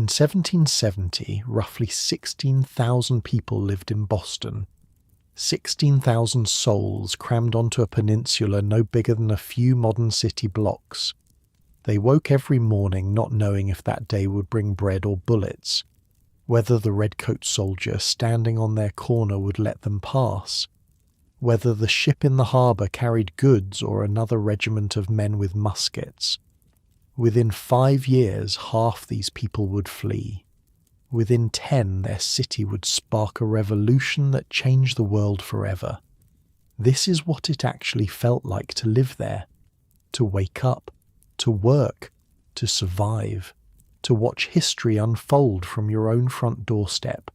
In 1770, roughly 16,000 people lived in Boston. 16,000 souls crammed onto a peninsula no bigger than a few modern city blocks. They woke every morning not knowing if that day would bring bread or bullets, whether the redcoat soldier standing on their corner would let them pass, whether the ship in the harbour carried goods or another regiment of men with muskets. Within 5 years, half these people would flee. Within 10, their city would spark a revolution that changed the world forever. This is what it actually felt like to live there, to wake up, to work, to survive, to watch history unfold from your own front doorstep.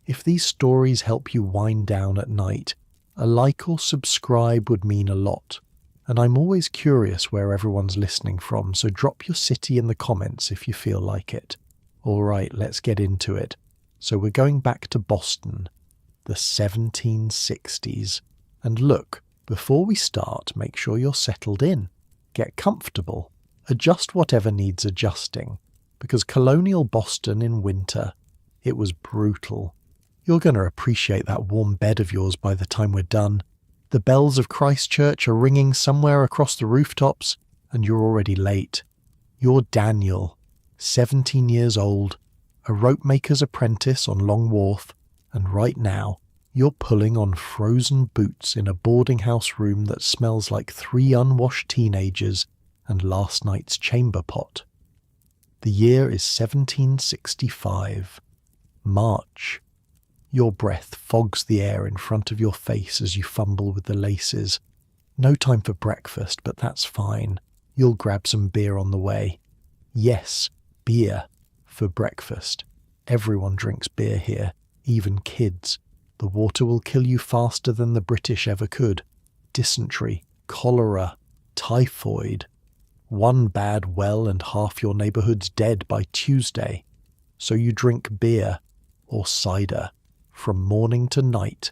If these stories help you wind down at night, a like or subscribe would mean a lot. And I'm always curious where everyone's listening from, so drop your city in the comments if you feel like it. Alright, let's get into it. So we're going back to Boston, the 1760s. And look, before we start, make sure you're settled in. Get comfortable. Adjust whatever needs adjusting. Because Colonial Boston in winter, it was brutal. You're going to appreciate that warm bed of yours by the time we're done. The bells of Christchurch are ringing somewhere across the rooftops, and you're already late. You're Daniel, 17 years old, a ropemaker's apprentice on Long Wharf, and right now, you're pulling on frozen boots in a boarding house room that smells like 3 unwashed teenagers and last night's chamber pot. The year is 1765. March. Your breath fogs the air in front of your face as you fumble with the laces. No time for breakfast, but that's fine. You'll grab some beer on the way. Yes, beer for breakfast. Everyone drinks beer here, even kids. The water will kill you faster than the British ever could. Dysentery, cholera, typhoid. One bad well and half your neighbourhood's dead by Tuesday. So you drink beer or cider from morning to night.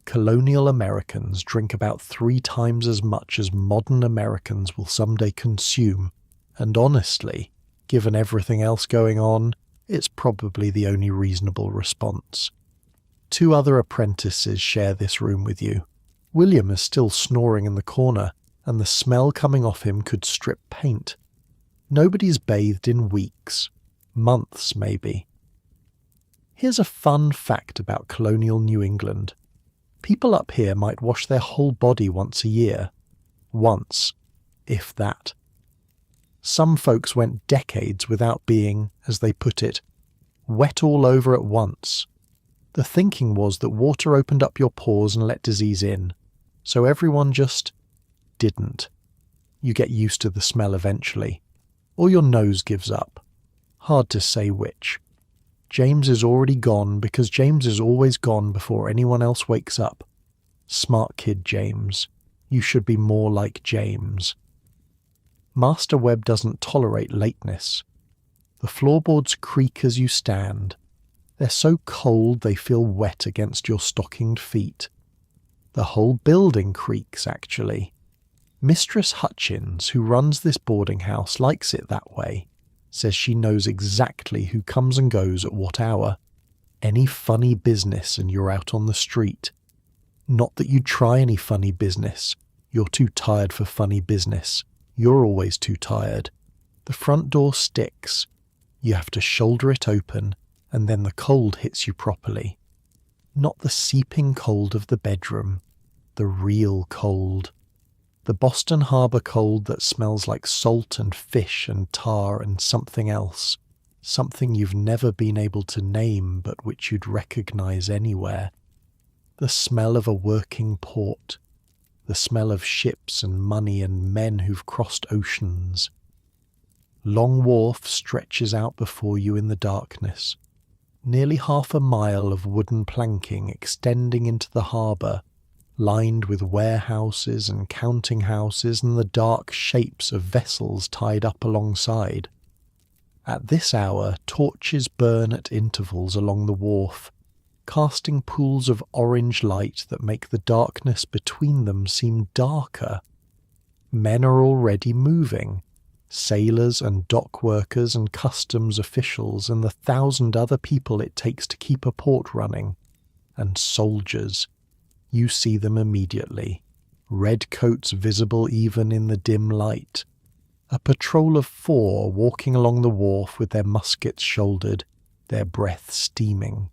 Colonial Americans drink about 3 times as much as modern Americans will someday consume, and honestly, given everything else going on, it's probably the only reasonable response. 2 other apprentices share this room with you. William is still snoring in the corner, and the smell coming off him could strip paint. Nobody's bathed in weeks, months maybe. Here's a fun fact about colonial New England. People up here might wash their whole body once a year. Once, if that. Some folks went decades without being, as they put it, wet all over at once. The thinking was that water opened up your pores and let disease in, so everyone just didn't. You get used to the smell eventually, or your nose gives up. Hard to say which. James is already gone because James is always gone before anyone else wakes up. Smart kid, James. You should be more like James. Master Webb doesn't tolerate lateness. The floorboards creak as you stand. They're so cold they feel wet against your stockinged feet. The whole building creaks, actually. Mistress Hutchins, who runs this boarding house, likes it that way. Says she knows exactly who comes and goes at what hour. Any funny business and you're out on the street. Not that you try any funny business. You're too tired for funny business. You're always too tired. The front door sticks. You have to shoulder it open, and then the cold hits you properly. Not the seeping cold of the bedroom. The real cold. The Boston Harbor cold that smells like salt and fish and tar and something else. Something you've never been able to name but which you'd recognize anywhere. The smell of a working port. The smell of ships and money and men who've crossed oceans. Long Wharf stretches out before you in the darkness. Nearly half a mile of wooden planking extending into the harbour, lined with warehouses and counting houses and the dark shapes of vessels tied up alongside. At this hour, torches burn at intervals along the wharf, casting pools of orange light that make the darkness between them seem darker. Men are already moving. Sailors and dock workers and customs officials and the 1,000 other people it takes to keep a port running. And soldiers. You see them immediately. Red coats visible even in the dim light. A patrol of 4 walking along the wharf with their muskets shouldered, their breath steaming.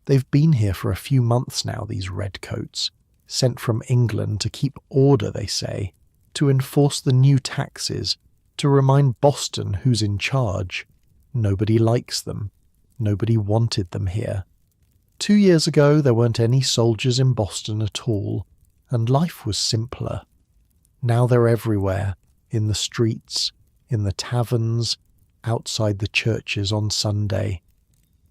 They've been here for a few months now, these redcoats, sent from England to keep order, they say, to enforce the new taxes, to remind Boston who's in charge. Nobody likes them. Nobody wanted them here. 2 years ago there weren't any soldiers in Boston at all, and life was simpler. Now they're everywhere, in the streets, in the taverns, outside the churches on Sunday.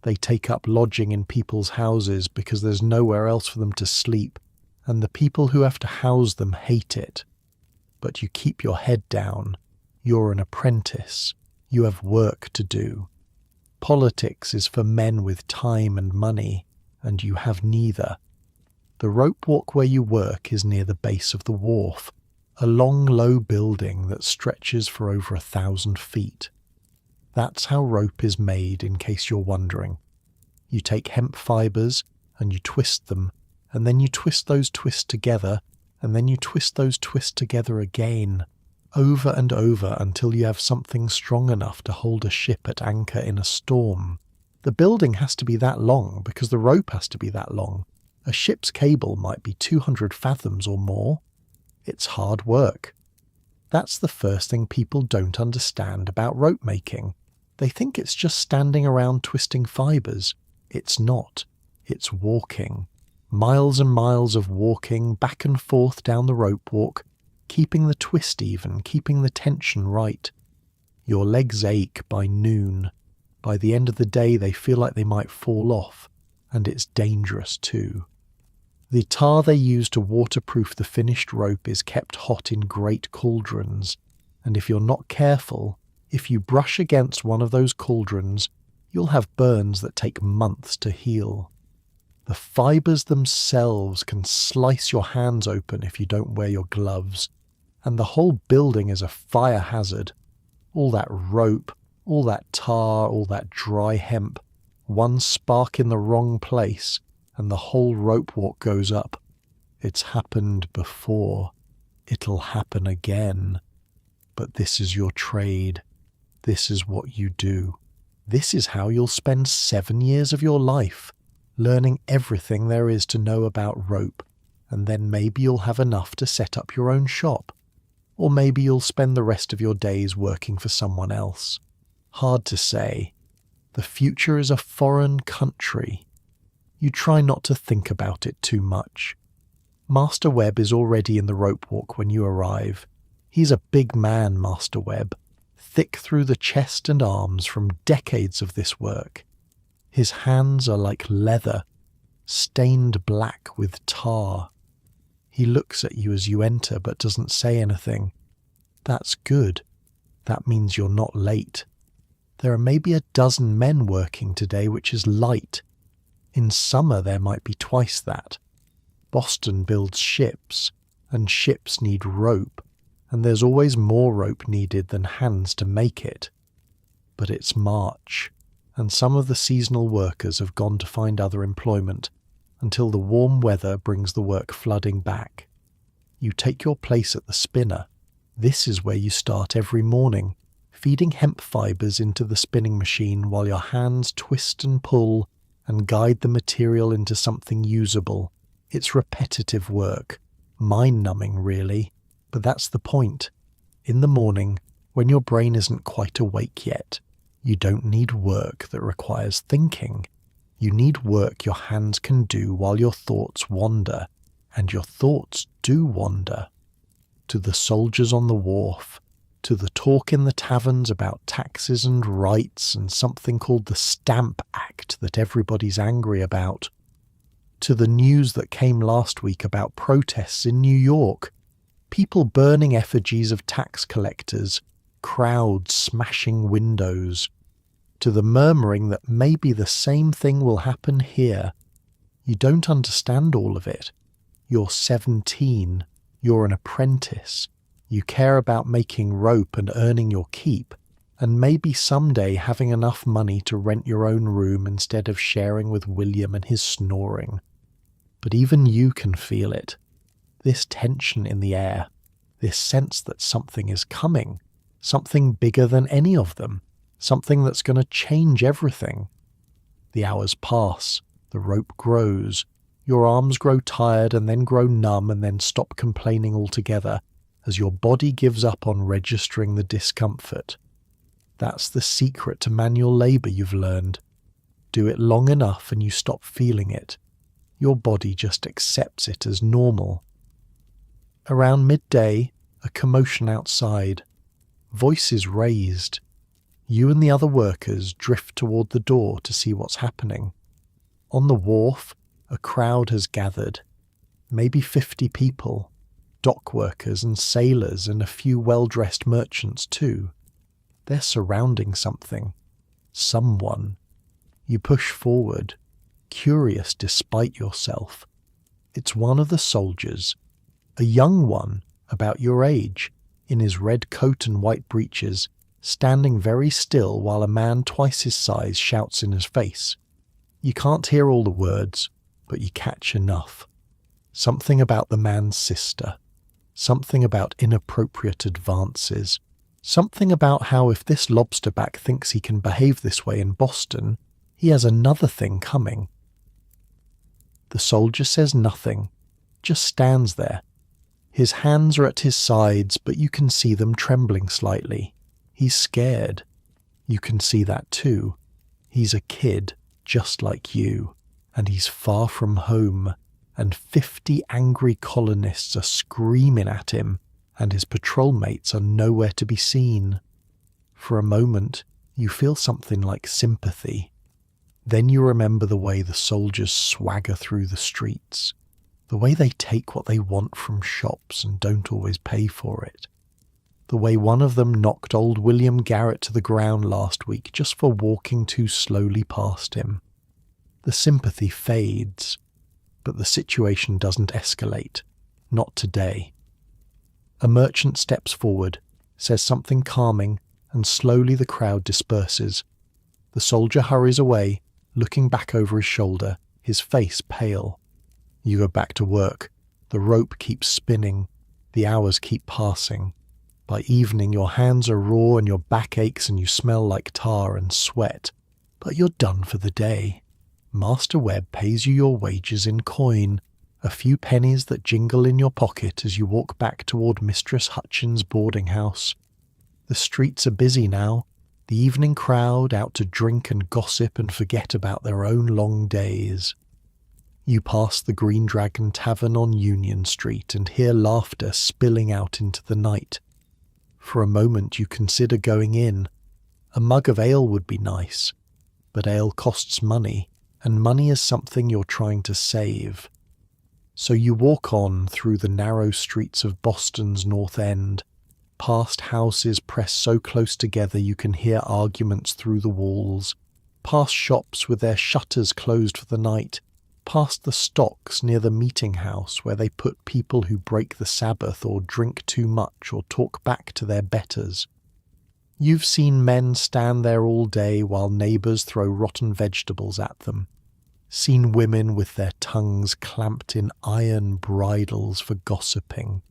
They take up lodging in people's houses because there's nowhere else for them to sleep, and the people who have to house them hate it. But you keep your head down. You're an apprentice. You have work to do. Politics is for men with time and money, and you have neither. The rope walk where you work is near the base of the wharf, a long, low building that stretches for over 1,000 feet. That's how rope is made, in case you're wondering. You take hemp fibers, and you twist them, and then you twist those twists together, and then you twist those twists together again, over and over until you have something strong enough to hold a ship at anchor in a storm. The building has to be that long because the rope has to be that long. A ship's cable might be 200 fathoms or more. It's hard work. That's the first thing people don't understand about rope making. They think it's just standing around twisting fibers. It's not. It's walking. Miles and miles of walking back and forth down the rope walk, keeping the twist even, keeping the tension right. Your legs ache by noon. By the end of the day they feel like they might fall off, and it's dangerous too. The tar they use to waterproof the finished rope is kept hot in great cauldrons, and if you're not careful, if you brush against one of those cauldrons, you'll have burns that take months to heal. The fibers themselves can slice your hands open if you don't wear your gloves, and the whole building is a fire hazard. All that rope, all that tar, all that dry hemp, one spark in the wrong place, and the whole rope walk goes up. It's happened before. It'll happen again. But this is your trade. This is what you do. This is how you'll spend 7 years of your life, learning everything there is to know about rope, and then maybe you'll have enough to set up your own shop. Or maybe you'll spend the rest of your days working for someone else. Hard to say. The future is a foreign country. You try not to think about it too much. Master Webb is already in the rope walk when you arrive. He's a big man, Master Webb, thick through the chest and arms from decades of this work. His hands are like leather, stained black with tar. He looks at you as you enter but doesn't say anything. That's good. That means you're not late. There are maybe a dozen men working today, which is light. In summer there might be twice that. Boston builds ships, and ships need rope, and there's always more rope needed than hands to make it. But it's March, and some of the seasonal workers have gone to find other employment, until the warm weather brings the work flooding back. You take your place at the spinner. This is where you start every morning, feeding hemp fibers into the spinning machine while your hands twist and pull and guide the material into something usable. It's repetitive work, mind-numbing really, but that's the point. In the morning, when your brain isn't quite awake yet, you don't need work that requires thinking. You need work your hands can do while your thoughts wander, and your thoughts do wander. To the soldiers on the wharf, to the talk in the taverns about taxes and rights and something called the Stamp Act that everybody's angry about, to the news that came last week about protests in New York, people burning effigies of tax collectors, crowds smashing windows, to the murmuring that maybe the same thing will happen here. You don't understand all of it. You're 17. You're an apprentice. You care about making rope and earning your keep, and maybe someday having enough money to rent your own room instead of sharing with William and his snoring. But even you can feel it. This tension in the air, this sense that something is coming, something bigger than any of them, something that's going to change everything. The hours pass, the rope grows, your arms grow tired and then grow numb and then stop complaining altogether as your body gives up on registering the discomfort. That's the secret to manual labour you've learned. Do it long enough and you stop feeling it. Your body just accepts it as normal. Around midday, a commotion outside. Voices raised. You and the other workers drift toward the door to see what's happening. On the wharf, a crowd has gathered. Maybe 50 people. Dock workers and sailors and a few well-dressed merchants too. They're surrounding something. Someone. You push forward, curious despite yourself. It's one of the soldiers. A young one, about your age, in his red coat and white breeches, standing very still while a man twice his size shouts in his face. You can't hear all the words, but you catch enough. Something about the man's sister. Something about inappropriate advances. Something about how if this lobsterback thinks he can behave this way in Boston, he has another thing coming. The soldier says nothing, just stands there. His hands are at his sides, but you can see them trembling slightly. He's scared. You can see that too. He's a kid, just like you, and he's far from home, and 50 angry colonists are screaming at him, and his patrol mates are nowhere to be seen. For a moment, you feel something like sympathy. Then you remember the way the soldiers swagger through the streets, the way they take what they want from shops and don't always pay for it. The way one of them knocked old William Garrett to the ground last week just for walking too slowly past him. The sympathy fades, but the situation doesn't escalate. Not today. A merchant steps forward, says something calming, and slowly the crowd disperses. The soldier hurries away, looking back over his shoulder, his face pale. You go back to work. The rope keeps spinning. The hours keep passing. By evening, your hands are raw and your back aches and you smell like tar and sweat. But you're done for the day. Master Webb pays you your wages in coin, a few pennies that jingle in your pocket as you walk back toward Mistress Hutchins' boarding house. The streets are busy now, the evening crowd out to drink and gossip and forget about their own long days. You pass the Green Dragon Tavern on Union Street and hear laughter spilling out into the night. For a moment you consider going in. A mug of ale would be nice, but ale costs money, and money is something you're trying to save. So you walk on through the narrow streets of Boston's North End, past houses pressed so close together you can hear arguments through the walls, past shops with their shutters closed for the night, past the stocks near the meeting house where they put people who break the Sabbath or drink too much or talk back to their betters. You've seen men stand there all day while neighbours throw rotten vegetables at them. Seen women with their tongues clamped in iron bridles for gossiping.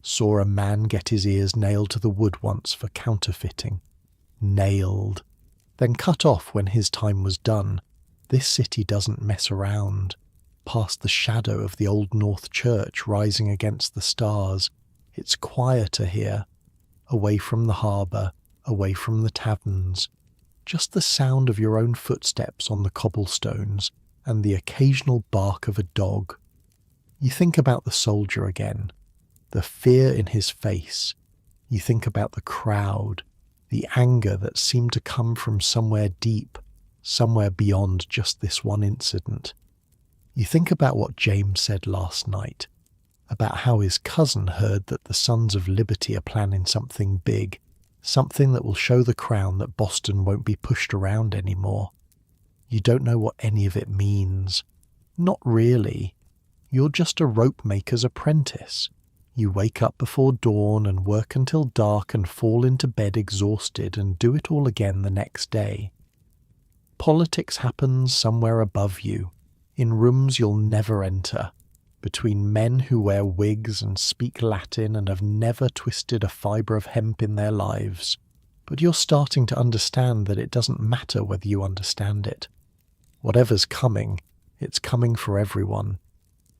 Saw a man get his ears nailed to the wood once for counterfeiting. Nailed. Then cut off when his time was done. This city doesn't mess around. Past the shadow of the old North Church rising against the stars, it's quieter here. Away from the harbour, away from the taverns. Just the sound of your own footsteps on the cobblestones and the occasional bark of a dog. You think about the soldier again, the fear in his face. You think about the crowd, the anger that seemed to come from somewhere deep, somewhere beyond just this one incident. You think about what James said last night, about how his cousin heard that the Sons of Liberty are planning something big, something that will show the Crown that Boston won't be pushed around anymore. You don't know what any of it means. Not really. You're just a rope maker's apprentice. You wake up before dawn and work until dark and fall into bed exhausted and do it all again the next day. Politics happens somewhere above you, in rooms you'll never enter, between men who wear wigs and speak Latin and have never twisted a fibre of hemp in their lives. But you're starting to understand that it doesn't matter whether you understand it. Whatever's coming, it's coming for everyone.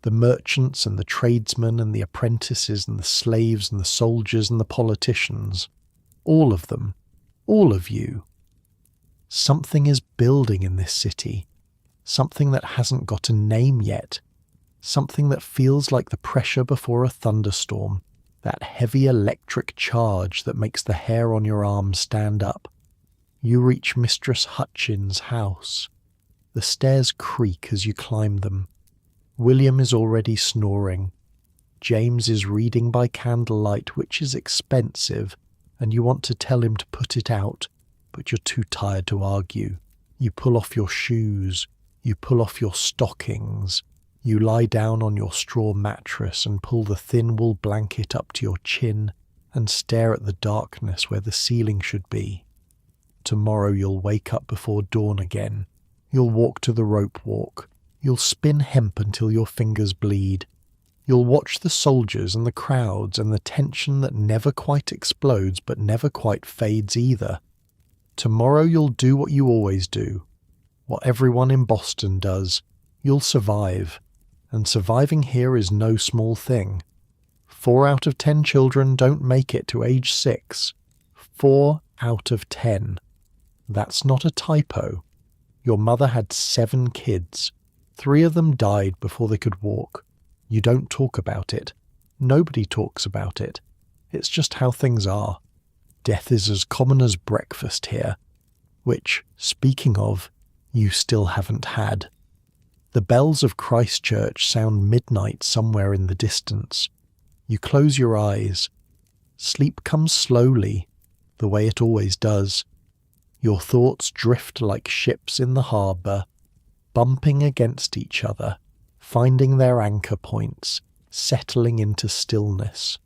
The merchants and the tradesmen and the apprentices and the slaves and the soldiers and the politicians. All of them. All of you. Something is building in this city. Something that hasn't got a name yet. Something that feels like the pressure before a thunderstorm. That heavy electric charge that makes the hair on your arm stand up. You reach Mistress Hutchins' house. The stairs creak as you climb them. William is already snoring. James is reading by candlelight, which is expensive, and you want to tell him to put it out, but you're too tired to argue. You pull off your shoes. You pull off your stockings. You lie down on your straw mattress and pull the thin wool blanket up to your chin and stare at the darkness where the ceiling should be. Tomorrow you'll wake up before dawn again. You'll walk to the rope walk. You'll spin hemp until your fingers bleed. You'll watch the soldiers and the crowds and the tension that never quite explodes but never quite fades either. Tomorrow you'll do what you always do, what everyone in Boston does. You'll survive. And surviving here is no small thing. 4 out of 10 children don't make it to age 6. 4 out of 10. That's not a typo. Your mother had 7 kids. 3 of them died before they could walk. You don't talk about it. Nobody talks about it. It's just how things are. Death is as common as breakfast here, which, speaking of, you still haven't had. The bells of Christchurch sound midnight somewhere in the distance. You close your eyes. Sleep comes slowly, the way it always does. Your thoughts drift like ships in the harbour, bumping against each other, finding their anchor points, settling into stillness.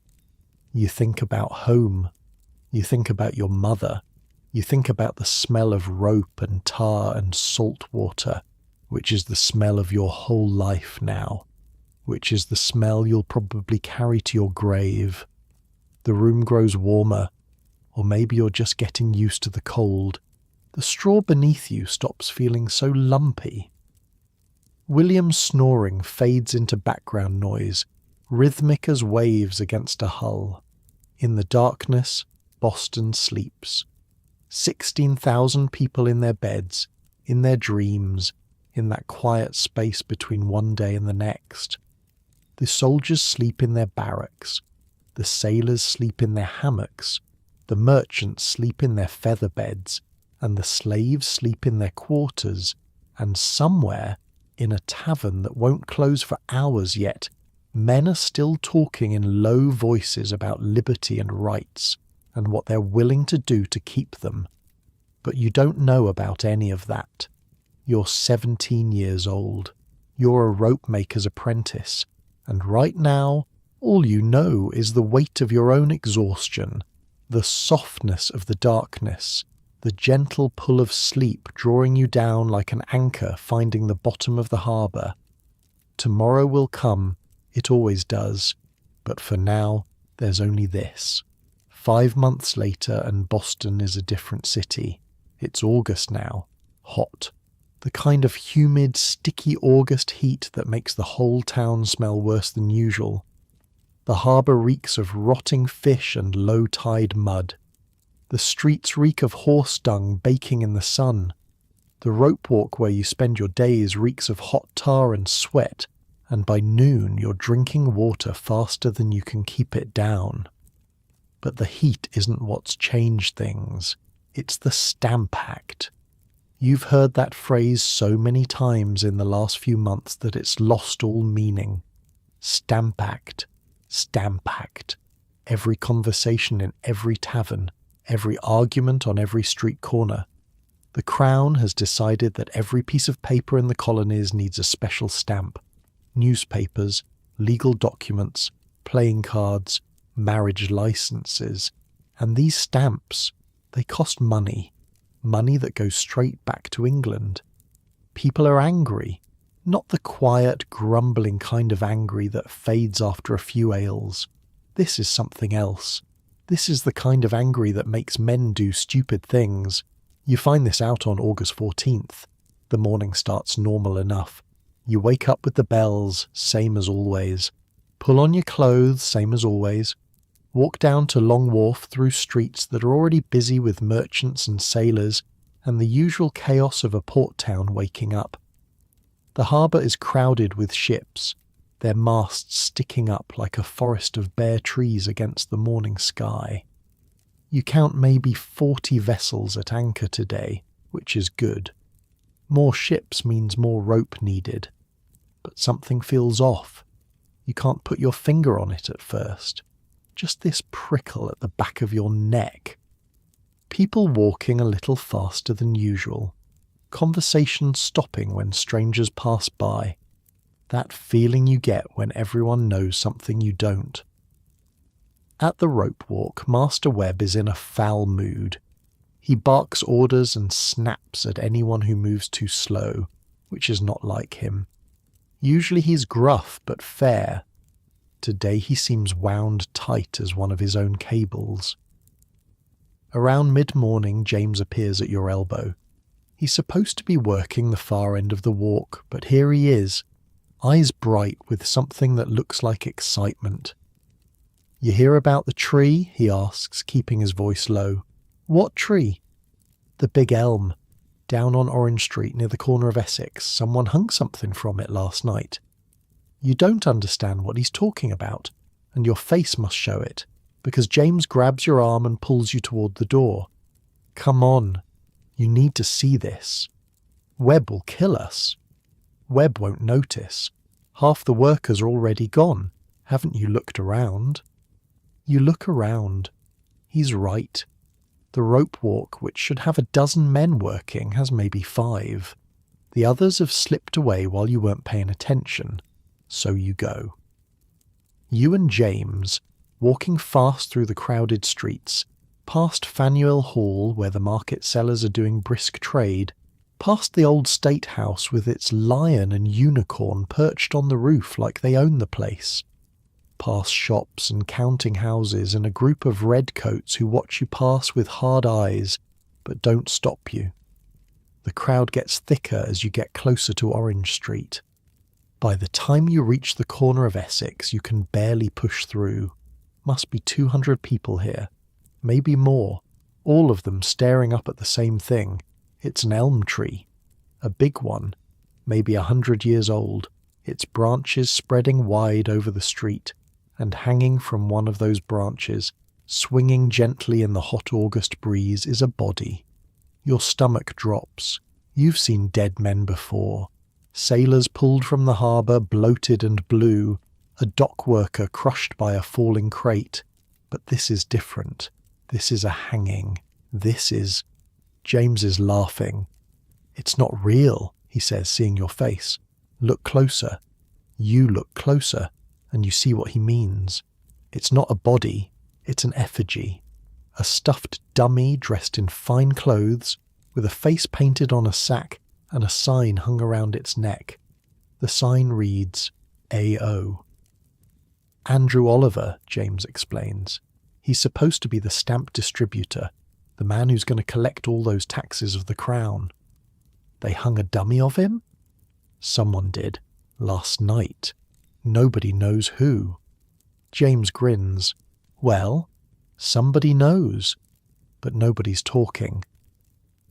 You think about home. You think about your mother. You think about the smell of rope and tar and salt water, which is the smell of your whole life now, which is the smell you'll probably carry to your grave. The room grows warmer, or maybe you're just getting used to the cold. The straw beneath you stops feeling so lumpy. William's snoring fades into background noise, rhythmic as waves against a hull. In the darkness, Boston sleeps. 16,000 people in their beds, in their dreams, in that quiet space between one day and the next. The soldiers sleep in their barracks. The sailors sleep in their hammocks. The merchants sleep in their feather beds. And the slaves sleep in their quarters. And somewhere, in a tavern that won't close for hours yet, men are still talking in low voices about liberty and rights, and what they're willing to do to keep them. But you don't know about any of that. You're 17 years old. You're a rope maker's apprentice. And right now, all you know is the weight of your own exhaustion, the softness of the darkness, the gentle pull of sleep drawing you down like an anchor finding the bottom of the harbour. Tomorrow will come, it always does, but for now, there's only this. 5 months later and Boston is a different city. It's August now, hot. The kind of humid, sticky August heat that makes the whole town smell worse than usual. The harbour reeks of rotting fish and low-tide mud. The streets reek of horse dung baking in the sun. The rope walk where you spend your days reeks of hot tar and sweat, and by noon you're drinking water faster than you can keep it down. But the heat isn't what's changed things. It's the Stamp Act. You've heard that phrase so many times in the last few months that it's lost all meaning. Stamp Act. Stamp Act. Every conversation in every tavern. Every argument on every street corner. The Crown has decided that every piece of paper in the colonies needs a special stamp. Newspapers, legal documents, playing cards, marriage licenses. And these stamps, they cost money. Money that goes straight back to England. People are angry. Not the quiet, grumbling kind of angry that fades after a few ales. This is something else. This is the kind of angry that makes men do stupid things. You find this out on August 14th. The morning starts normal enough. You wake up with the bells, same as always. Pull on your clothes, same as always. Walk down to Long Wharf through streets that are already busy with merchants and sailors and the usual chaos of a port town waking up. The harbour is crowded with ships, their masts sticking up like a forest of bare trees against the morning sky. You count maybe 40 vessels at anchor today, which is good. More ships means more rope needed. But something feels off. You can't put your finger on it at first. Just this prickle at the back of your neck. People walking a little faster than usual. Conversation stopping when strangers pass by. That feeling you get when everyone knows something you don't. At the rope walk, Master Webb is in a foul mood. He barks orders and snaps at anyone who moves too slow, which is not like him. Usually he's gruff but fair. Today he seems wound tight as one of his own cables. Around mid-morning, James appears at your elbow. He's supposed to be working the far end of the walk, but here he is, eyes bright with something that looks like excitement. "You hear about the tree?" he asks, keeping his voice low. "What tree?" "The big elm. Down on Orange Street near the corner of Essex. Someone hung something from it last night." You don't understand what he's talking about, and your face must show it, because James grabs your arm and pulls you toward the door. "Come on. You need to see this. Webb will kill us." "Webb won't notice. Half the workers are already gone. Haven't you looked around?" You look around. He's right. The rope walk, which should have a dozen men working, has maybe 5. The others have slipped away while you weren't paying attention. So you go. You and James, walking fast through the crowded streets, past Faneuil Hall where the market sellers are doing brisk trade, past the old State House with its lion and unicorn perched on the roof like they own the place, past shops and counting houses and a group of redcoats who watch you pass with hard eyes but don't stop you. The crowd gets thicker as you get closer to Orange Street. By the time you reach the corner of Essex, you can barely push through. Must be 200 people here, maybe more, all of them staring up at the same thing. It's an elm tree, a big one, maybe 100 years old, its branches spreading wide over the street, and hanging from one of those branches, swinging gently in the hot August breeze, is a body. Your stomach drops. You've seen dead men before. Sailors pulled from the harbour, bloated and blue, a dock worker crushed by a falling crate. But this is different. This is a hanging. This is... James is laughing. "It's not real," he says, seeing your face. "Look closer." You look closer, and you see what he means. It's not a body, it's an effigy. A stuffed dummy dressed in fine clothes, with a face painted on a sack and a sign hung around its neck. The sign reads, A.O. "Andrew Oliver," James explains. "He's supposed to be the stamp distributor, the man who's going to collect all those taxes of the crown." "They hung a dummy of him?" "Someone did. Last night. Nobody knows who." James grins. "Well, somebody knows. But nobody's talking."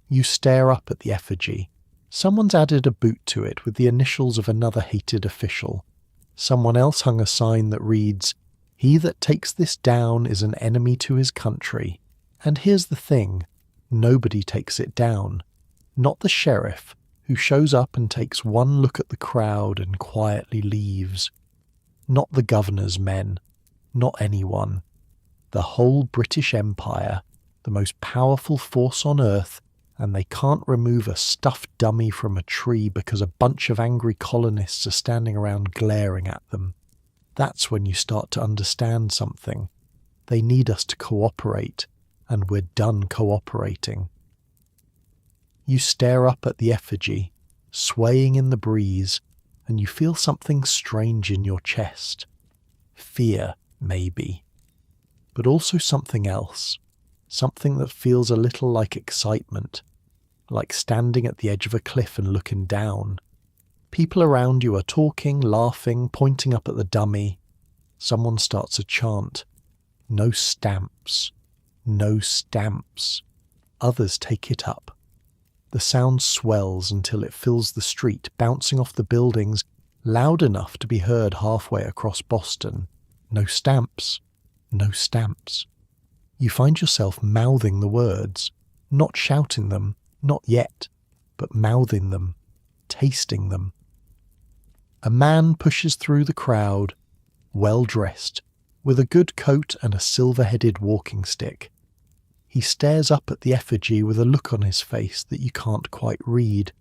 You stare up at the effigy. Someone's added a boot to it with the initials of another hated official. Someone else hung a sign that reads, "He that takes this down is an enemy to his country." And here's the thing, nobody takes it down. Not the sheriff, who shows up and takes one look at the crowd and quietly leaves. Not the governor's men. Not anyone. The whole British Empire, the most powerful force on earth, and they can't remove a stuffed dummy from a tree because a bunch of angry colonists are standing around glaring at them. That's when you start to understand something. They need us to cooperate, and we're done cooperating. You stare up at the effigy, swaying in the breeze, and you feel something strange in your chest. Fear, maybe. But also something else. Something that feels a little like excitement, like standing at the edge of a cliff and looking down. People around you are talking, laughing, pointing up at the dummy. Someone starts a chant. No stamps. No stamps. Others take it up. The sound swells until it fills the street, bouncing off the buildings, loud enough to be heard halfway across Boston. No stamps. No stamps. You find yourself mouthing the words, not shouting them, not yet, but mouthing them, tasting them. A man pushes through the crowd, well dressed, with a good coat and a silver-headed walking stick. He stares up at the effigy with a look on his face that you can't quite read.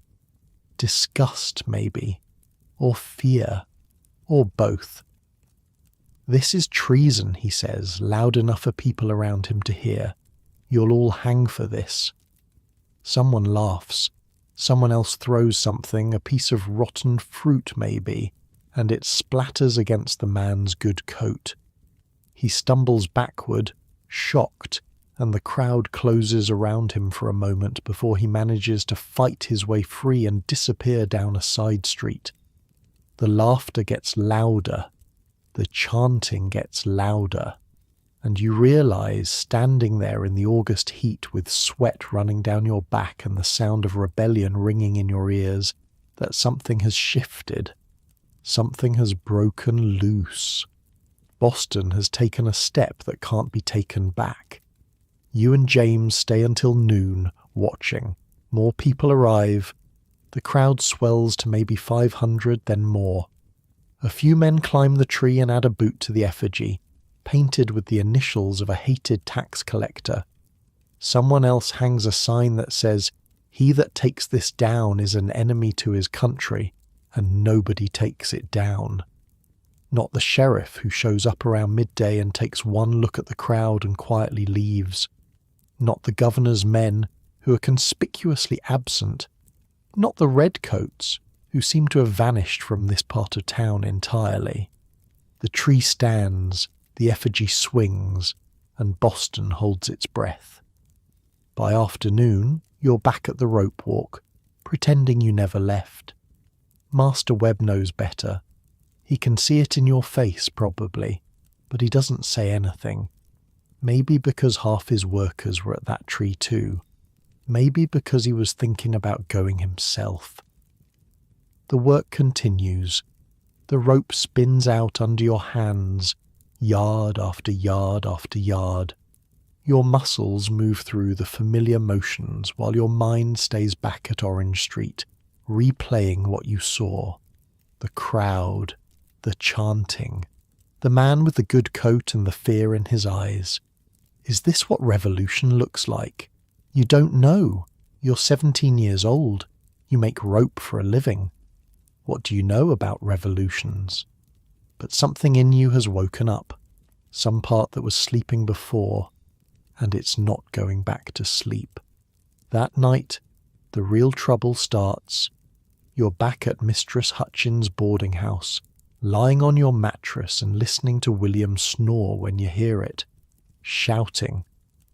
Disgust, maybe, or fear, or both. "This is treason," he says, loud enough for people around him to hear. "You'll all hang for this." Someone laughs. Someone else throws something, a piece of rotten fruit maybe, and it splatters against the man's good coat. He stumbles backward, shocked, and the crowd closes around him for a moment before he manages to fight his way free and disappear down a side street. The laughter gets louder. The chanting gets louder. And you realize, standing there in the August heat with sweat running down your back and the sound of rebellion ringing in your ears, that something has shifted. Something has broken loose. Boston has taken a step that can't be taken back. You and James stay until noon, watching. More people arrive. The crowd swells to maybe 500, then more. A few men climb the tree and add a boot to the effigy, painted with the initials of a hated tax collector. Someone else hangs a sign that says, "He that takes this down is an enemy to his country," and nobody takes it down. Not the sheriff who shows up around midday and takes one look at the crowd and quietly leaves. Not the governor's men who are conspicuously absent. Not the redcoats who seem to have vanished from this part of town entirely. The tree stands, the effigy swings, and Boston holds its breath. By afternoon, you're back at the ropewalk, pretending you never left. Master Webb knows better. He can see it in your face, probably, but he doesn't say anything. Maybe because half his workers were at that tree too. Maybe because he was thinking about going himself. The work continues. The rope spins out under your hands, yard after yard after yard. Your muscles move through the familiar motions while your mind stays back at Orange Street, replaying what you saw. The crowd, the chanting, the man with the good coat and the fear in his eyes. Is this what revolution looks like? You don't know. You're 17 years old. You make rope for a living. What do you know about revolutions? But something in you has woken up, some part that was sleeping before, and it's not going back to sleep. That night, the real trouble starts. You're back at Mistress Hutchins' boarding house, lying on your mattress and listening to William snore when you hear it, shouting,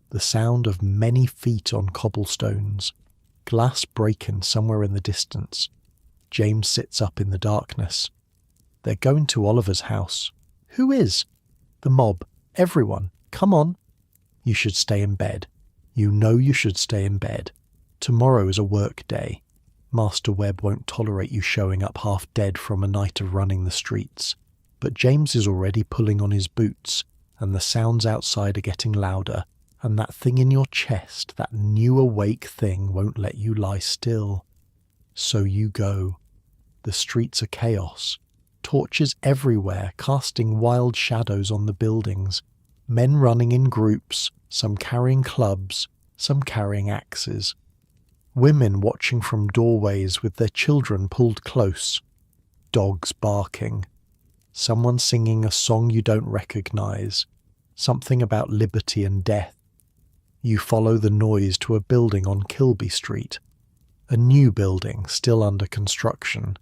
the sound of many feet on cobblestones, glass breaking somewhere in the distance. James sits up in the darkness. They're going to Oliver's house. Who is? The mob. Everyone. Come on. You should stay in bed. You know you should stay in bed. Tomorrow is a work day. Master Webb won't tolerate you showing up half dead from a night of running the streets. But James is already pulling on his boots, and the sounds outside are getting louder, and that thing in your chest, that new awake thing, won't let you lie still. So you go. The streets are chaos. Torches everywhere, casting wild shadows on the buildings. Men running in groups, some carrying clubs, some carrying axes. Women watching from doorways with their children pulled close. Dogs barking. Someone singing a song you don't recognize, something about liberty and death. You follow the noise to a building on Kilby Street, a new building still under construction.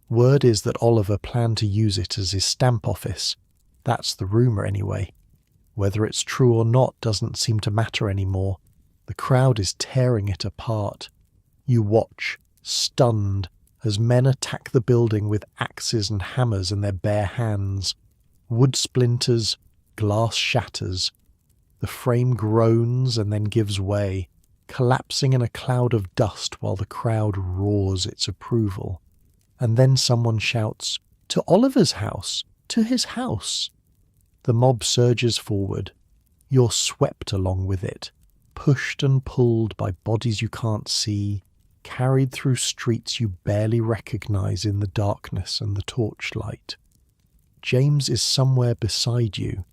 Word is that Oliver planned to use it as his stamp office. That's the rumour anyway. Whether it's true or not doesn't seem to matter anymore. The crowd is tearing it apart. You watch, stunned, as men attack the building with axes and hammers in their bare hands. Wood splinters, glass shatters. The frame groans and then gives way, collapsing in a cloud of dust while the crowd roars its approval. And then someone shouts, "To Oliver's house! To his house!" The mob surges forward. You're swept along with it, pushed and pulled by bodies you can't see, carried through streets you barely recognize in the darkness and the torchlight. James is somewhere beside you,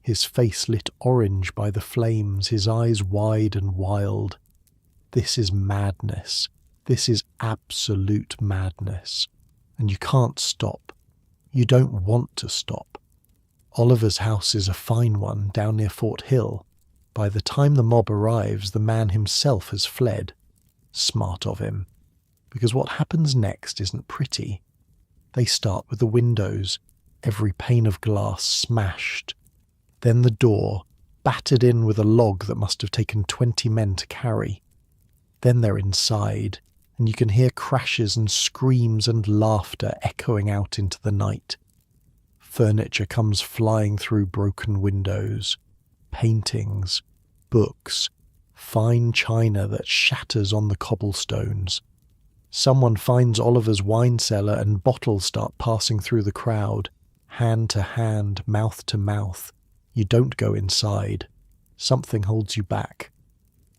his face lit orange by the flames, his eyes wide and wild. This is madness. This is absolute madness. And you can't stop. You don't want to stop. Oliver's house is a fine one down near Fort Hill. By the time the mob arrives, the man himself has fled. Smart of him. Because what happens next isn't pretty. They start with the windows, every pane of glass smashed. Then the door, battered in with a log that must have taken 20 men to carry. Then they're inside, and you can hear crashes and screams and laughter echoing out into the night. Furniture comes flying through broken windows. Paintings, books, fine china that shatters on the cobblestones. Someone finds Oliver's wine cellar and bottles start passing through the crowd, hand to hand, mouth to mouth. You don't go inside. Something holds you back.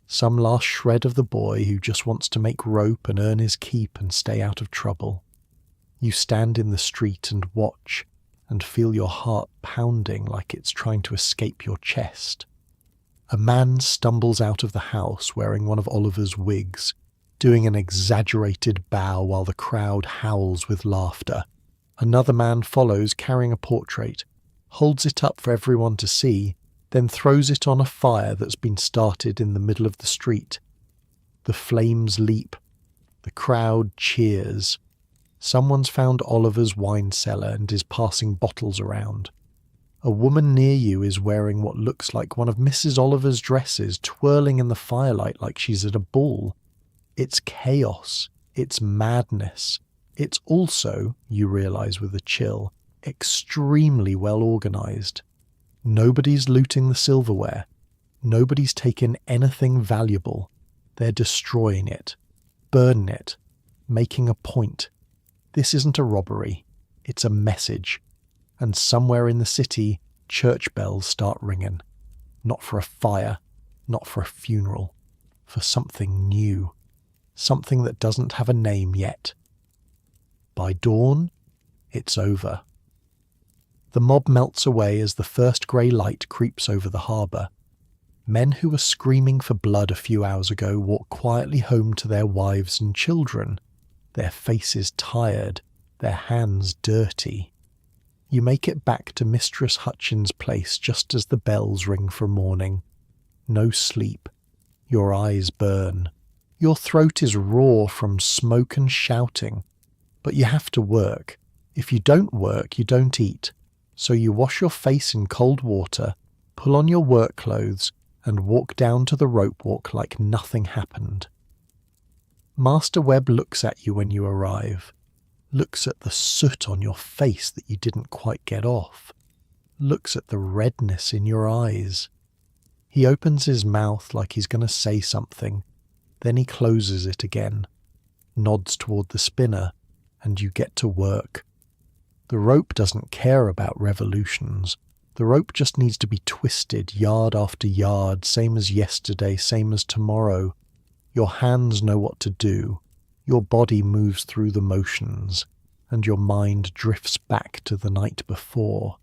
Some last shred of the boy who just wants to make rope and earn his keep and stay out of trouble. You stand in the street and watch, and feel your heart pounding like it's trying to escape your chest. A man stumbles out of the house wearing one of Oliver's wigs, doing an exaggerated bow while the crowd howls with laughter. Another man follows carrying a portrait, holds it up for everyone to see, then throws it on a fire that's been started in the middle of the street. The flames leap. The crowd cheers. Someone's found Oliver's wine cellar and is passing bottles around. A woman near you is wearing what looks like one of Mrs. Oliver's dresses, twirling in the firelight like she's at a ball. It's chaos. It's madness. It's also, you realise with a chill, extremely well organised. Nobody's looting the silverware. Nobody's taken anything valuable. They're destroying it, burning it, making a point. This isn't a robbery, it's a message. And somewhere in the city, church bells start ringing. Not for a fire, not for a funeral, for something new. Something that doesn't have a name yet. By dawn, it's over. The mob melts away as the first grey light creeps over the harbour. Men who were screaming for blood a few hours ago walk quietly home to their wives and children, their faces tired, their hands dirty. You make it back to Mistress Hutchins' place just as the bells ring for morning. No sleep. Your eyes burn. Your throat is raw from smoke and shouting. But you have to work. If you don't work, you don't eat. So you wash your face in cold water, pull on your work clothes, and walk down to the ropewalk like nothing happened. Master Webb looks at you when you arrive, looks at the soot on your face that you didn't quite get off, looks at the redness in your eyes. He opens his mouth like he's going to say something, then he closes it again, nods toward the spinner, and you get to work. The rope doesn't care about revolutions. The rope just needs to be twisted yard after yard, same as yesterday, same as tomorrow. Your hands know what to do. Your body moves through the motions, and your mind drifts back to the night before.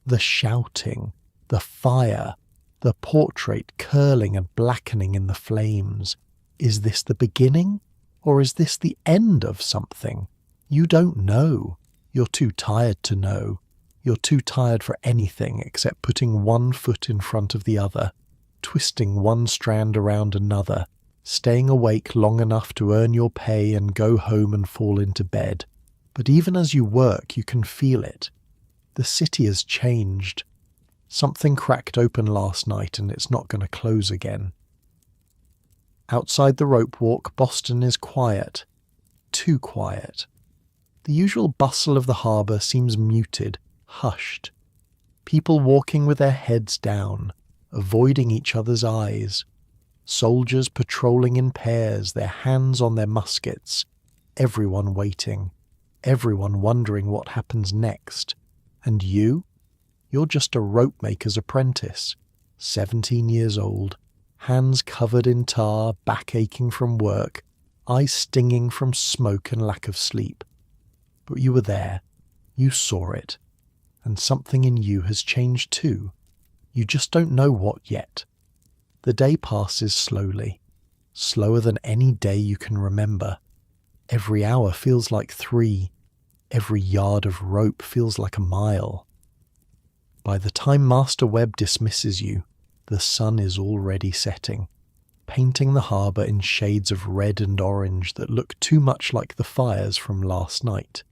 The shouting, the fire, the portrait curling and blackening in the flames. Is this the beginning, or is this the end of something? You don't know. You're too tired to know. You're too tired for anything except putting one foot in front of the other, twisting one strand around another, staying awake long enough to earn your pay and go home and fall into bed. But even as you work, you can feel it. The city has changed. Something cracked open last night and it's not going to close again. Outside the ropewalk, Boston is quiet. Too quiet. The usual bustle of the harbour seems muted, hushed. People walking with their heads down, avoiding each other's eyes. Soldiers patrolling in pairs, their hands on their muskets. Everyone waiting. Everyone wondering what happens next. And you? You're just a ropemaker's apprentice. 17 years old. Hands covered in tar, back aching from work. Eyes stinging from smoke and lack of sleep. But you were there. You saw it. And something in you has changed too. You just don't know what yet. The day passes slowly. Slower than any day you can remember. Every hour feels like 3. Every yard of rope feels like a mile. By the time Master Webb dismisses you, the sun is already setting, painting the harbour in shades of red and orange that look too much like the fires from last night.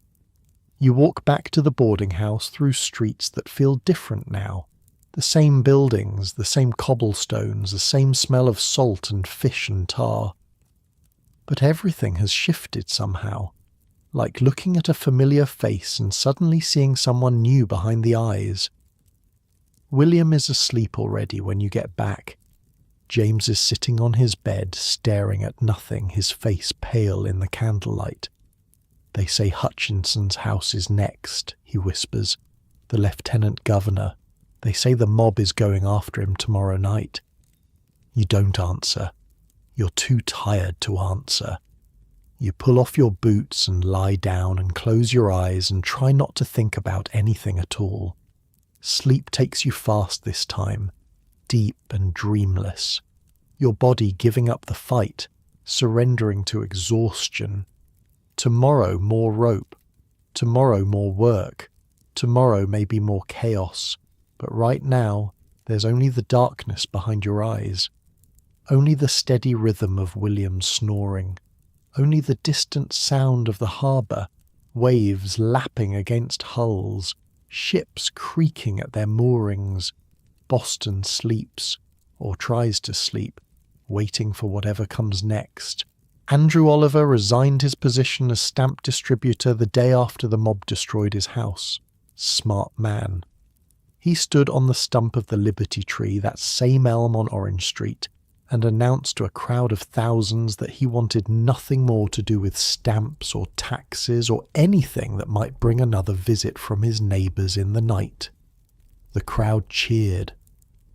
You walk back to the boarding house through streets that feel different now. The same buildings, the same cobblestones, the same smell of salt and fish and tar. But everything has shifted somehow, like looking at a familiar face and suddenly seeing someone new behind the eyes. William is asleep already when you get back. James is sitting on his bed, staring at nothing, his face pale in the candlelight. They say Hutchinson's house is next, he whispers. The lieutenant governor. They say the mob is going after him tomorrow night. You don't answer. You're too tired to answer. You pull off your boots and lie down and close your eyes and try not to think about anything at all. Sleep takes you fast this time, deep and dreamless. Your body giving up the fight, surrendering to exhaustion. Tomorrow more rope. Tomorrow more work. Tomorrow maybe more chaos. But right now, there's only the darkness behind your eyes. Only the steady rhythm of William's snoring. Only the distant sound of the harbour, waves lapping against hulls, ships creaking at their moorings. Boston sleeps, or tries to sleep, waiting for whatever comes next. Andrew Oliver resigned his position as stamp distributor the day after the mob destroyed his house. Smart man. He stood on the stump of the Liberty Tree, that same elm on Orange Street, and announced to a crowd of thousands that he wanted nothing more to do with stamps or taxes or anything that might bring another visit from his neighbours in the night. The crowd cheered.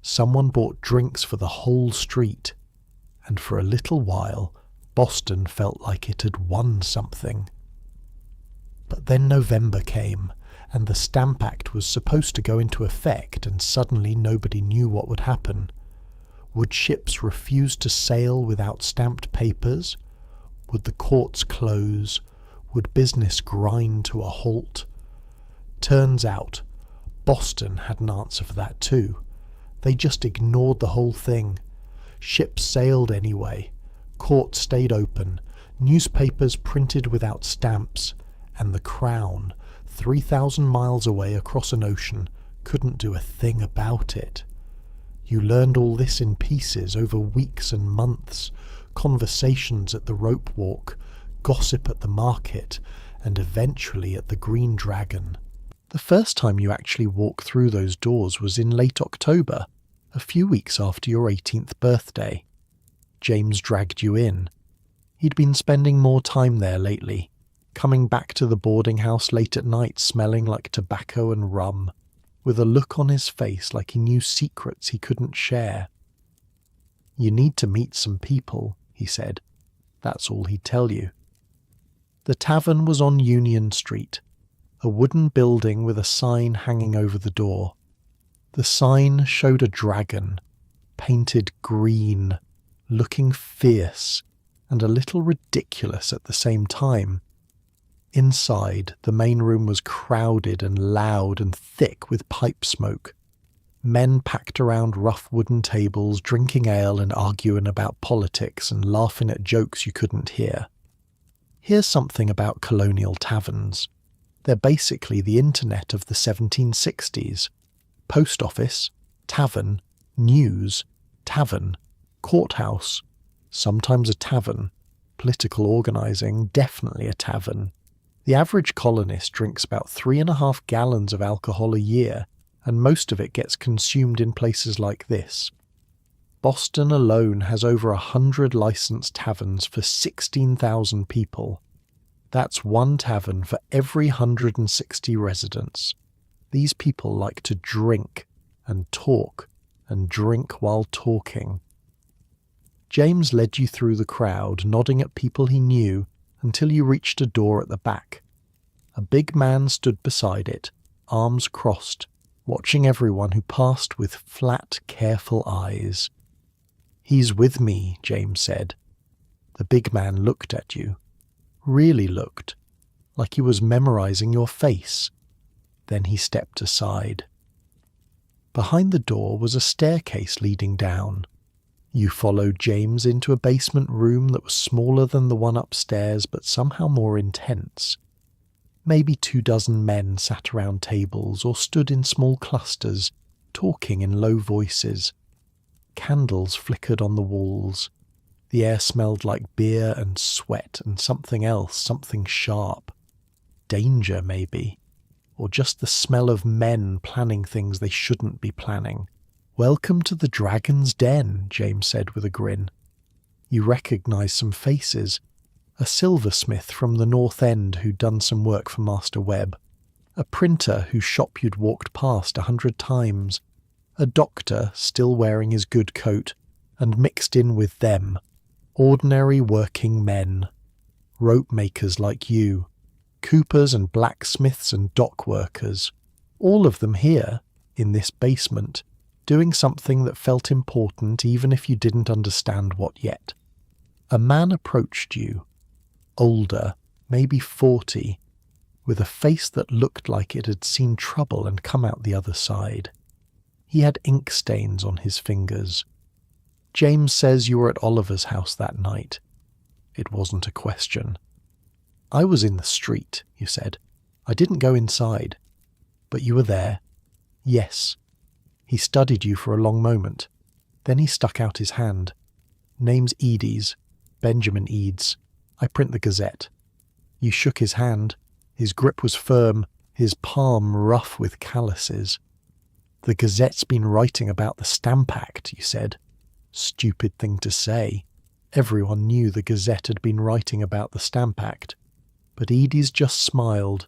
Someone bought drinks for the whole street, and for a little while Boston felt like it had won something. But then November came, and the Stamp Act was supposed to go into effect, and suddenly nobody knew what would happen. Would ships refuse to sail without stamped papers? Would the courts close? Would business grind to a halt? Turns out, Boston had an answer for that too. They just ignored the whole thing. Ships sailed anyway. Courts stayed open. Newspapers printed without stamps. And the Crown, 3,000 miles away across an ocean, couldn't do a thing about it. You learned all this in pieces over weeks and months, conversations at the ropewalk, gossip at the market, and eventually at the Green Dragon. The first time you actually walked through those doors was in late October, a few weeks after your 18th birthday. James dragged you in. He'd been spending more time there lately, coming back to the boarding house late at night smelling like tobacco and rum, with a look on his face like he knew secrets he couldn't share. You need to meet some people, he said. That's all he'd tell you. The tavern was on Union Street, a wooden building with a sign hanging over the door. The sign showed a dragon, painted green, looking fierce and a little ridiculous at the same time. Inside, the main room was crowded and loud and thick with pipe smoke. Men packed around rough wooden tables, drinking ale and arguing about politics and laughing at jokes you couldn't hear. Here's something about colonial taverns. They're basically the internet of the 1760s. Post office, tavern, news, tavern, courthouse, sometimes a tavern, political organising, definitely a tavern. The average colonist drinks about 3.5 gallons of alcohol a year, and most of it gets consumed in places like this. Boston alone has over 100 licensed taverns for 16,000 people. That's one tavern for every 160 residents. These people like to drink and talk and drink while talking. James led you through the crowd, nodding at people he knew, until you reached a door at the back. A big man stood beside it, arms crossed, watching everyone who passed with flat, careful eyes. "He's with me," James said. The big man looked at you. Really looked, like he was memorizing your face. Then he stepped aside. Behind the door was a staircase leading down. You followed James into a basement room that was smaller than the one upstairs, but somehow more intense. Maybe 24 men sat around tables or stood in small clusters, talking in low voices. Candles flickered on the walls. The air smelled like beer and sweat and something else, something sharp. Danger, maybe. Or just the smell of men planning things they shouldn't be planning. "Welcome to the Dragon's Den," James said with a grin. You recognised some faces. A silversmith from the North End who'd done some work for Master Webb. A printer whose shop you'd walked past 100 times. A doctor still wearing his good coat, and mixed in with them. Ordinary working men. Rope makers like you. Coopers and blacksmiths and dock workers. All of them here, in this basement, doing something that felt important even if you didn't understand what yet. A man approached you, older, maybe 40, with a face that looked like it had seen trouble and come out the other side. He had ink stains on his fingers. "James says you were at Oliver's house that night." It wasn't a question. "I was in the street," you said. "I didn't go inside." "But you were there." "Yes." He studied you for a long moment. Then he stuck out his hand. "Name's Eades. Benjamin Eades. I print the Gazette." You shook his hand. His grip was firm, his palm rough with calluses. "The Gazette's been writing about the Stamp Act," you said. Stupid thing to say. Everyone knew the Gazette had been writing about the Stamp Act. But Eades just smiled.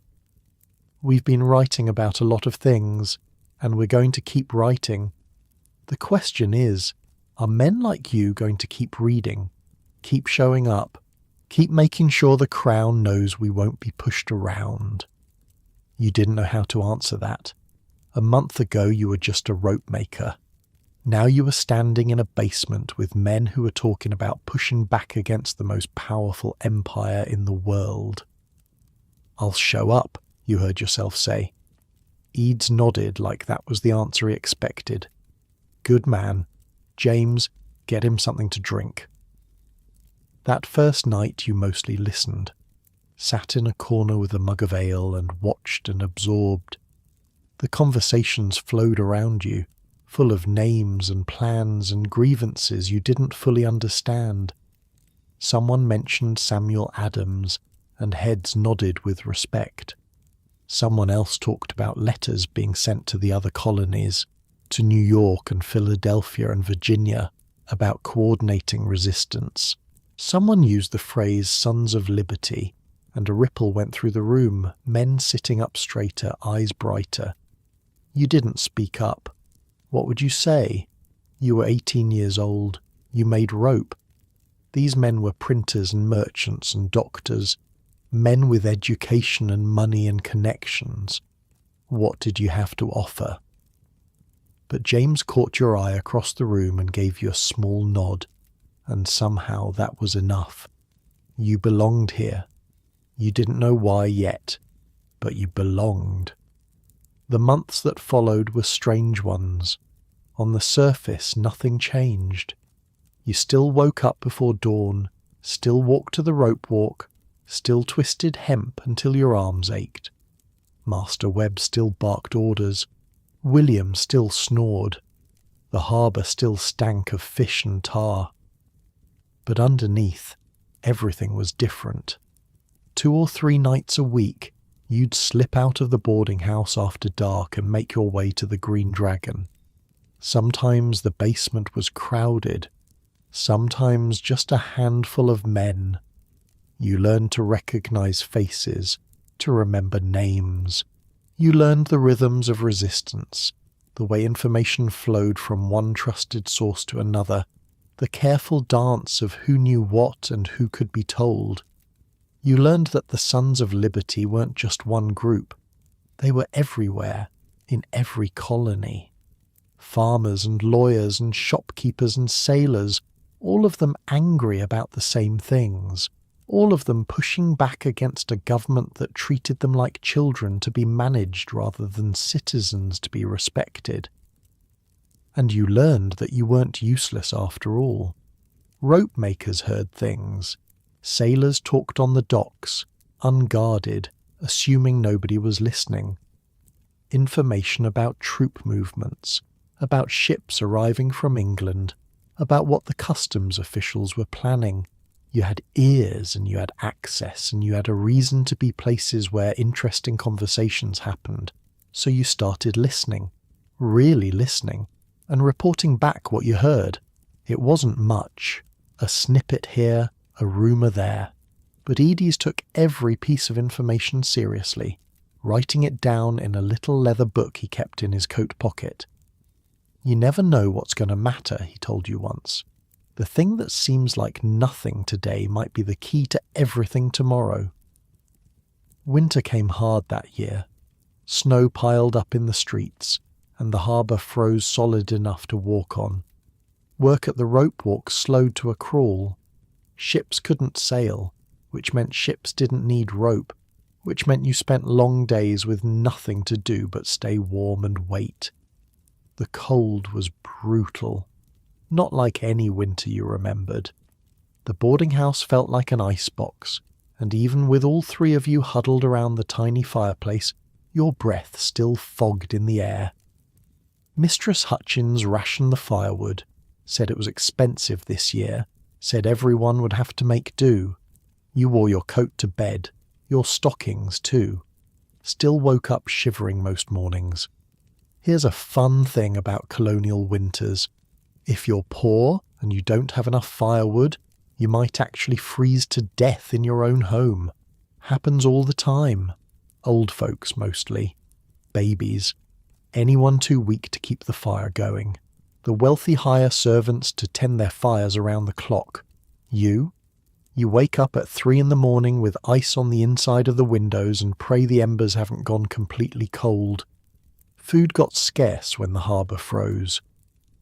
"We've been writing about a lot of things, and we're going to keep writing. The question is, are men like you going to keep reading, keep showing up, keep making sure the Crown knows we won't be pushed around?" You didn't know how to answer that. A month ago you were just a rope maker. Now you were standing in a basement with men who were talking about pushing back against the most powerful empire in the world. "I'll show up," you heard yourself say. Eades nodded like that was the answer he expected. "Good man. James, get him something to drink." That first night you mostly listened, sat in a corner with a mug of ale and watched and absorbed. The conversations flowed around you, full of names and plans and grievances you didn't fully understand. Someone mentioned Samuel Adams, and heads nodded with respect. Someone else talked about letters being sent to the other colonies, to New York and Philadelphia and Virginia, about coordinating resistance. Someone used the phrase "Sons of Liberty," and a ripple went through the room, men sitting up straighter, eyes brighter. You didn't speak up. What would you say? You were 18 years old. You made rope. These men were printers and merchants and doctors, men with education and money and connections. What did you have to offer? But James caught your eye across the room and gave you a small nod, and somehow that was enough. You belonged here. You didn't know why yet, but you belonged. The months that followed were strange ones. On the surface, nothing changed. You still woke up before dawn, still walked to the rope walk, still twisted hemp until your arms ached. Master Webb still barked orders. William still snored. The harbour still stank of fish and tar. But underneath, everything was different. 2 or 3 nights a week, you'd slip out of the boarding house after dark and make your way to the Green Dragon. Sometimes the basement was crowded, sometimes just a handful of men. You learned to recognize faces, to remember names. You learned the rhythms of resistance, the way information flowed from one trusted source to another, the careful dance of who knew what and who could be told. You learned that the Sons of Liberty weren't just one group. They were everywhere, in every colony. Farmers and lawyers and shopkeepers and sailors, all of them angry about the same things, all of them pushing back against a government that treated them like children to be managed rather than citizens to be respected. And you learned that you weren't useless after all. Rope makers heard things. Sailors talked on the docks, unguarded, assuming nobody was listening. Information about troop movements, about ships arriving from England, about what the customs officials were planning. You had ears and you had access and you had a reason to be places where interesting conversations happened. So you started listening, really listening, and reporting back what you heard. It wasn't much, a snippet here, a rumour there. But Edie's took every piece of information seriously, writing it down in a little leather book he kept in his coat pocket. You never know what's going to matter, he told you once. The thing that seems like nothing today might be the key to everything tomorrow. Winter came hard that year. Snow piled up in the streets, and the harbour froze solid enough to walk on. Work at the rope walk slowed to a crawl. Ships couldn't sail, which meant ships didn't need rope, which meant you spent long days with nothing to do but stay warm and wait. The cold was brutal, not like any winter you remembered. The boarding house felt like an icebox, and even with all 3 of you huddled around the tiny fireplace, your breath still fogged in the air. Mistress Hutchins rationed the firewood, said it was expensive this year, said everyone would have to make do. You wore your coat to bed, your stockings too. Still woke up shivering most mornings. Here's a fun thing about colonial winters. If you're poor and you don't have enough firewood, you might actually freeze to death in your own home. Happens all the time. Old folks mostly. Babies. Anyone too weak to keep the fire going. The wealthy hire servants to tend their fires around the clock. You wake up at 3 a.m. with ice on the inside of the windows and pray the embers haven't gone completely cold. Food got scarce when the harbour froze.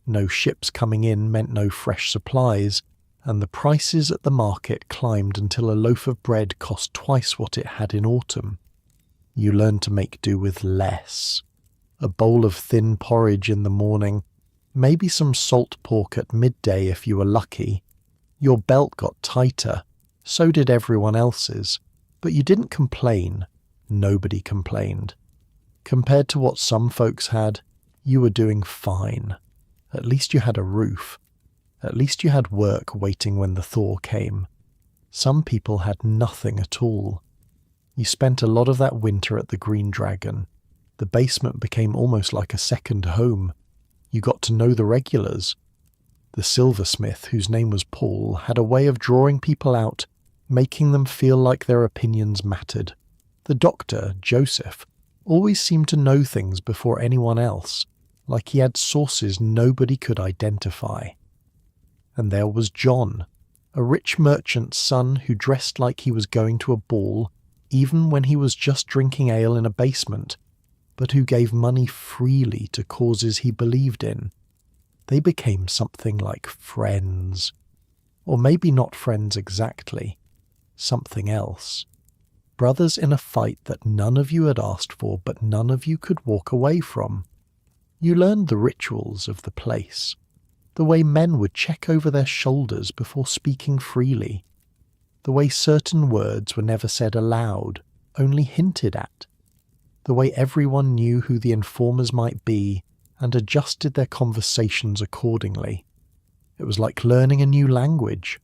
No ships coming in meant no fresh supplies, and the prices at the market climbed until a loaf of bread cost twice what it had in autumn. You learned to make do with less. A bowl of thin porridge in the morning, maybe some salt pork at midday if you were lucky. Your belt got tighter, so did everyone else's, but you didn't complain. Nobody complained. Compared to what some folks had, you were doing fine. At least you had a roof. At least you had work waiting when the thaw came. Some people had nothing at all. You spent a lot of that winter at the Green Dragon. The basement became almost like a second home. You got to know the regulars. The silversmith, whose name was Paul, had a way of drawing people out, making them feel like their opinions mattered. The doctor, Joseph, always seemed to know things before anyone else, like he had sources nobody could identify. And there was John, a rich merchant's son who dressed like he was going to a ball, even when he was just drinking ale in a basement, but who gave money freely to causes he believed in. They became something like friends. Or maybe not friends exactly. Something else. Brothers in a fight that none of you had asked for, but none of you could walk away from. You learned the rituals of the place, the way men would check over their shoulders before speaking freely, the way certain words were never said aloud, only hinted at, the way everyone knew who the informers might be and adjusted their conversations accordingly. It was like learning a new language,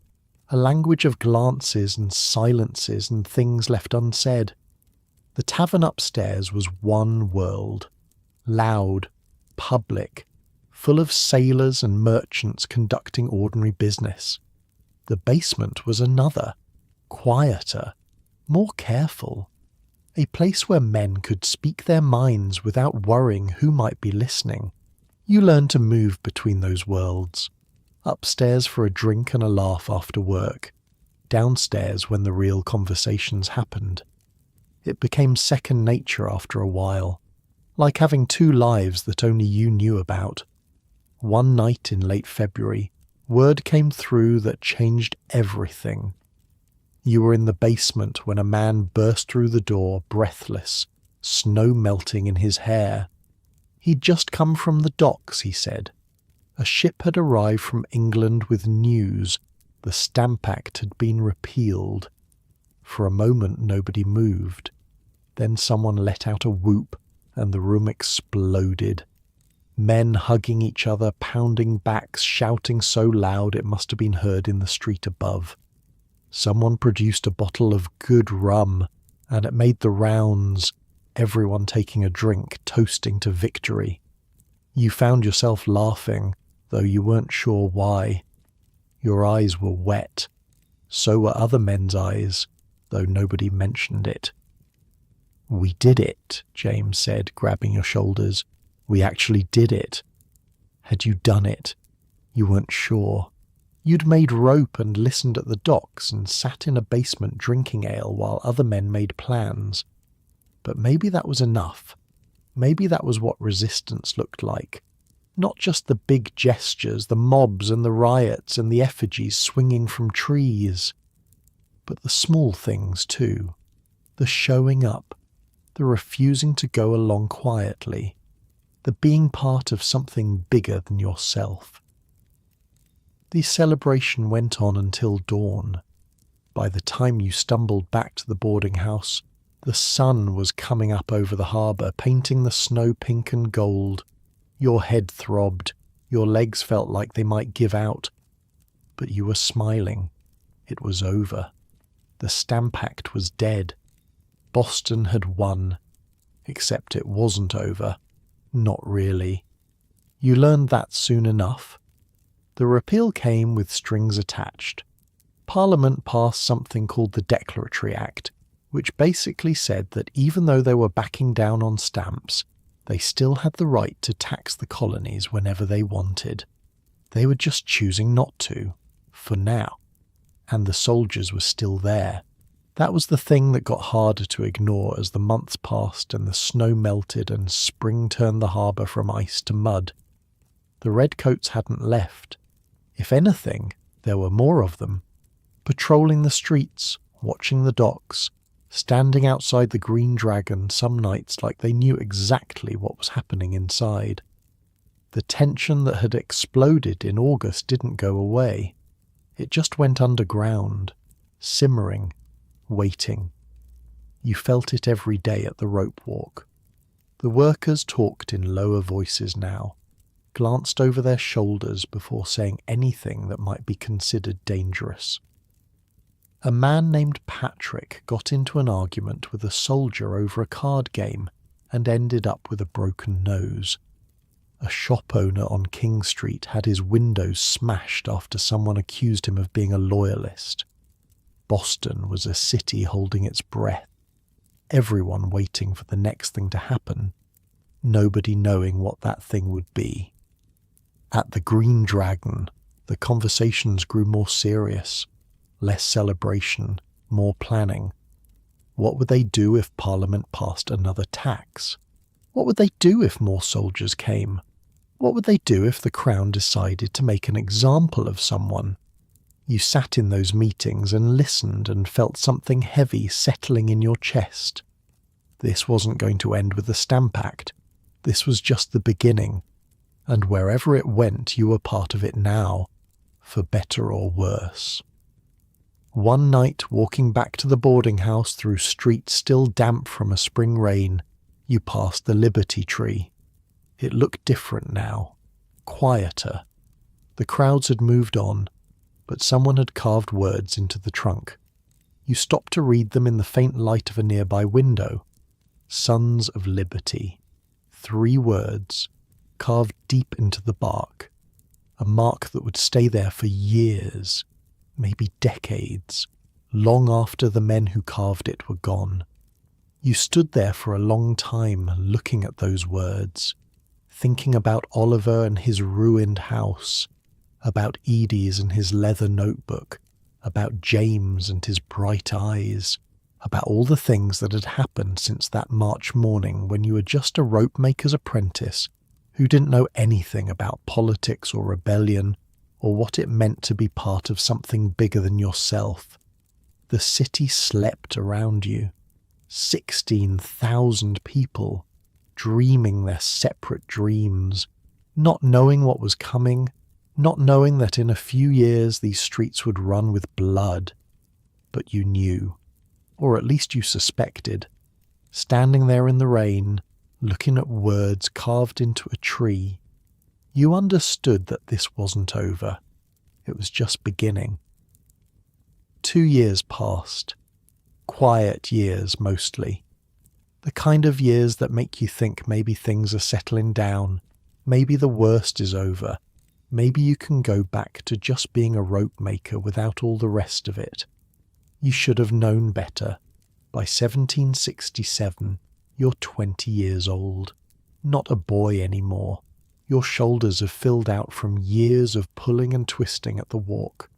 a language of glances and silences and things left unsaid. The tavern upstairs was one world, loud, public, full of sailors and merchants conducting ordinary business. The basement was another, quieter, more careful, a place where men could speak their minds without worrying who might be listening. You learned to move between those worlds. Upstairs for a drink and a laugh after work, downstairs when the real conversations happened. It became second nature after a while, like having two lives that only you knew about. One night in late February, word came through that changed everything. You were in the basement when a man burst through the door, breathless, snow melting in his hair. He'd just come from the docks, he said. A ship had arrived from England with news. The Stamp Act had been repealed. For a moment nobody moved. Then someone let out a whoop, and the room exploded. Men hugging each other, pounding backs, shouting so loud it must have been heard in the street above. Someone produced a bottle of good rum, and it made the rounds, everyone taking a drink, toasting to victory. You found yourself laughing, though you weren't sure why. Your eyes were wet. So were other men's eyes, though nobody mentioned it. "We did it," James said, grabbing your shoulders. "We actually did it." Had you done it? You weren't sure. You'd made rope and listened at the docks and sat in a basement drinking ale while other men made plans. But maybe that was enough. Maybe that was what resistance looked like. Not just the big gestures, the mobs and the riots and the effigies swinging from trees, but the small things too. The showing up, the refusing to go along quietly, the being part of something bigger than yourself. The celebration went on until dawn. By the time you stumbled back to the boarding house, the sun was coming up over the harbour, painting the snow pink and gold. Your head throbbed, your legs felt like they might give out. But you were smiling. It was over. The Stamp Act was dead. Boston had won. Except it wasn't over. Not really. You learned that soon enough. The repeal came with strings attached. Parliament passed something called the Declaratory Act, which basically said that even though they were backing down on stamps, they still had the right to tax the colonies whenever they wanted. They were just choosing not to, for now. And the soldiers were still there. That was the thing that got harder to ignore as the months passed and the snow melted and spring turned the harbour from ice to mud. The redcoats hadn't left. If anything, there were more of them, patrolling the streets, watching the docks, standing outside the Green Dragon some nights like they knew exactly what was happening inside. The tension that had exploded in August didn't go away. It just went underground, simmering, waiting. You felt it every day at the ropewalk. The workers talked in lower voices now, glanced over their shoulders before saying anything that might be considered dangerous. A man named Patrick got into an argument with a soldier over a card game and ended up with a broken nose. A shop owner on King Street had his windows smashed after someone accused him of being a loyalist. Boston was a city holding its breath, everyone waiting for the next thing to happen, nobody knowing what that thing would be. At the Green Dragon, the conversations grew more serious, less celebration, more planning. What would they do if Parliament passed another tax? What would they do if more soldiers came? What would they do if the Crown decided to make an example of someone? You sat in those meetings and listened and felt something heavy settling in your chest. This wasn't going to end with the Stamp Act. This was just the beginning. And wherever it went, you were part of it now, for better or worse. One night, walking back to the boarding house through streets still damp from a spring rain, you passed the Liberty Tree. It looked different now, quieter. The crowds had moved on, but someone had carved words into the trunk. You stopped to read them in the faint light of a nearby window. Sons of Liberty. 3 words, carved deep into the bark. A mark that would stay there for years, maybe decades, long after the men who carved it were gone. You stood there for a long time looking at those words, thinking about Oliver and his ruined house, about Edie's and his leather notebook, about James and his bright eyes, about all the things that had happened since that March morning when you were just a rope maker's apprentice who didn't know anything about politics or rebellion or what it meant to be part of something bigger than yourself. The city slept around you. 16,000 people, dreaming their separate dreams, not knowing what was coming, not knowing that in a few years these streets would run with blood. But you knew, or at least you suspected, standing there in the rain, looking at words carved into a tree. You understood that this wasn't over. It was just beginning. 2 years passed. Quiet years, mostly. The kind of years that make you think maybe things are settling down, maybe the worst is over, maybe you can go back to just being a rope maker without all the rest of it. You should have known better. By 1767, you're 20 years old, not a boy anymore. Your shoulders have filled out from years of pulling and twisting at the walk.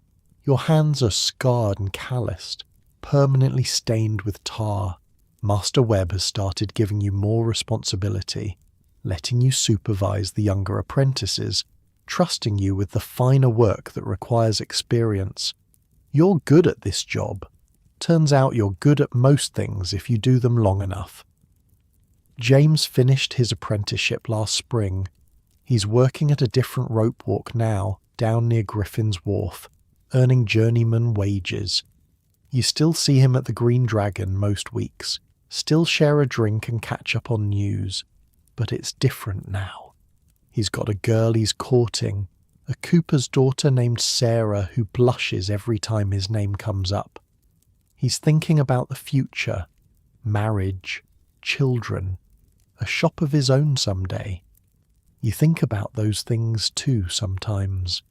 Your hands are scarred and calloused, permanently stained with tar. Master Webb has started giving you more responsibility, letting you supervise the younger apprentices, trusting you with the finer work that requires experience. You're good at this job. Turns out you're good at most things if you do them long enough. James finished his apprenticeship last spring. He's working at a different rope walk now, down near Griffin's Wharf, earning journeyman wages. You still see him at the Green Dragon most weeks, still share a drink and catch up on news, but it's different now. He's got a girl he's courting, a cooper's daughter named Sarah who blushes every time his name comes up. He's thinking about the future, marriage, children, a shop of his own someday. You think about those things too sometimes.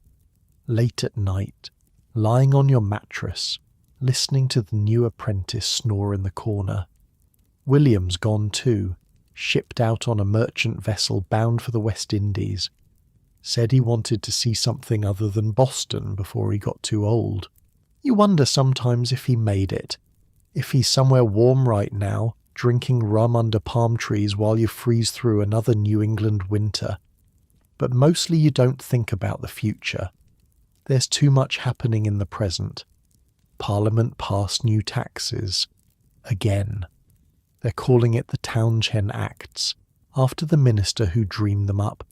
Late at night, lying on your mattress, listening to the new apprentice snore in the corner. William's gone too, shipped out on a merchant vessel bound for the West Indies. Said he wanted to see something other than Boston before he got too old. You wonder sometimes if he made it, if he's somewhere warm right now, drinking rum under palm trees while you freeze through another New England winter. But mostly you don't think about the future. There's too much happening in the present. Parliament passed new taxes. Again. They're calling it the Townshend Acts, after the minister who dreamed them up.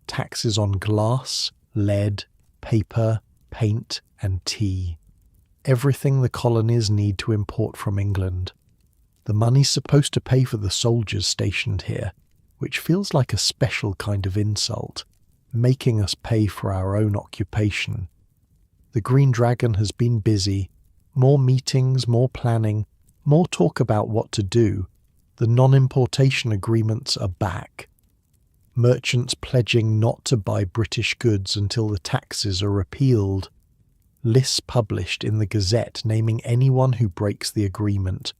Taxes on glass, lead, paper, paint, and tea. Everything the colonies need to import from England. The money's supposed to pay for the soldiers stationed here, which feels like a special kind of insult, making us pay for our own occupation. The Green Dragon has been busy. More meetings, more planning, more talk about what to do. The non-importation agreements are back. Merchants pledging not to buy British goods until the taxes are repealed. Lists published in the Gazette naming anyone who breaks the agreement.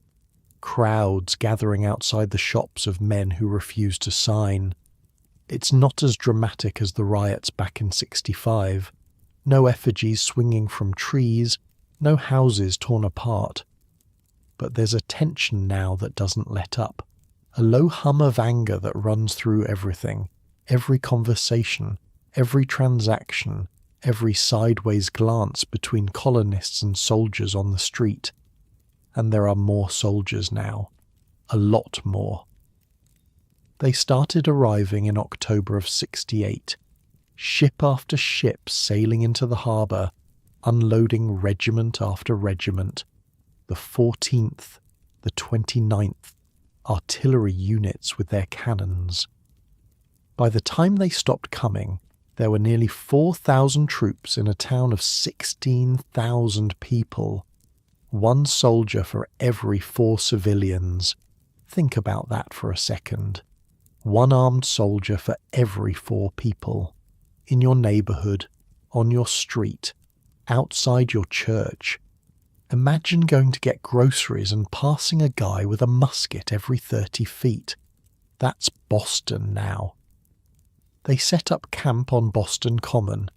Crowds gathering outside the shops of men who refuse to sign. It's not as dramatic as the riots back in '65. No effigies swinging from trees, no houses torn apart. But there's a tension now that doesn't let up. A low hum of anger that runs through everything, every conversation, every transaction, every sideways glance between colonists and soldiers on the street. And there are more soldiers now. A lot more. They started arriving in October of 68, ship after ship sailing into the harbour, unloading regiment after regiment, the 14th, the 29th, artillery units with their cannons. By the time they stopped coming, there were nearly 4,000 troops in a town of 16,000 people. One soldier for every 4 civilians. Think about that for a second. One armed soldier for every 4 people. In your neighbourhood, on your street, outside your church. Imagine going to get groceries and passing a guy with a musket every 30 feet. That's Boston now. They set up camp on Boston Common.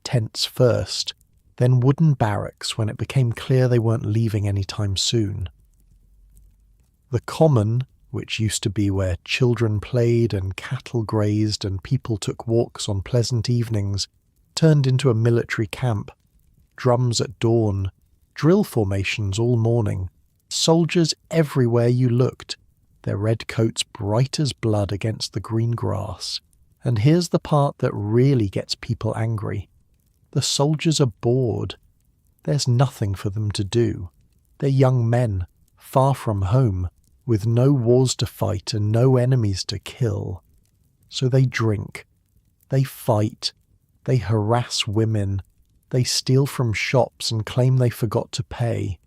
Tents first, then wooden barracks when it became clear they weren't leaving anytime soon. The Common, which used to be where children played and cattle grazed and people took walks on pleasant evenings, turned into a military camp. Drums at dawn, drill formations all morning, soldiers everywhere you looked, their red coats bright as blood against the green grass. And here's the part that really gets people angry. The soldiers are bored. There's nothing for them to do. They're young men, far from home, with no wars to fight and no enemies to kill. So they drink, they fight, they harass women, they steal from shops and claim they forgot to pay.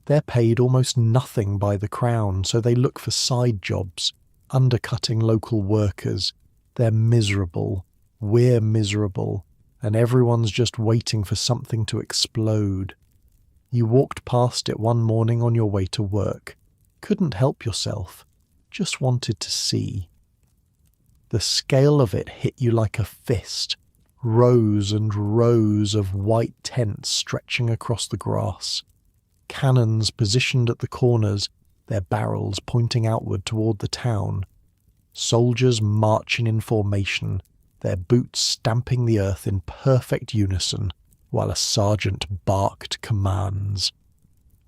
They're paid almost nothing by the Crown, so they look for side jobs, undercutting local workers. They're miserable, we're miserable, and everyone's just waiting for something to explode. You walked past it one morning on your way to work. Couldn't help yourself, just wanted to see. The scale of it hit you like a fist, rows and rows of white tents stretching across the grass, cannons positioned at the corners, their barrels pointing outward toward the town, soldiers marching in formation, their boots stamping the earth in perfect unison, while a sergeant barked commands.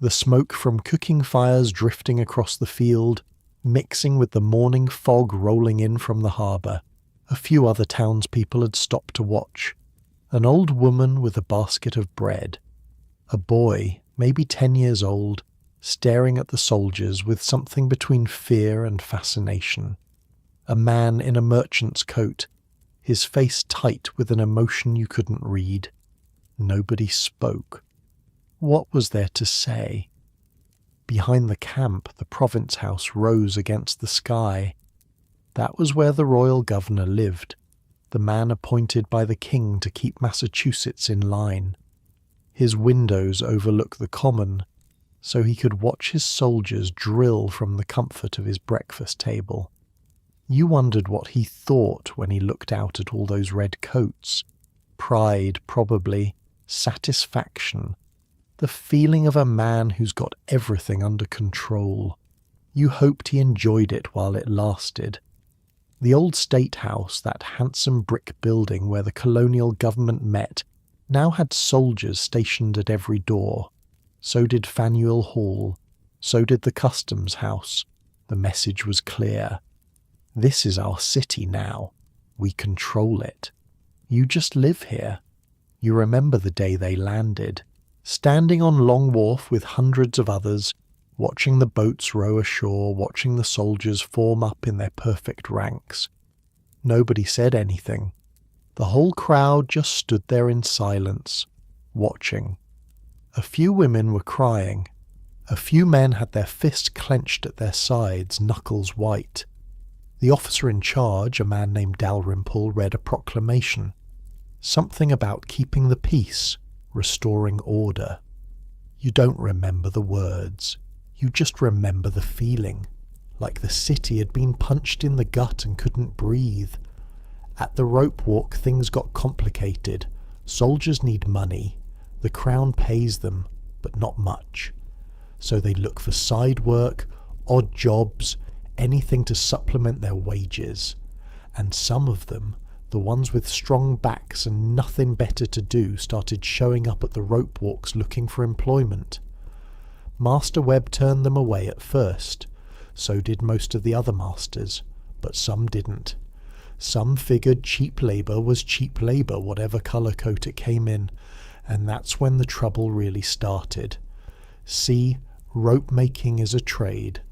The smoke from cooking fires drifting across the field, mixing with the morning fog rolling in from the harbour. A few other townspeople had stopped to watch. An old woman with a basket of bread. A boy, maybe 10 years old, staring at the soldiers with something between fear and fascination. A man in a merchant's coat, his face tight with an emotion you couldn't read. Nobody spoke. What was there to say? Behind the camp, the province house rose against the sky. That was where the royal governor lived, the man appointed by the king to keep Massachusetts in line. His windows overlook the common, so he could watch his soldiers drill from the comfort of his breakfast table. You wondered what he thought when he looked out at all those red coats. Pride, probably. Satisfaction. The feeling of a man who's got everything under control. You hoped he enjoyed it while it lasted. The old State House, that handsome brick building where the colonial government met, now had soldiers stationed at every door. So did Faneuil Hall. So did the Customs House. The message was clear. This is our city now. We control it. You just live here. You remember the day they landed, standing on Long Wharf with hundreds of others, watching the boats row ashore, watching the soldiers form up in their perfect ranks. Nobody said anything. The whole crowd just stood there in silence, watching. A few women were crying. A few men had their fists clenched at their sides, knuckles white. The officer in charge, a man named Dalrymple, read a proclamation. Something about keeping the peace, restoring order. You don't remember the words. You just remember the feeling, like the city had been punched in the gut and couldn't breathe. At the ropewalk, things got complicated. Soldiers need money. The Crown pays them, but not much. So they look for side work, odd jobs, anything to supplement their wages. And some of them, The ones with strong backs and nothing better to do started showing up at the rope walks looking for employment. Master Webb turned them away at first. So did most of the other masters, but some didn't. Some figured cheap labour was cheap labour, whatever colour coat it came in, and that's when the trouble really started. See, rope making is a trade.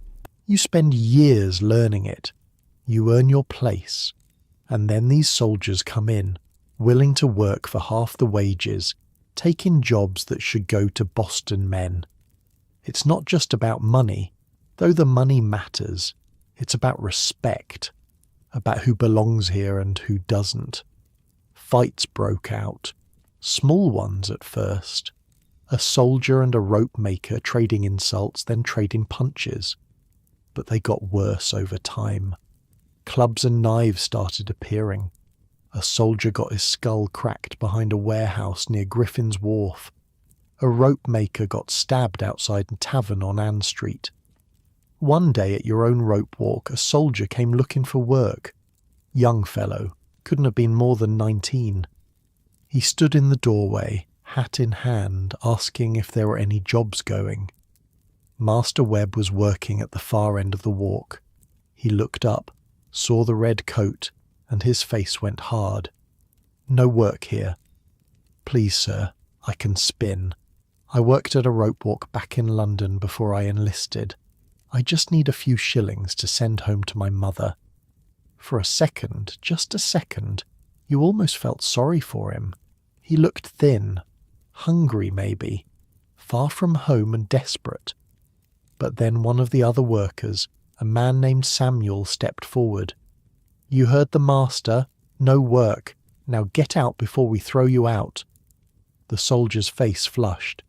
You spend years learning it. You earn your place. And then these soldiers come in, willing to work for half the wages, taking jobs that should go to Boston men. It's not just about money, though the money matters. It's about respect, about who belongs here and who doesn't. Fights broke out, small ones at first. A soldier and a rope maker trading insults, then trading punches. But they got worse over time. Clubs and knives started appearing. A soldier got his skull cracked behind a warehouse near Griffin's Wharf. A rope maker got stabbed outside a tavern on Ann Street. One day at your own rope walk, a soldier came looking for work. Young fellow, couldn't have been more than 19. He stood in the doorway, hat in hand, asking if there were any jobs going. Master Webb was working at the far end of the walk. He looked up, saw the red coat, and his face went hard. "No work here." "Please, sir, I can spin. I worked at a rope walk back in London before I enlisted. I just need a few shillings to send home to my mother." For a second, just a second, you almost felt sorry for him. He looked thin, hungry maybe, far from home and desperate. But then one of the other workers, a man named Samuel, stepped forward. "You heard the master. No work. Now get out before we throw you out." The soldier's face flushed.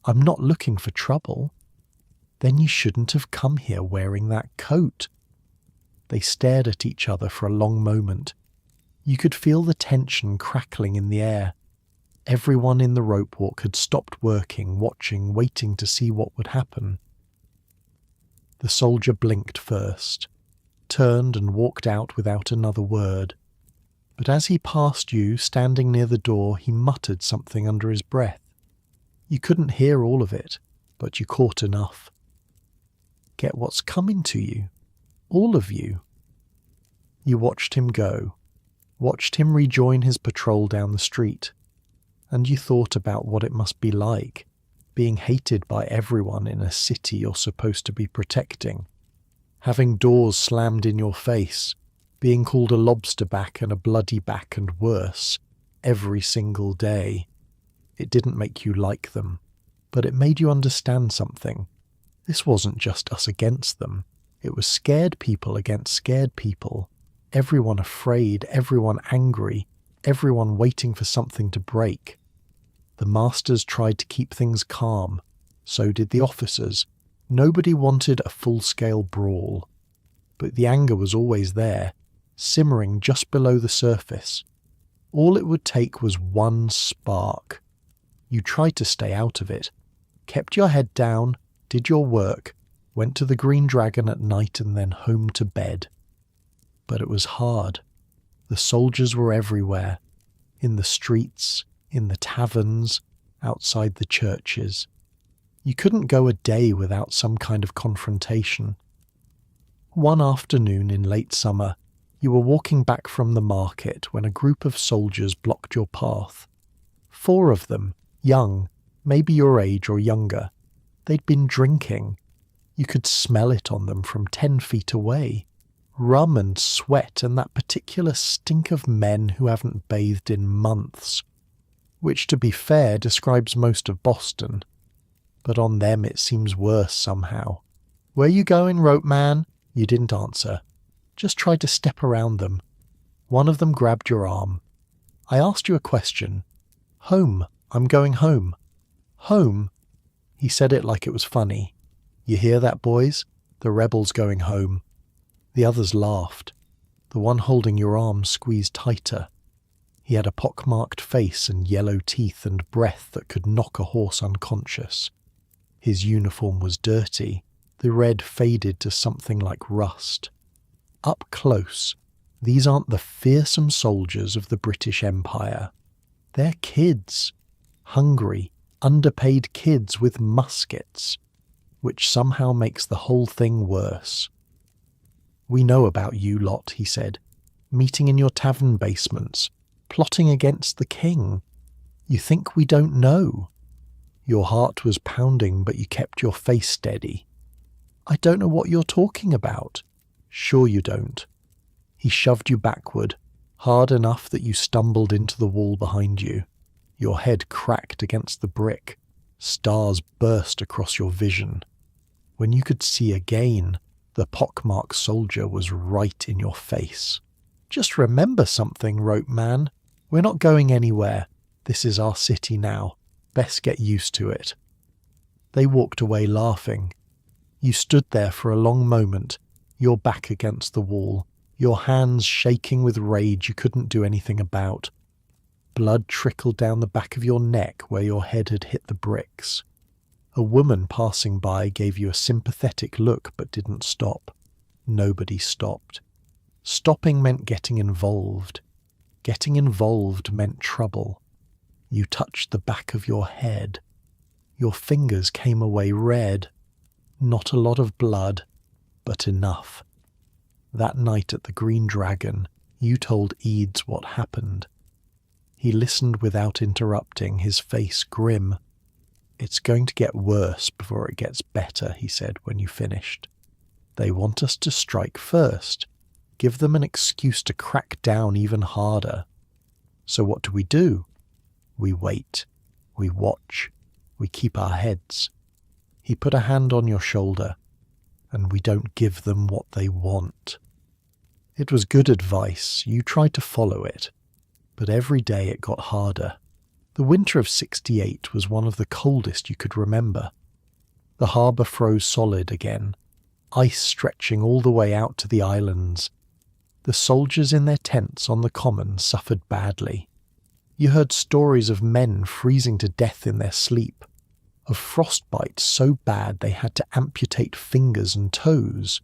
"I'm not looking for trouble." "Then you shouldn't have come here wearing that coat." They stared at each other for a long moment. You could feel the tension crackling in the air. Everyone in the rope walk had stopped working, watching, waiting to see what would happen. The soldier blinked first, turned and walked out without another word. But as he passed you, standing near the door, he muttered something under his breath. You couldn't hear all of it, but you caught enough. "Get what's coming to you. All of you." You watched him go, watched him rejoin his patrol down the street, and you thought about what it must be like, being hated by everyone in a city you're supposed to be protecting, having doors slammed in your face, being called a lobster back and a bloody back and worse, every single day. It didn't make you like them, but it made you understand something. This wasn't just us against them. It was scared people against scared people. Everyone afraid, everyone angry, everyone waiting for something to break. The masters tried to keep things calm. So did the officers. Nobody wanted a full-scale brawl. But the anger was always there, simmering just below the surface. All it would take was one spark. You tried to stay out of it, kept your head down, did your work, went to the Green Dragon at night and then home to bed. But it was hard. The soldiers were everywhere, in the streets, in the taverns, outside the churches. You couldn't go a day without some kind of confrontation. One afternoon in late summer, you were walking back from the market when a group of soldiers blocked your path. 4 of them, young, maybe your age or younger. They'd been drinking. You could smell it on them from 10 feet away. Rum and sweat and that particular stink of men who haven't bathed in months. Which, to be fair, describes most of Boston. But on them it seems worse somehow. "Where you going, rope man?" You didn't answer. Just tried to step around them. One of them grabbed your arm. "I asked you a question." "Home. I'm going home." "Home?" He said it like it was funny. "You hear that, boys? The rebels going home." The others laughed. The one holding your arm squeezed tighter. He had a pockmarked face and yellow teeth and breath that could knock a horse unconscious. His uniform was dirty. The red faded to something like rust. Up close, These aren't the fearsome soldiers of the British Empire. They're kids. Hungry, underpaid kids with muskets, which somehow makes the whole thing worse. "We know about you lot," he said, "meeting in your tavern basements, plotting against the king. You think we don't know?" Your heart was pounding, but you kept your face steady. "I don't know what you're talking about." "Sure you don't." He shoved you backward, hard enough that you stumbled into the wall behind you. Your head cracked against the brick. Stars burst across your vision. When you could see again, the pockmarked soldier was right in your face. "Just remember something, Rope Man. We're not going anywhere. This is our city now. Best get used to it." They walked away laughing. You stood there for a long moment, your back against the wall, your hands shaking with rage you couldn't do anything about. Blood trickled down the back of your neck where your head had hit the bricks. A woman passing by gave you a sympathetic look but didn't stop. Nobody stopped. Stopping meant getting involved. Getting involved meant trouble. You touched the back of your head. Your fingers came away red. Not a lot of blood, but enough. That night at the Green Dragon, you told Eads what happened. He listened without interrupting, his face grim. "It's going to get worse before it gets better," he said when you finished. "They want us to strike first, give them an excuse to crack down even harder. So what do? We wait, we watch, we keep our heads." He put a hand on your shoulder. "And we don't give them what they want." It was good advice. You tried to follow it. But every day it got harder. The winter of '68 was one of the coldest you could remember. The harbour froze solid again, ice stretching all the way out to the islands. The soldiers in their tents on the common suffered badly. You heard stories of men freezing to death in their sleep, of frostbite so bad they had to amputate fingers and toes.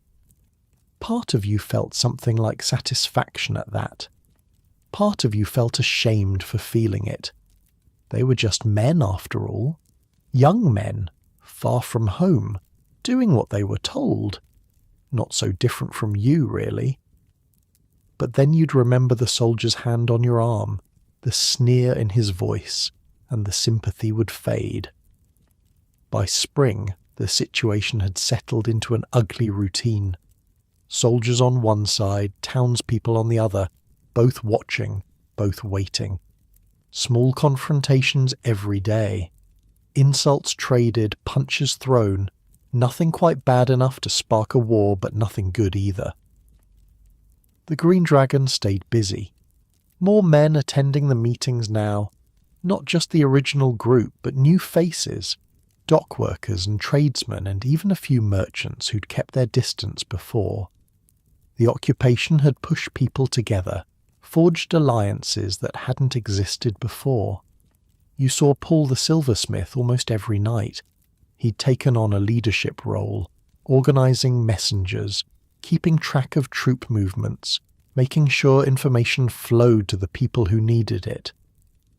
Part of you felt something like satisfaction at that. Part of you felt ashamed for feeling it. They were just men after all. Young men, far from home, doing what they were told. Not so different from you, really. But then you'd remember the soldier's hand on your arm, the sneer in his voice, and the sympathy would fade. By spring, the situation had settled into an ugly routine. Soldiers on one side, townspeople on the other, both watching, both waiting. Small confrontations every day. Insults traded, punches thrown. Nothing quite bad enough to spark a war, but nothing good either. The Green Dragon stayed busy. More men attending the meetings now. Not just the original group, but new faces. Dock workers and tradesmen, and even a few merchants who'd kept their distance before. The occupation had pushed people together, forged alliances that hadn't existed before. You saw Paul the silversmith almost every night. He'd taken on a leadership role, organising messengers, keeping track of troop movements, making sure information flowed to the people who needed it.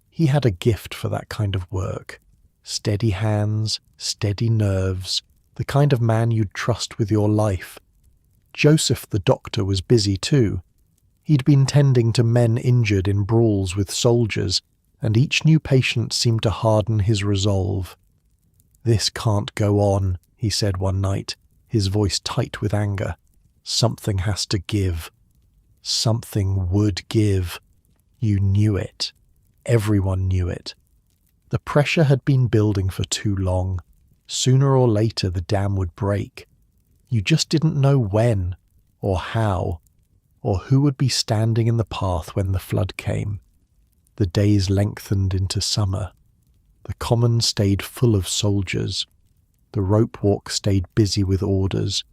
He had a gift for that kind of work. Steady hands, steady nerves, the kind of man you'd trust with your life. Joseph the doctor was busy too. He'd been tending to men injured in brawls with soldiers, and each new patient seemed to harden his resolve. "This can't go on," he said one night, his voice tight with anger. "Something has to give." Something would give. You knew it. Everyone knew it. The pressure had been building for too long. Sooner or later the dam would break. You just didn't know when, or how, or who would be standing in the path when the flood came. The days lengthened into summer. The common stayed full of soldiers. The ropewalk stayed busy with orders.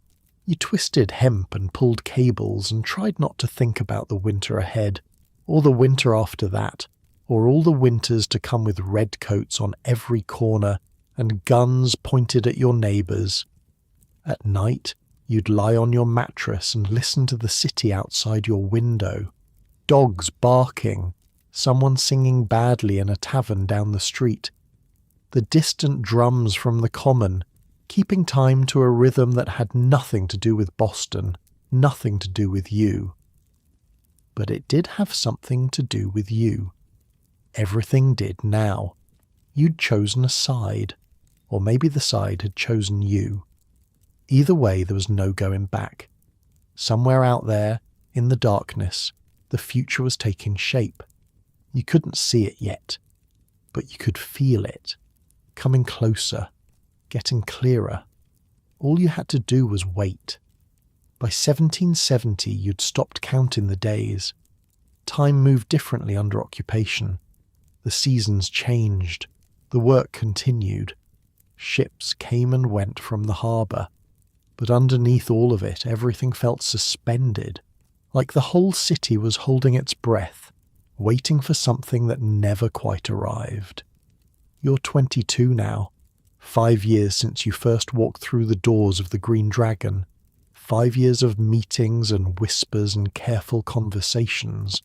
You twisted hemp and pulled cables and tried not to think about the winter ahead, or the winter after that, or all the winters to come with redcoats on every corner and guns pointed at your neighbours. At night, You'd lie on your mattress and listen to the city outside your window. Dogs barking, someone singing badly in a tavern down the street, the distant drums from the common, keeping time to a rhythm that had nothing to do with Boston, nothing to do with you. But it did have something to do with you. Everything did now. You'd chosen a side, or maybe the side had chosen you. Either way, there was no going back. Somewhere out there, in the darkness, the future was taking shape. You couldn't see it yet, but you could feel it, coming closer, getting clearer. All you had to do was wait. By 1770, you'd stopped counting the days. Time moved differently under occupation. The seasons changed. The work continued. Ships came and went from the harbour. But underneath all of it, everything felt suspended, like the whole city was holding its breath, waiting for something that never quite arrived. You're 22 now, 5 years since you first walked through the doors of the Green Dragon, 5 years of meetings and whispers and careful conversations,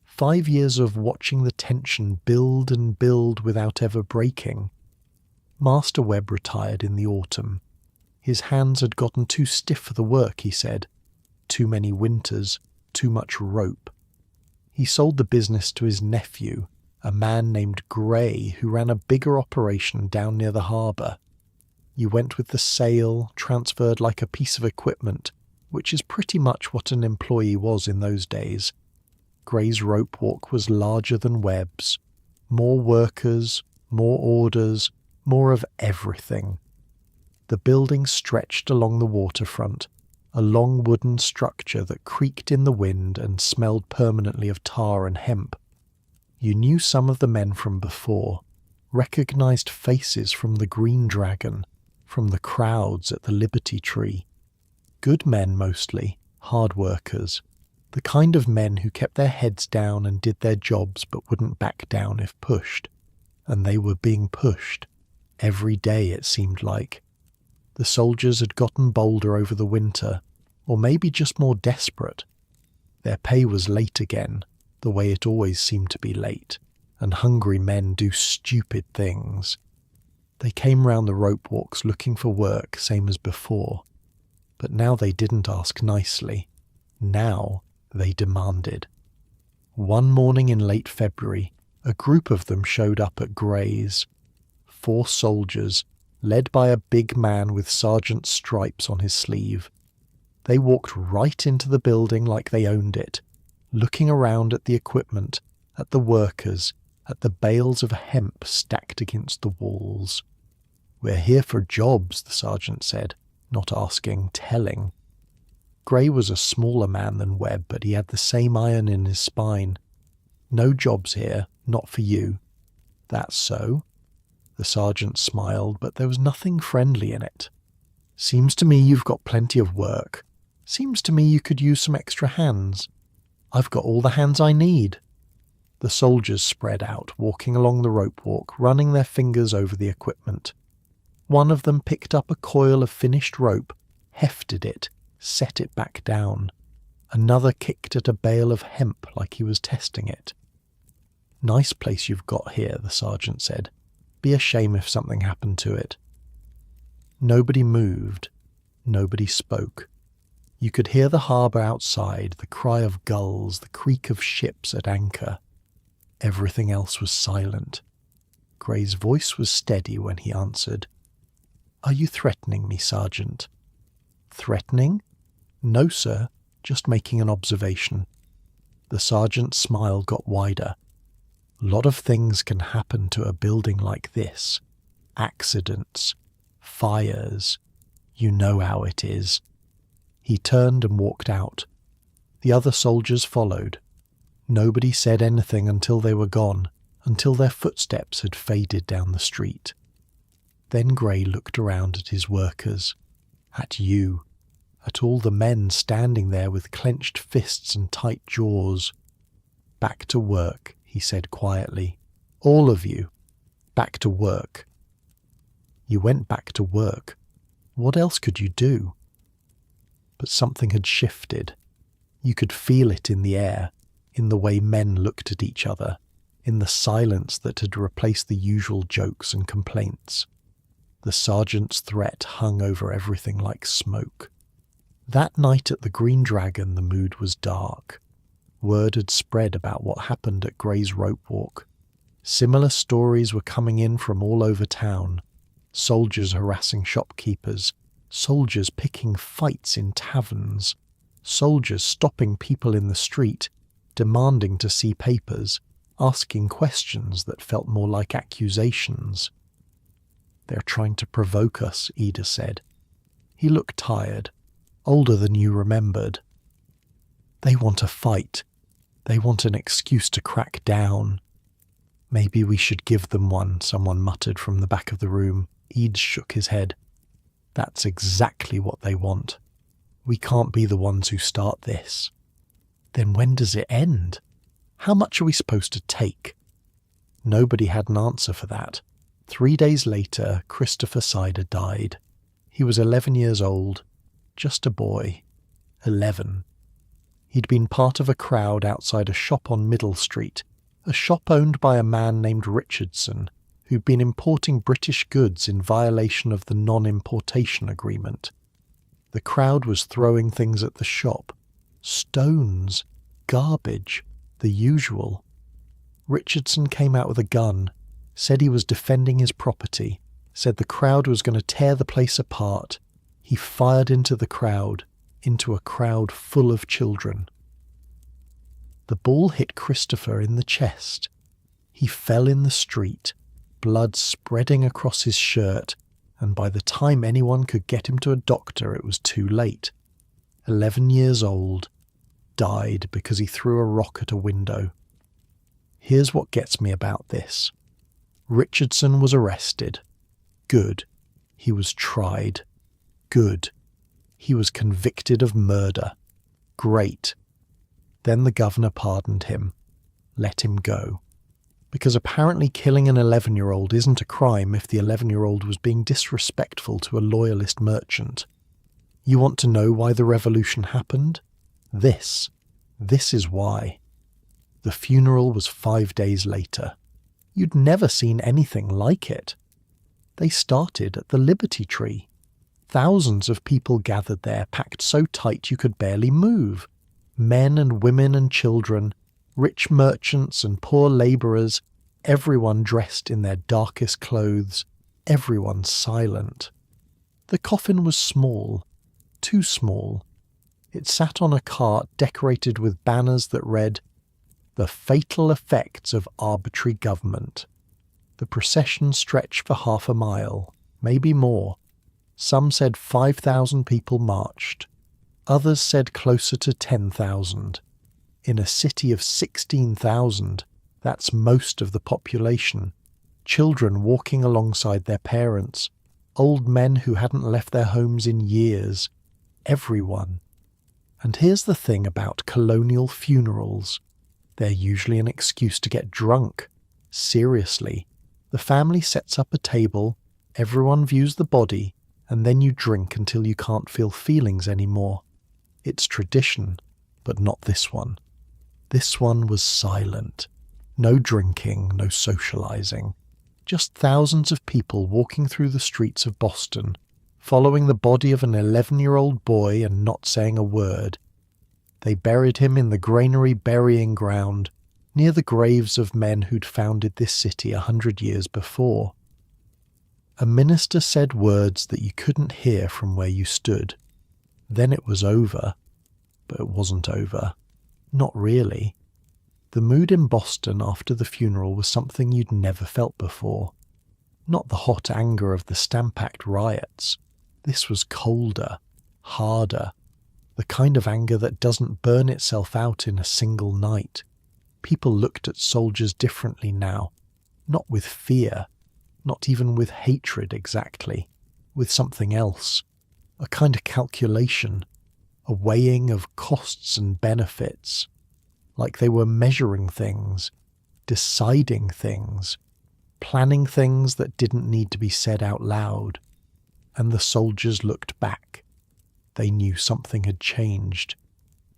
5 years of watching the tension build and build without ever breaking. Master Webb retired in the autumn. His hands had gotten too stiff for the work, he said. Too many winters, too much rope. He sold the business to his nephew, a man named Gray, who ran a bigger operation down near the harbour. You went with the sale, transferred like a piece of equipment, which is pretty much what an employee was in those days. Gray's rope walk was larger than Webb's. More workers, more orders, more of everything. The building stretched along the waterfront, a long wooden structure that creaked in the wind and smelled permanently of tar and hemp. You knew some of the men from before, recognized faces from the Green Dragon, from the crowds at the Liberty Tree. Good men mostly, hard workers, the kind of men who kept their heads down and did their jobs but wouldn't back down if pushed. And they were being pushed. Every day it seemed like. The soldiers had gotten bolder over the winter, or maybe just more desperate. Their pay was late again, the way it always seemed to be late, and hungry men do stupid things. They came round the rope walks looking for work, same as before. But now they didn't ask nicely. Now they demanded. One morning in late February, a group of them showed up at Gray's. 4 soldiers, led by a big man with sergeant's stripes on his sleeve. They walked right into the building like they owned it, looking around at the equipment, at the workers, at the bales of hemp stacked against the walls. "We're here for jobs," the sergeant said, not asking, telling. Gray was a smaller man than Webb, but he had the same iron in his spine. "No jobs here, not for you." "That's so?" The sergeant smiled, but there was nothing friendly in it. "Seems to me you've got plenty of work. Seems to me you could use some extra hands." "I've got all the hands I need." The soldiers spread out, walking along the rope walk, running their fingers over the equipment. One of them picked up a coil of finished rope, hefted it, set it back down. Another kicked at a bale of hemp like he was testing it. "Nice place you've got here," the sergeant said. "Be a shame if something happened to it." Nobody moved. Nobody spoke. You could hear the harbour outside, the cry of gulls, the creak of ships at anchor. Everything else was silent. Gray's voice was steady when he answered. "Are you threatening me, Sergeant?" "Threatening?" "No, sir, just making an observation." The sergeant's smile got wider. "Lot of things can happen to a building like this. Accidents, fires. You know how it is." He turned and walked out. The other soldiers followed. Nobody said anything until they were gone, until their footsteps had faded down the street. Then Gray looked around at his workers, at you, at all the men standing there with clenched fists and tight jaws. "Back to work," he said quietly. "All of you, back to work." You went back to work. What else could you do? but something had shifted. You could feel it in the air, in the way men looked at each other, in the silence that had replaced the usual jokes and complaints. The sergeant's threat hung over everything like smoke. That night at the Green Dragon, the mood was dark. Word had spread about what happened at Gray's Ropewalk. Similar stories were coming in from all over town. Soldiers harassing shopkeepers, soldiers picking fights in taverns, soldiers stopping people in the street, demanding to see papers, asking questions that felt more like accusations. "They're trying to provoke us," Ida said. He looked tired, older than you remembered. "They want a fight. They want an excuse to crack down." "Maybe we should give them one," someone muttered from the back of the room. Eads shook his head. "That's exactly what they want. We can't be the ones who start this." "Then when does it end? How much are we supposed to take?" Nobody had an answer for that. 3 days later, Christopher Sider died. He was 11 years old, just a boy. 11. He'd been part of a crowd outside a shop on Middle Street, a shop owned by a man named Richardson, who'd been importing British goods in violation of the non-importation agreement. The crowd was throwing things at the shop. Stones, garbage, the usual. Richardson came out with a gun, said he was defending his property, said the crowd was going to tear the place apart. He fired into the crowd, into a crowd full of children. The ball hit Christopher in the chest. He fell in the street, blood spreading across his shirt, and by the time anyone could get him to a doctor, it was too late. 11 years old, died because he threw a rock at a window. Here's what gets me about this. Richardson was arrested. Good. He was tried. Good. He was convicted of murder. Great. Then the governor pardoned him. Let him go. Because apparently killing an 11-year-old isn't a crime if the 11-year-old was being disrespectful to a loyalist merchant. You want to know why the revolution happened? This is why. The funeral was 5 days later. You'd never seen anything like it. They started at the Liberty Tree. Thousands of people gathered there, packed so tight you could barely move. Men and women and children, rich merchants and poor labourers, everyone dressed in their darkest clothes, everyone silent. The coffin was small, too small. It sat on a cart decorated with banners that read, "The Fatal Effects of Arbitrary Government." The procession stretched for half a mile, maybe more. Some said 5,000 people marched. Others said closer to 10,000. In a city of 16,000, that's most of the population. Children walking alongside their parents. Old men who hadn't left their homes in years. Everyone. And here's the thing about colonial funerals. They're usually an excuse to get drunk. Seriously. The family sets up a table, everyone views the body, and then you drink until you can't feel feelings anymore. It's tradition, but not this one. This one was silent. No drinking, no socializing. Just thousands of people walking through the streets of Boston, following the body of an 11-year-old boy and not saying a word. They buried him in the granary burying ground, near the graves of men who'd founded this city 100 years before. A minister said words that you couldn't hear from where you stood. Then it was over. But it wasn't over. Not really. The mood in Boston after the funeral was something you'd never felt before. Not the hot anger of the Stamp Act riots. This was colder, harder, the kind of anger that doesn't burn itself out in a single night. People looked at soldiers differently now, not with fear, not even with hatred exactly, with something else, a kind of calculation, a weighing of costs and benefits, like they were measuring things, deciding things, planning things that didn't need to be said out loud. And the soldiers looked back. They knew something had changed.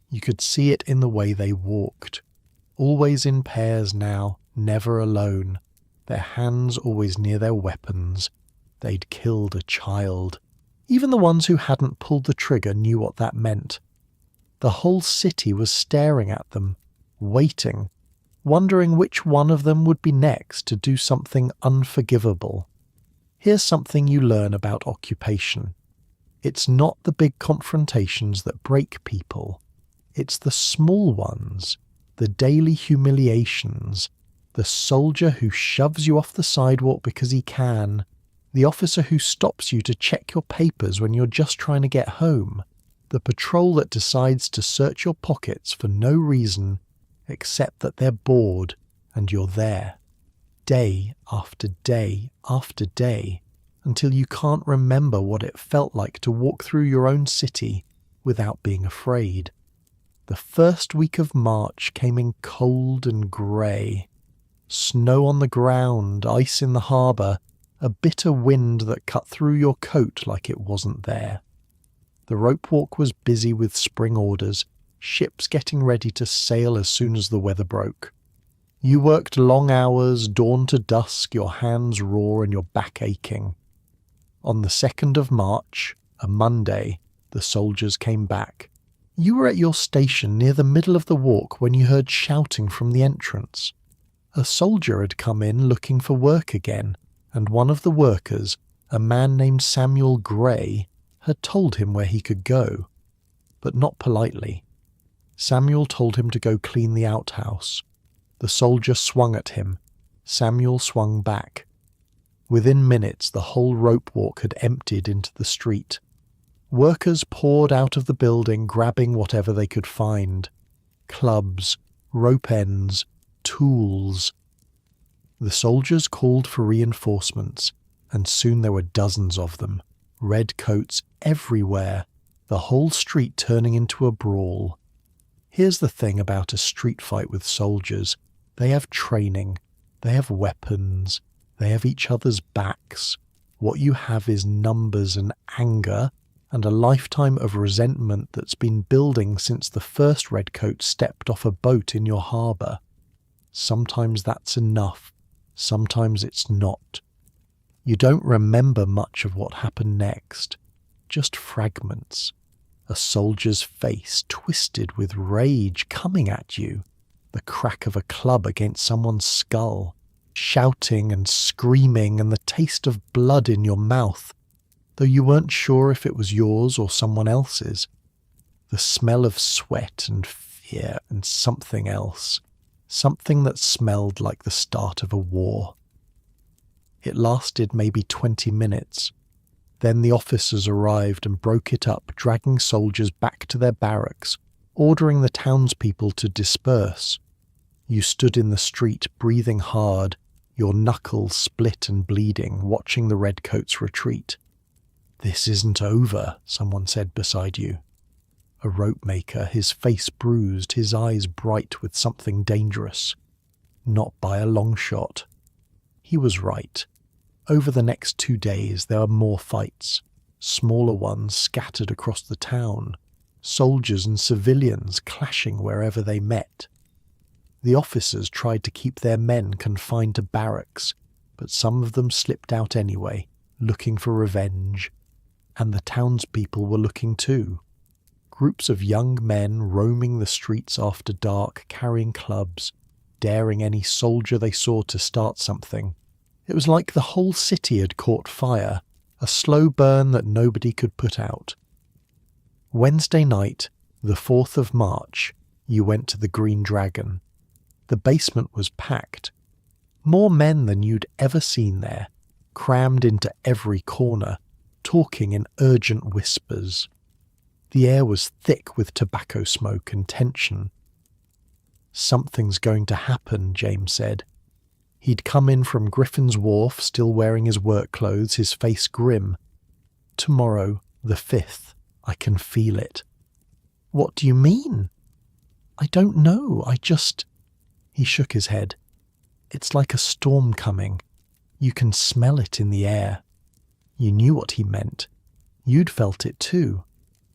You could see it in the way they walked. Always in pairs now, never alone. Their hands always near their weapons. They'd killed a child. Even the ones who hadn't pulled the trigger knew what that meant. The whole city was staring at them, waiting, wondering which one of them would be next to do something unforgivable. Here's something you learn about occupation. It's not the big confrontations that break people. It's the small ones, the daily humiliations, the soldier who shoves you off the sidewalk because he can, the officer who stops you to check your papers when you're just trying to get home, the patrol that decides to search your pockets for no reason except that they're bored and you're there, day after day after day, until you can't remember what it felt like to walk through your own city without being afraid. The first week of March came in cold and grey. Snow on the ground, ice in the harbour, a bitter wind that cut through your coat like it wasn't there. The ropewalk was busy with spring orders, ships getting ready to sail as soon as the weather broke. You worked long hours, dawn to dusk, your hands raw and your back aching. On the 2nd of March, a Monday, the soldiers came back. You were at your station near the middle of the walk when you heard shouting from the entrance. A soldier had come in looking for work again, and one of the workers, a man named Samuel Gray, had told him where he could go, but not politely. Samuel told him to go clean the outhouse. The soldier swung at him. Samuel swung back. Within minutes, the whole ropewalk had emptied into the street. Workers poured out of the building, grabbing whatever they could find. Clubs, rope ends, tools. The soldiers called for reinforcements, and soon there were dozens of them, red coats everywhere, the whole street turning into a brawl. Here's the thing about a street fight with soldiers. They have training, they have weapons, they have each other's backs. What you have is numbers and anger, and a lifetime of resentment that's been building since the first redcoat stepped off a boat in your harbour. Sometimes that's enough, sometimes it's not. You don't remember much of what happened next, just fragments. A soldier's face twisted with rage coming at you, the crack of a club against someone's skull, shouting and screaming and the taste of blood in your mouth, though you weren't sure if it was yours or someone else's. The smell of sweat and fear and something else, something that smelled like the start of a war. It lasted maybe 20 minutes. Then the officers arrived and broke it up, dragging soldiers back to their barracks, ordering the townspeople to disperse. You stood in the street, breathing hard, your knuckles split and bleeding, watching the redcoats retreat. "This isn't over," someone said beside you. A rope maker, his face bruised, his eyes bright with something dangerous. Not by a long shot. He was right. Over the next 2 days there were more fights, smaller ones scattered across the town, soldiers and civilians clashing wherever they met. The officers tried to keep their men confined to barracks, but some of them slipped out anyway, looking for revenge. And the townspeople were looking too. Groups of young men roaming the streets after dark, carrying clubs, daring any soldier they saw to start something. It was like the whole city had caught fire, a slow burn that nobody could put out. Wednesday night, the 4th of March, you went to the Green Dragon. The basement was packed. More men than you'd ever seen there, crammed into every corner, talking in urgent whispers. The air was thick with tobacco smoke and tension. "Something's going to happen," James said. He'd come in from Griffin's Wharf, still wearing his work clothes, his face grim. "Tomorrow, the 5th, I can feel it." "What do you mean?" "I don't know, He shook his head. "It's like a storm coming. You can smell it in the air." You knew what he meant. You'd felt it too.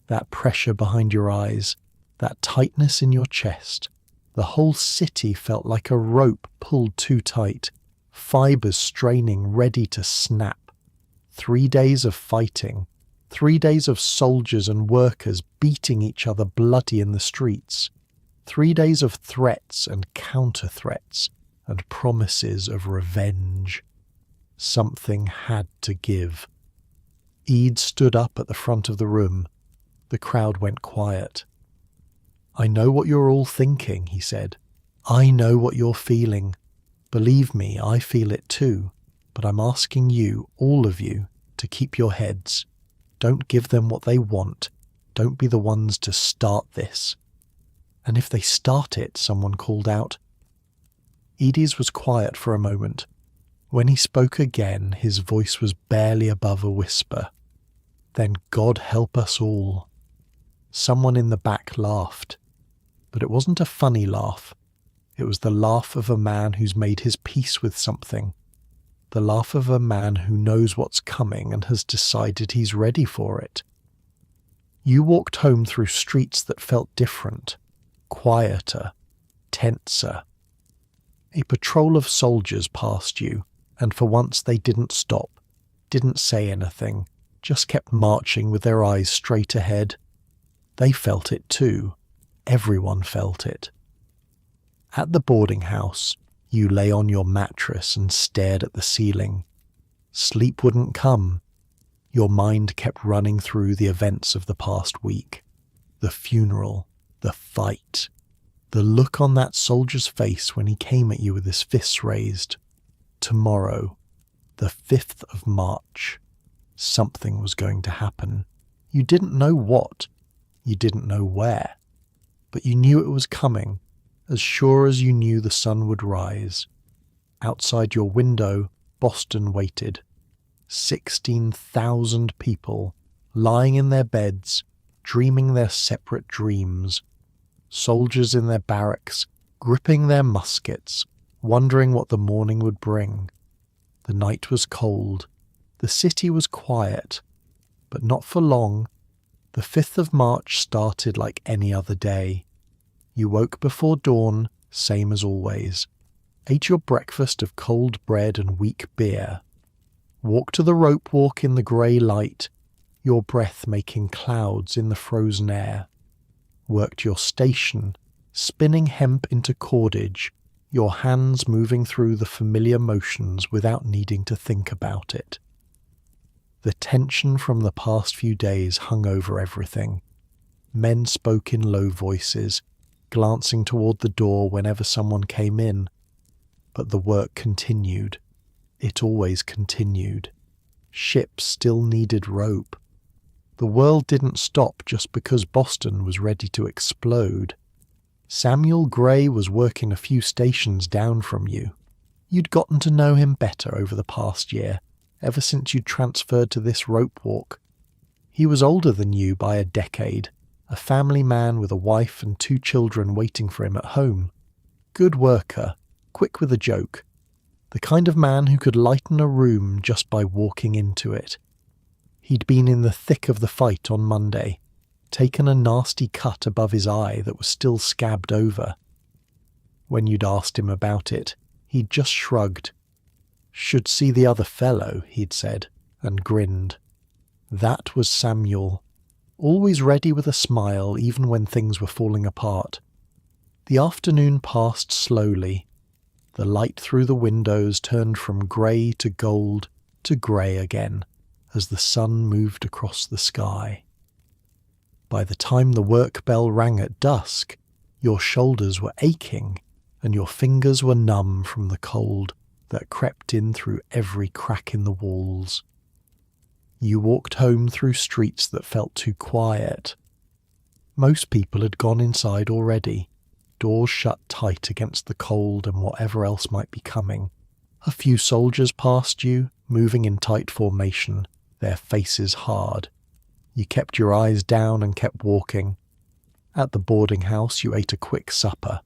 That pressure behind your eyes, that tightness in your chest. The whole city felt like a rope pulled too tight, fibers straining, ready to snap. 3 days of fighting, 3 days of soldiers and workers beating each other bloody in the streets. 3 days of threats and counter-threats and promises of revenge. Something had to give. Eid stood up at the front of the room. The crowd went quiet. "I know what you're all thinking," he said. "I know what you're feeling. Believe me, I feel it too. But I'm asking you, all of you, to keep your heads. Don't give them what they want. Don't be the ones to start this." "And if they start it," someone called out. Edie's was quiet for a moment. When he spoke again, his voice was barely above a whisper. "Then God help us all." Someone in the back laughed. But it wasn't a funny laugh. It was the laugh of a man who's made his peace with something. The laugh of a man who knows what's coming and has decided he's ready for it. You walked home through streets that felt different, quieter, tenser. A patrol of soldiers passed you, and for once they didn't stop, didn't say anything, just kept marching with their eyes straight ahead. They felt it too. Everyone felt it. At the boarding house, you lay on your mattress and stared at the ceiling. Sleep wouldn't come. Your mind kept running through the events of the past week. The funeral, the fight, the look on that soldier's face when he came at you with his fists raised. Tomorrow, the 5th of March, something was going to happen. You didn't know what. You didn't know where. But you knew it was coming, as sure as you knew the sun would rise. Outside your window, Boston waited. 16,000 people, lying in their beds, dreaming their separate dreams. Soldiers in their barracks, gripping their muskets, wondering what the morning would bring. The night was cold. The city was quiet. But not for long. The 5th of March started like any other day. You woke before dawn, same as always. Ate your breakfast of cold bread and weak beer. Walked to the ropewalk in the grey light, your breath making clouds in the frozen air. Worked your station, spinning hemp into cordage, your hands moving through the familiar motions without needing to think about it. The tension from the past few days hung over everything. Men spoke in low voices, glancing toward the door whenever someone came in. But the work continued. It always continued. Ships still needed rope. The world didn't stop just because Boston was ready to explode. Samuel Gray was working a few stations down from you. You'd gotten to know him better over the past year, ever since you'd transferred to this rope walk. He was older than you by a decade, a family man with a wife and 2 children waiting for him at home. Good worker, quick with a joke. The kind of man who could lighten a room just by walking into it. He'd been in the thick of the fight on Monday, taken a nasty cut above his eye that was still scabbed over. When you'd asked him about it, he'd just shrugged. "Should see the other fellow," he'd said, and grinned. That was Samuel, always ready with a smile even when things were falling apart. The afternoon passed slowly. The light through the windows turned from grey to gold to grey again as the sun moved across the sky. By the time the work bell rang at dusk, your shoulders were aching and your fingers were numb from the cold that crept in through every crack in the walls. You walked home through streets that felt too quiet. Most people had gone inside already, doors shut tight against the cold and whatever else might be coming. A few soldiers passed you, moving in tight formation, their faces hard. You kept your eyes down and kept walking. At the boarding house you ate a quick supper,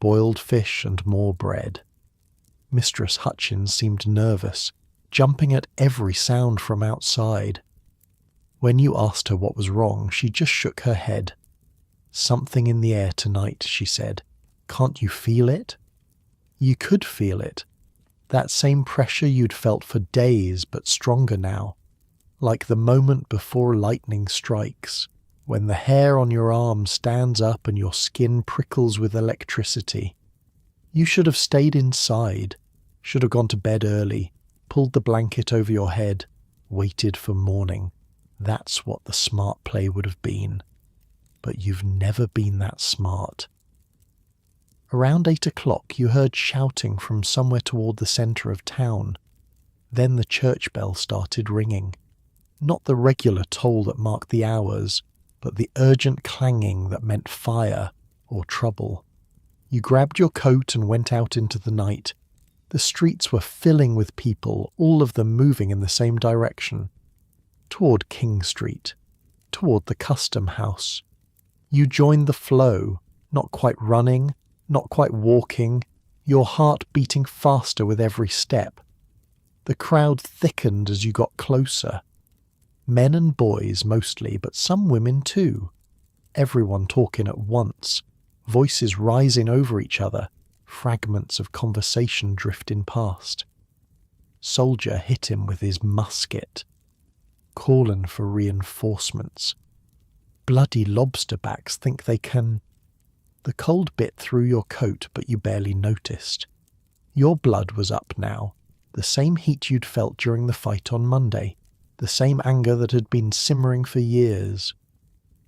boiled fish and more bread. Mistress Hutchins seemed nervous, jumping at every sound from outside. When you asked her what was wrong, she just shook her head. "Something in the air tonight," she said. "Can't you feel it?" You could feel it. That same pressure you'd felt for days, but stronger now. Like the moment before lightning strikes, when the hair on your arm stands up and your skin prickles with electricity. You should have stayed inside, should have gone to bed early, pulled the blanket over your head, waited for morning. That's what the smart play would have been. But you've never been that smart. Around 8 o'clock you heard shouting from somewhere toward the centre of town. Then the church bell started ringing. Not the regular toll that marked the hours, but the urgent clanging that meant fire or trouble. You grabbed your coat and went out into the night. The streets were filling with people, all of them moving in the same direction. Toward King Street. Toward the Custom House. You joined the flow, not quite running, not quite walking, your heart beating faster with every step. The crowd thickened as you got closer. Men and boys mostly, but some women too. Everyone talking at once, voices rising over each other, fragments of conversation drifting past. Soldier hit him with his musket, calling for reinforcements. Bloody lobsterbacks think they can... The cold bit through your coat, but you barely noticed. Your blood was up now, the same heat you'd felt during the fight on Monday, the same anger that had been simmering for years.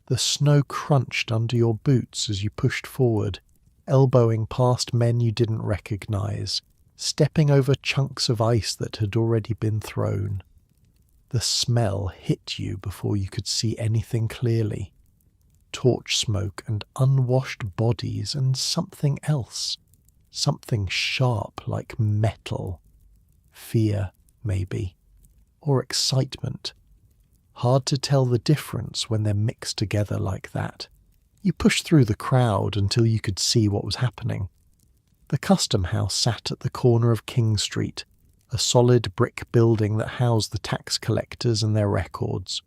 The snow crunched under your boots as you pushed forward, elbowing past men you didn't recognize, stepping over chunks of ice that had already been thrown. The smell hit you before you could see anything clearly. Torch smoke and unwashed bodies and something else. Something sharp like metal. Fear, maybe. Or excitement. Hard to tell the difference when they're mixed together like that. You pushed through the crowd until you could see what was happening. The Custom House sat at the corner of King Street, a solid brick building that housed the tax collectors and their records.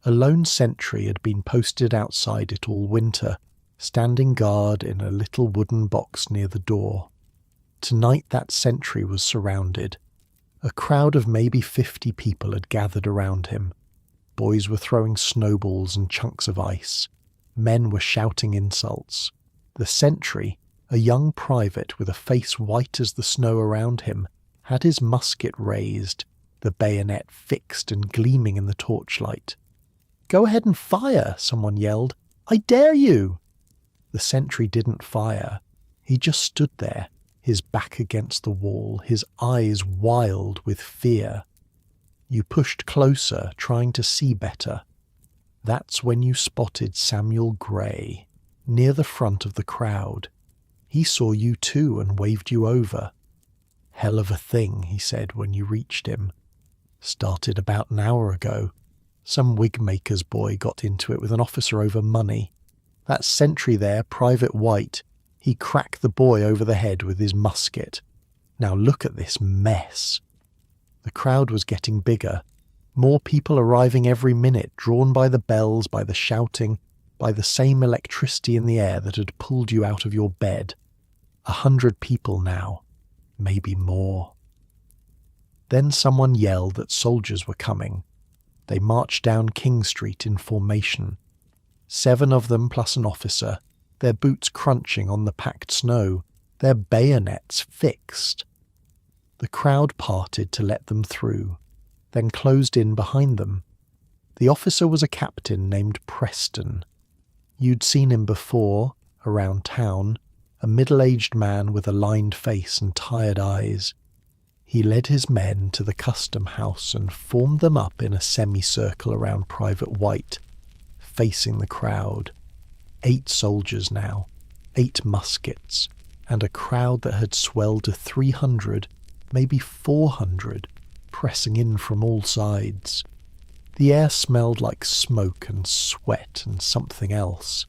A lone sentry had been posted outside it all winter, standing guard in a little wooden box near the door. Tonight that sentry was surrounded. A crowd of maybe 50 people had gathered around him. Boys were throwing snowballs and chunks of ice. Men were shouting insults. The sentry, a young private with a face white as the snow around him, had his musket raised, the bayonet fixed and gleaming in the torchlight. "Go ahead and fire," someone yelled. "I dare you!" The sentry didn't fire. He just stood there, his back against the wall, his eyes wild with fear. You pushed closer, trying to see better. That's when you spotted Samuel Gray, near the front of the crowd. He saw you too and waved you over. "Hell of a thing," he said when you reached him. "Started about an hour ago. Some wig-maker's boy got into it with an officer over money. That sentry there, Private White, he cracked the boy over the head with his musket. Now look at this mess." The crowd was getting bigger. More people arriving every minute, drawn by the bells, by the shouting, by the same electricity in the air that had pulled you out of your bed. 100 people now, maybe more. Then someone yelled that soldiers were coming. They marched down King Street in formation. 7 of them plus an officer, their boots crunching on the packed snow, their bayonets fixed. The crowd parted to let them through, then closed in behind them. The officer was a captain named Preston. You'd seen him before, around town, a middle-aged man with a lined face and tired eyes. He led his men to the Custom House and formed them up in a semicircle around Private White, facing the crowd. 8 soldiers now, 8 muskets, and a crowd that had swelled to 300, maybe 400, pressing in from all sides. The air smelled like smoke and sweat and something else.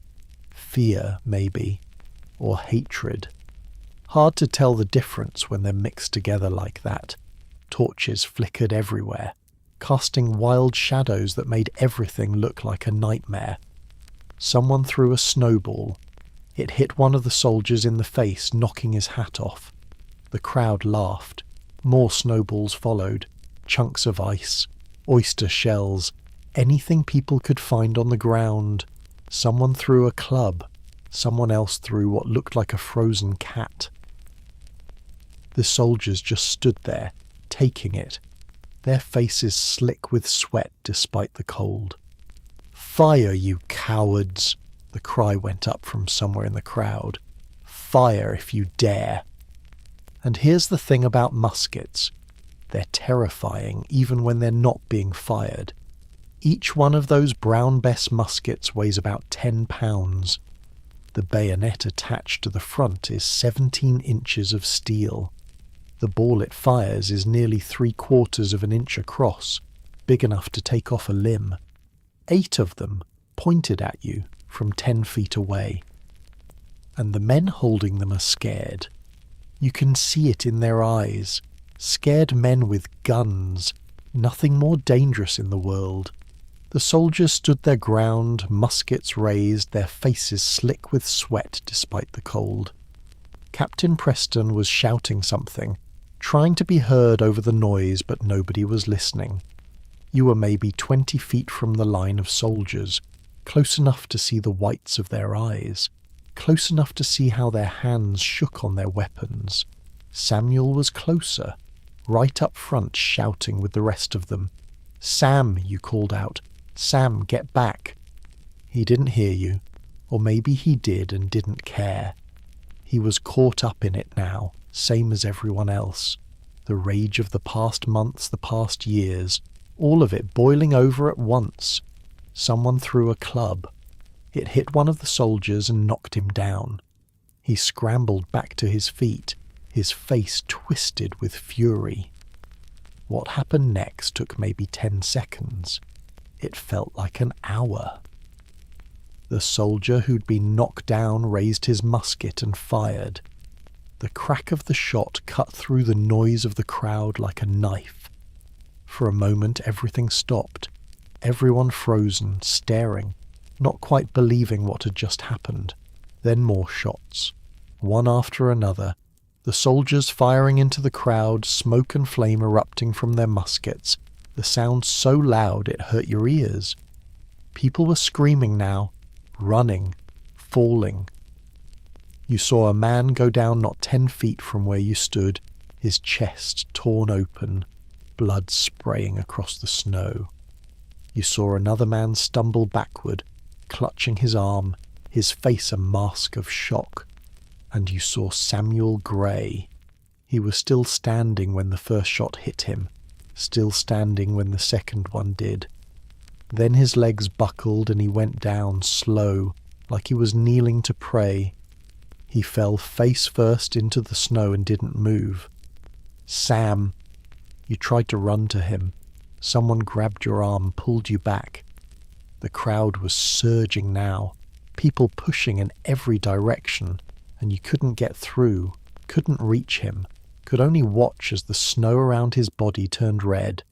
Fear, maybe, or hatred. Hard to tell the difference when they're mixed together like that. Torches flickered everywhere. casting wild shadows that made everything look like a nightmare. Someone threw a snowball. It hit one of the soldiers in the face, knocking his hat off. The crowd laughed. More snowballs followed. Chunks of ice, oyster shells, anything people could find on the ground. Someone threw a club. Someone else threw what looked like a frozen cat. The soldiers just stood there, taking it, their faces slick with sweat despite the cold. "Fire, you cowards!" the cry went up from somewhere in the crowd. "Fire if you dare!" And here's the thing about muskets. They're terrifying even when they're not being fired. Each one of those Brown Bess muskets weighs about 10 pounds. The bayonet attached to the front is 17 inches of steel. The ball it fires is nearly 3/4 of an inch across, big enough to take off a limb. 8 of them pointed at you from 10 feet away. And the men holding them are scared. You can see it in their eyes. Scared men with guns. Nothing more dangerous in the world. The soldiers stood their ground, muskets raised, their faces slick with sweat despite the cold. Captain Preston was shouting something, trying to be heard over the noise, but nobody was listening. You were maybe 20 feet from the line of soldiers, close enough to see the whites of their eyes, close enough to see how their hands shook on their weapons. Samuel was closer, right up front, shouting with the rest of them. "Sam," you called out. "Sam, get back." He didn't hear you, or maybe he did and didn't care. He was caught up in it now, same as everyone else. The rage of the past months, the past years, all of it boiling over at once. Someone threw a club. It hit one of the soldiers and knocked him down. He scrambled back to his feet, his face twisted with fury. What happened next took maybe 10 seconds. It felt like an hour. The soldier who'd been knocked down raised his musket and fired. The crack of the shot cut through the noise of the crowd like a knife. For a moment everything stopped, everyone frozen, staring, not quite believing what had just happened. Then more shots, one after another, the soldiers firing into the crowd, smoke and flame erupting from their muskets, the sound so loud it hurt your ears. People were screaming now, running, falling. You saw a man go down not 10 feet from where you stood, his chest torn open, blood spraying across the snow. You saw another man stumble backward, clutching his arm, his face a mask of shock. And you saw Samuel Gray. He was still standing when the first shot hit him, still standing when the second one did. Then his legs buckled and he went down slow, like he was kneeling to pray. He fell face first into the snow and didn't move. "Sam!" You tried to run to him. Someone grabbed your arm, pulled you back. The crowd was surging now, people pushing in every direction, and you couldn't get through, couldn't reach him, could only watch as the snow around his body turned red.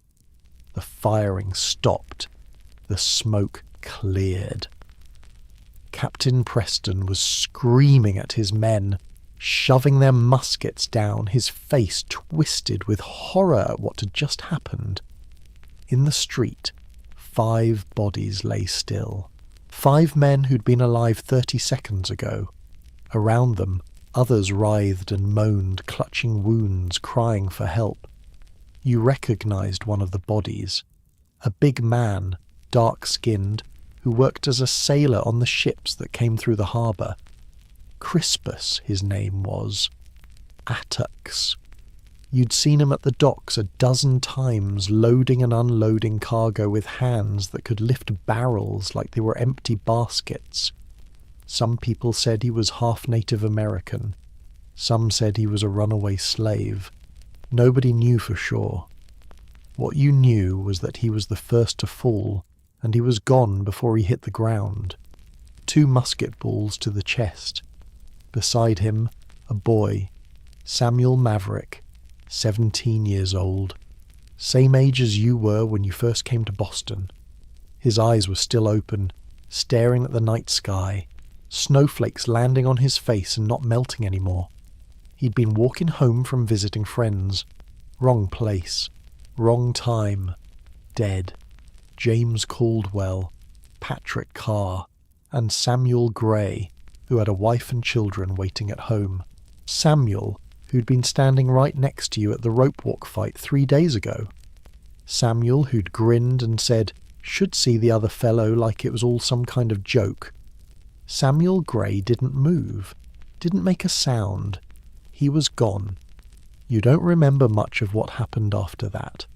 The firing stopped. The smoke cleared. Captain Preston was screaming at his men, shoving their muskets down, his face twisted with horror at what had just happened. In the street, 5 bodies lay still. 5 men who'd been alive 30 seconds ago. Around them, others writhed and moaned, clutching wounds, crying for help. You recognized one of the bodies. A big man, dark-skinned, who worked as a sailor on the ships that came through the harbour. Crispus, his name was. Attucks. You'd seen him at the docks a dozen times, loading and unloading cargo with hands that could lift barrels like they were empty baskets. Some people said he was half Native American. Some said he was a runaway slave. Nobody knew for sure. What you knew was that he was the first to fall, and he was gone before he hit the ground. 2 musket balls to the chest. Beside him, a boy, Samuel Maverick, 17 years old, Same age as you were when you first came to Boston. His eyes were still open, staring at the night sky, snowflakes landing on his face and not melting anymore. He'd been walking home from visiting friends. Wrong place, wrong time, dead. James Caldwell, Patrick Carr, and Samuel Gray, who had a wife and children waiting at home. Samuel, who'd been standing right next to you at the ropewalk fight 3 days ago. Samuel, who'd grinned and said, "Should see the other fellow," like it was all some kind of joke. Samuel Gray didn't move, didn't make a sound. He was gone. You don't remember much of what happened after that.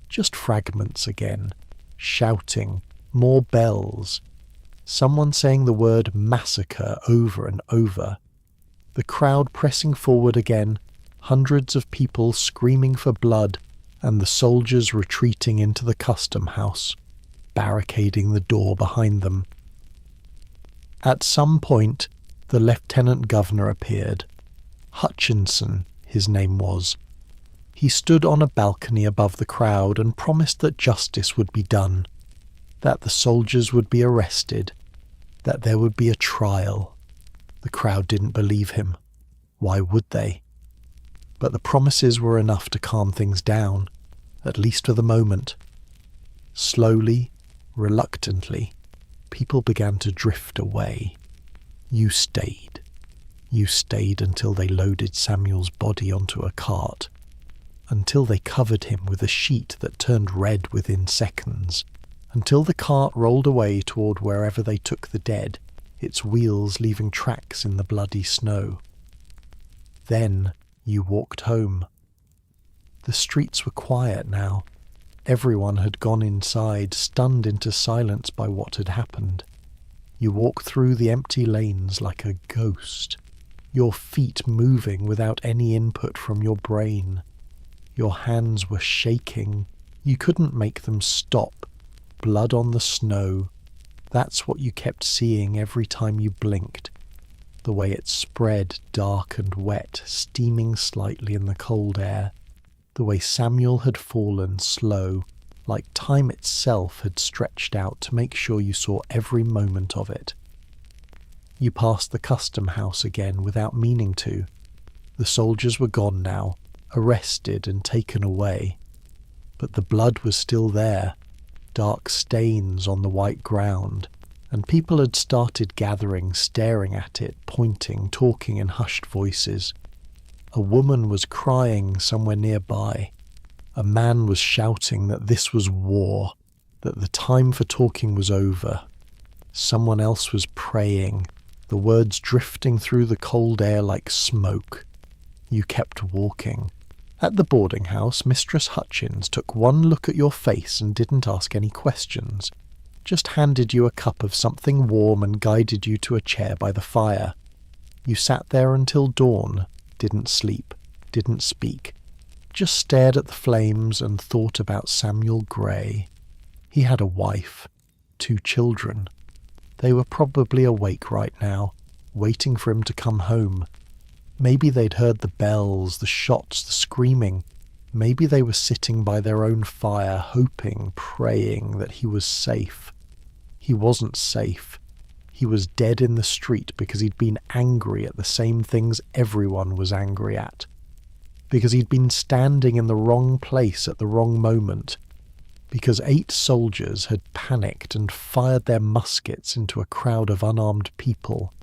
Just fragments again. Shouting, more bells. Someone saying the word massacre over and over. The crowd pressing forward again, hundreds of people screaming for blood, and the soldiers retreating into the custom house, barricading the door behind them. At some point, the Lieutenant Governor appeared. Hutchinson, his name was. He stood on a balcony above the crowd and promised that justice would be done, that the soldiers would be arrested, that there would be a trial. The crowd didn't believe him. Why would they? But the promises were enough to calm things down, at least for the moment. Slowly, reluctantly, people began to drift away. You stayed. You stayed until they loaded Samuel's body onto a cart, until they covered him with a sheet that turned red within seconds, until the cart rolled away toward wherever they took the dead, its wheels leaving tracks in the bloody snow. Then you walked home. The streets were quiet now. Everyone had gone inside, stunned into silence by what had happened. You walked through the empty lanes like a ghost, your feet moving without any input from your brain. Your hands were shaking. You couldn't make them stop. Blood on the snow. That's what you kept seeing every time you blinked. The way it spread, dark and wet, steaming slightly in the cold air. The way Samuel had fallen slow, like time itself had stretched out to make sure you saw every moment of it. You passed the custom house again without meaning to. The soldiers were gone now, arrested and taken away. But the blood was still there, dark stains on the white ground, and people had started gathering, staring at it, pointing, talking in hushed voices. A woman was crying somewhere nearby. A man was shouting that this was war, that the time for talking was over. Someone else was praying, the words drifting through the cold air like smoke. You kept walking. At the boarding house, Mistress Hutchins took one look at your face and didn't ask any questions. Just handed you a cup of something warm and guided you to a chair by the fire. You sat there until dawn, didn't sleep, didn't speak, just stared at the flames and thought about Samuel Gray. He had a wife, 2 children. They were probably awake right now, waiting for him to come home. Maybe they'd heard the bells, the shots, the screaming. Maybe they were sitting by their own fire, hoping, praying that he was safe. He wasn't safe. He was dead in the street because he'd been angry at the same things everyone was angry at. Because he'd been standing in the wrong place at the wrong moment. Because 8 soldiers had panicked and fired their muskets into a crowd of unarmed people.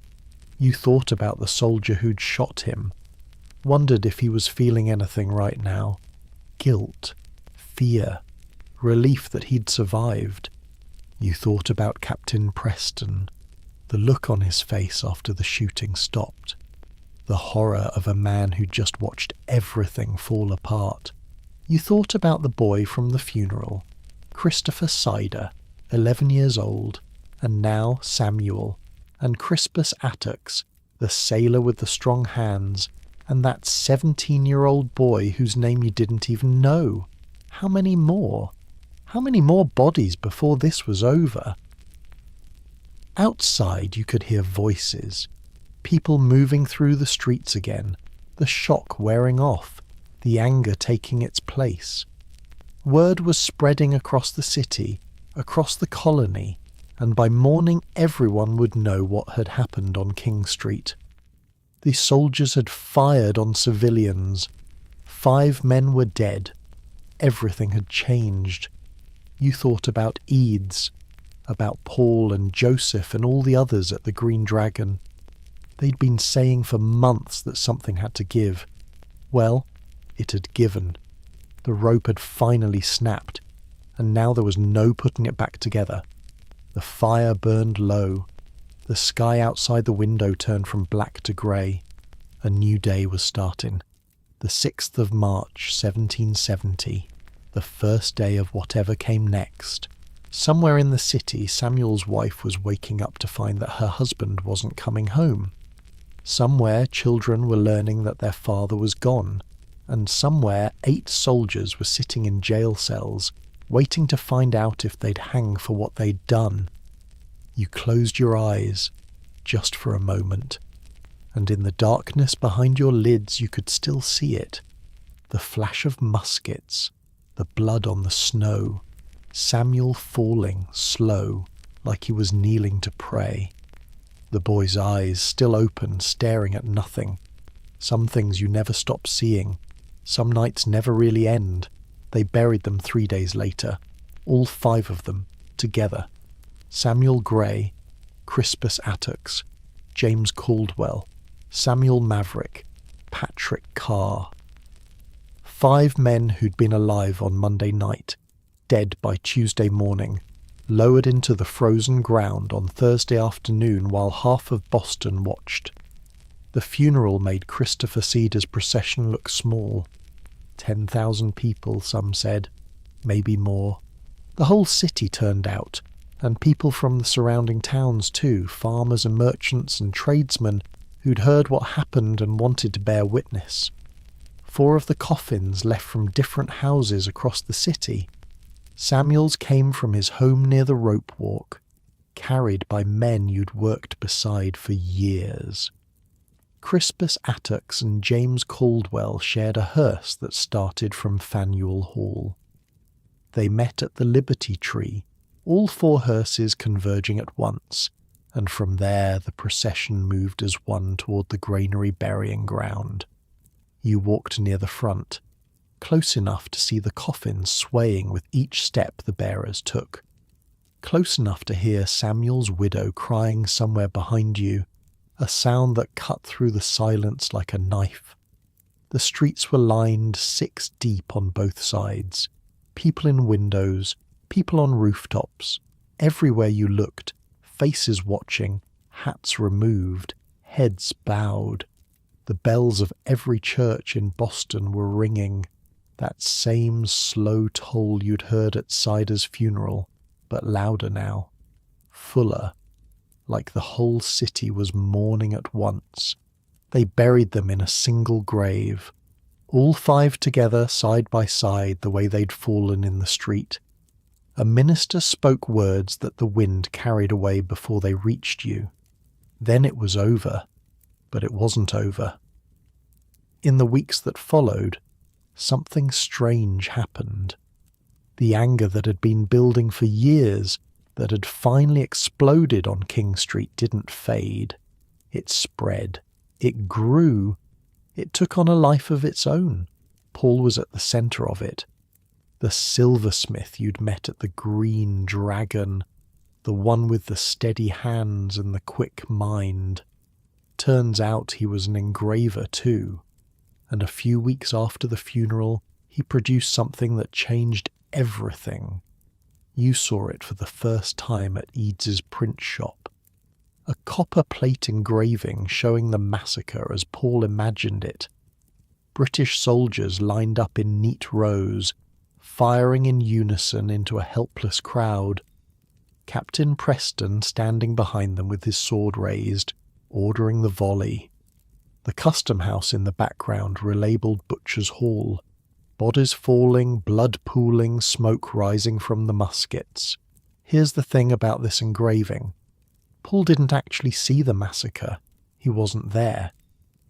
You thought about the soldier who'd shot him. Wondered if he was feeling anything right now. Guilt, fear, relief that he'd survived. You thought about Captain Preston, the look on his face after the shooting stopped, the horror of a man who just watched everything fall apart. You thought about the boy from the funeral, Christopher Sider, 11 years old, and now Samuel, and Crispus Attucks, the sailor with the strong hands, and that 17-year-old boy whose name you didn't even know. How many more? How many more bodies before this was over? Outside you could hear voices, people moving through the streets again, the shock wearing off, the anger taking its place. Word was spreading across the city, across the colony, and by morning everyone would know what had happened on King Street. The soldiers had fired on civilians. 5 men were dead. Everything had changed. You thought about Eads, about Paul and Joseph and all the others at the Green Dragon. They'd been saying for months that something had to give. Well, it had given. The rope had finally snapped, and now there was no putting it back together. The fire burned low. The sky outside the window turned from black to grey. A new day was starting. The 6th of March, 1770. The first day of whatever came next. Somewhere in the city, Samuel's wife was waking up to find that her husband wasn't coming home. Somewhere, children were learning that their father was gone. And somewhere, 8 soldiers were sitting in jail cells, waiting to find out if they'd hang for what they'd done. You closed your eyes, just for a moment, and in the darkness behind your lids you could still see it. The flash of muskets, the blood on the snow, Samuel falling, slow, like he was kneeling to pray. The boy's eyes still open, staring at nothing. Some things you never stop seeing. Some nights never really end. They buried them 3 days later, all 5 of them, together. Samuel Gray, Crispus Attucks, James Caldwell, Samuel Maverick, Patrick Carr. 5 men who'd been alive on Monday night, dead by Tuesday morning, lowered into the frozen ground on Thursday afternoon while half of Boston watched. The funeral made Christopher Cedar's procession look small. 10,000 people, some said, maybe more. The whole city turned out, and people from the surrounding towns too, farmers and merchants and tradesmen who'd heard what happened and wanted to bear witness. 4 of the coffins left from different houses across the city. Samuel's came from his home near the ropewalk, carried by men you'd worked beside for years. Crispus Attucks and James Caldwell shared a hearse that started from Faneuil Hall. They met at the Liberty Tree, all 4 hearses converging at once, and from there the procession moved as one toward the granary burying ground. You walked near the front, close enough to see the coffins swaying with each step the bearers took, close enough to hear Samuel's widow crying somewhere behind you, a sound that cut through the silence like a knife. The streets were lined 6 deep on both sides, people in windows, people on rooftops. Everywhere you looked, faces watching, hats removed, heads bowed. The bells of every church in Boston were ringing, that same slow toll you'd heard at Cider's funeral, but louder now, fuller, like the whole city was mourning at once. They buried them in a single grave, all 5 together side by side the way they'd fallen in the street. A minister spoke words that the wind carried away before they reached you. Then it was over, but it wasn't over. In the weeks that followed, something strange happened. The anger that had been building for years, that had finally exploded on King Street, didn't fade. It spread. It grew. It took on a life of its own. Paul was at the centre of it. The silversmith you'd met at the Green Dragon, the one with the steady hands and the quick mind. Turns out he was an engraver too, and a few weeks after the funeral he produced something that changed everything. You saw it for the first time at Eads's print shop. A copper plate engraving showing the massacre as Paul imagined it. British soldiers lined up in neat rows, firing in unison into a helpless crowd. Captain Preston standing behind them with his sword raised, ordering the volley. The custom house in the background relabelled Butcher's Hall. Bodies falling, blood pooling, smoke rising from the muskets. Here's the thing about this engraving. Paul didn't actually see the massacre. He wasn't there.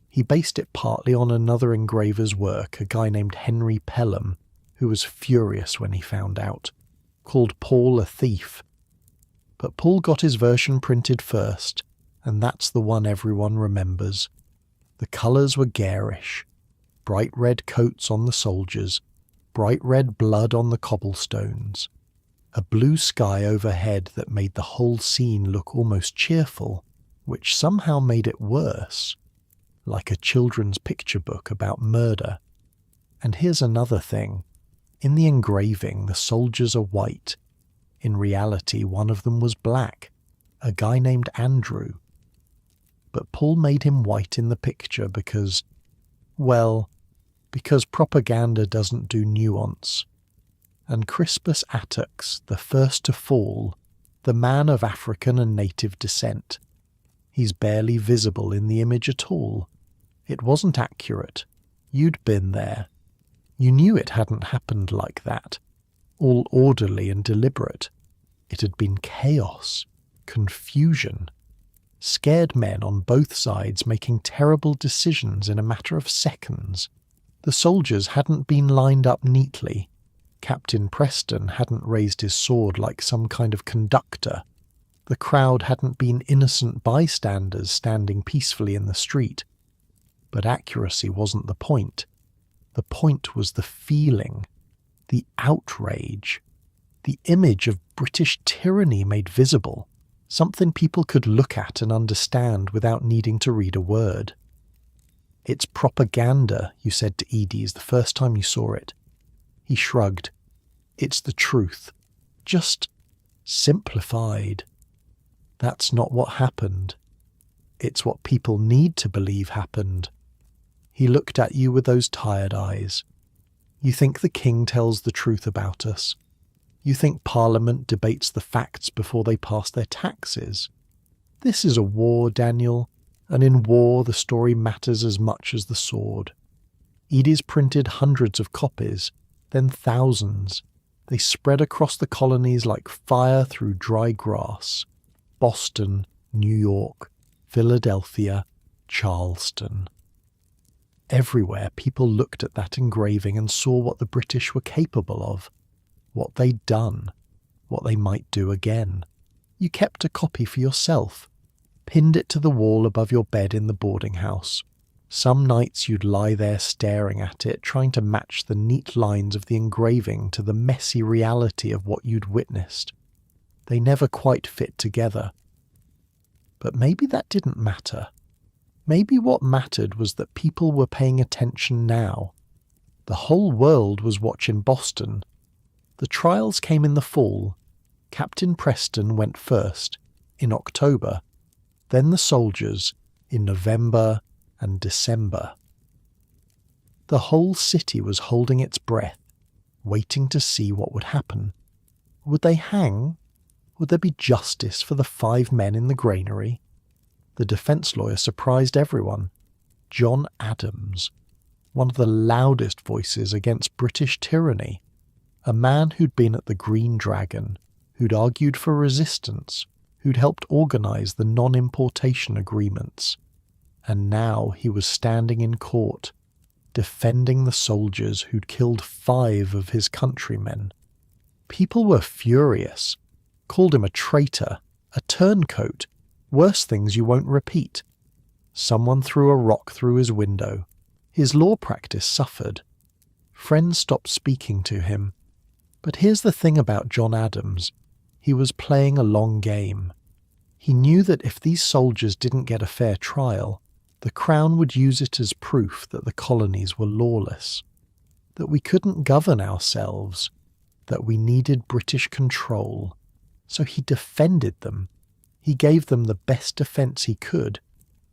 He based it partly on another engraver's work, a guy named Henry Pelham, who was furious when he found out, called Paul a thief. But Paul got his version printed first, and that's the one everyone remembers. The colours were garish. Bright red coats on the soldiers, bright red blood on the cobblestones, a blue sky overhead that made the whole scene look almost cheerful, which somehow made it worse, like a children's picture book about murder. And here's another thing. In the engraving, the soldiers are white. In reality, one of them was black, a guy named Andrew. But Paul made him white in the picture because propaganda doesn't do nuance. And Crispus Attucks, the first to fall, the man of African and native descent, he's barely visible in the image at all. It wasn't accurate. You'd been there. You knew it hadn't happened like that, all orderly and deliberate. It had been chaos, confusion, scared men on both sides making terrible decisions in a matter of seconds. The soldiers hadn't been lined up neatly. Captain Preston hadn't raised his sword like some kind of conductor. The crowd hadn't been innocent bystanders standing peacefully in the street. But accuracy wasn't the point. The point was the feeling, the outrage, the image of British tyranny made visible, something people could look at and understand without needing to read a word. "It's propaganda," you said to Edie's the first time you saw it. He shrugged. "It's the truth. Just simplified. That's not what happened. It's what people need to believe happened." He looked at you with those tired eyes. "You think the king tells the truth about us? You think Parliament debates the facts before they pass their taxes? This is a war, Daniel, and in war the story matters as much as the sword. Edie's printed hundreds of copies, then thousands. They spread across the colonies like fire through dry grass. Boston, New York, Philadelphia, Charleston. Everywhere people looked at that engraving and saw what the British were capable of, what they'd done, what they might do again. You kept a copy for yourself, pinned it to the wall above your bed in the boarding house. Some nights you'd lie there staring at it, trying to match the neat lines of the engraving to the messy reality of what you'd witnessed. They never quite fit together. But maybe that didn't matter. Maybe what mattered was that people were paying attention now. The whole world was watching Boston. The trials came in the fall. Captain Preston went first, in October, then the soldiers, in November and December. The whole city was holding its breath, waiting to see what would happen. Would they hang? Would there be justice for the 5 men in the granary? The defence lawyer surprised everyone. John Adams, one of the loudest voices against British tyranny, a man who'd been at the Green Dragon, who'd argued for resistance, who'd helped organise the non-importation agreements. And now he was standing in court, defending the soldiers who'd killed 5 of his countrymen. People were furious, called him a traitor, a turncoat, worse things you won't repeat. Someone threw a rock through his window. His law practice suffered. Friends stopped speaking to him. But here's the thing about John Adams. He was playing a long game. He knew that if these soldiers didn't get a fair trial, the Crown would use it as proof that the colonies were lawless, that we couldn't govern ourselves, that we needed British control. So he defended them. He gave them the best defence he could,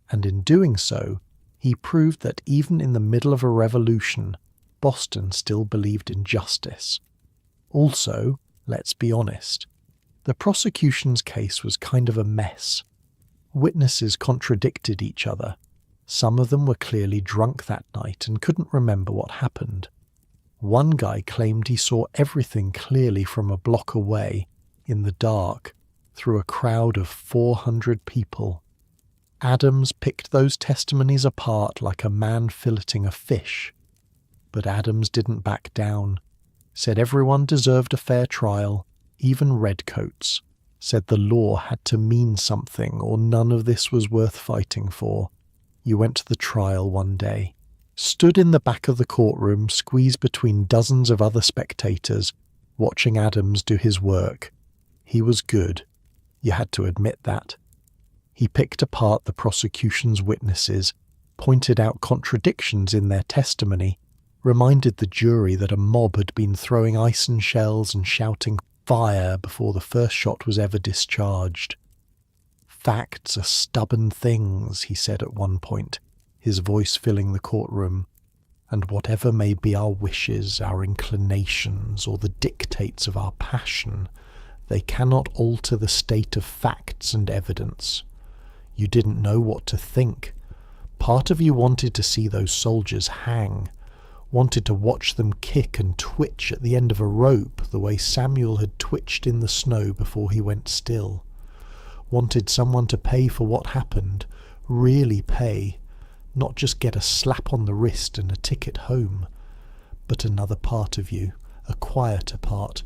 and in doing so, he proved that even in the middle of a revolution, Boston still believed in justice. Also, let's be honest, the prosecution's case was kind of a mess. Witnesses contradicted each other. Some of them were clearly drunk that night and couldn't remember what happened. One guy claimed he saw everything clearly from a block away, in the dark, through a crowd of 400 people. Adams picked those testimonies apart like a man filleting a fish. But Adams didn't back down. said everyone deserved a fair trial, even redcoats, said the law had to mean something or none of this was worth fighting for. You went to the trial one day, stood in the back of the courtroom, squeezed between dozens of other spectators, watching Adams do his work. He was good. You had to admit that. He picked apart the prosecution's witnesses, pointed out contradictions in their testimony, reminded the jury that a mob had been throwing ice and shells and shouting fire before the first shot was ever discharged. Facts are stubborn things, he said at one point, his voice filling the courtroom, and whatever may be our wishes, our inclinations, or the dictates of our passion, they cannot alter the state of facts and evidence. You didn't know what to think. Part of you wanted to see those soldiers hang, wanted to watch them kick and twitch at the end of a rope the way Samuel had twitched in the snow before he went still. Wanted someone to pay for what happened, really pay, not just get a slap on the wrist and a ticket home. But another part of you, a quieter part,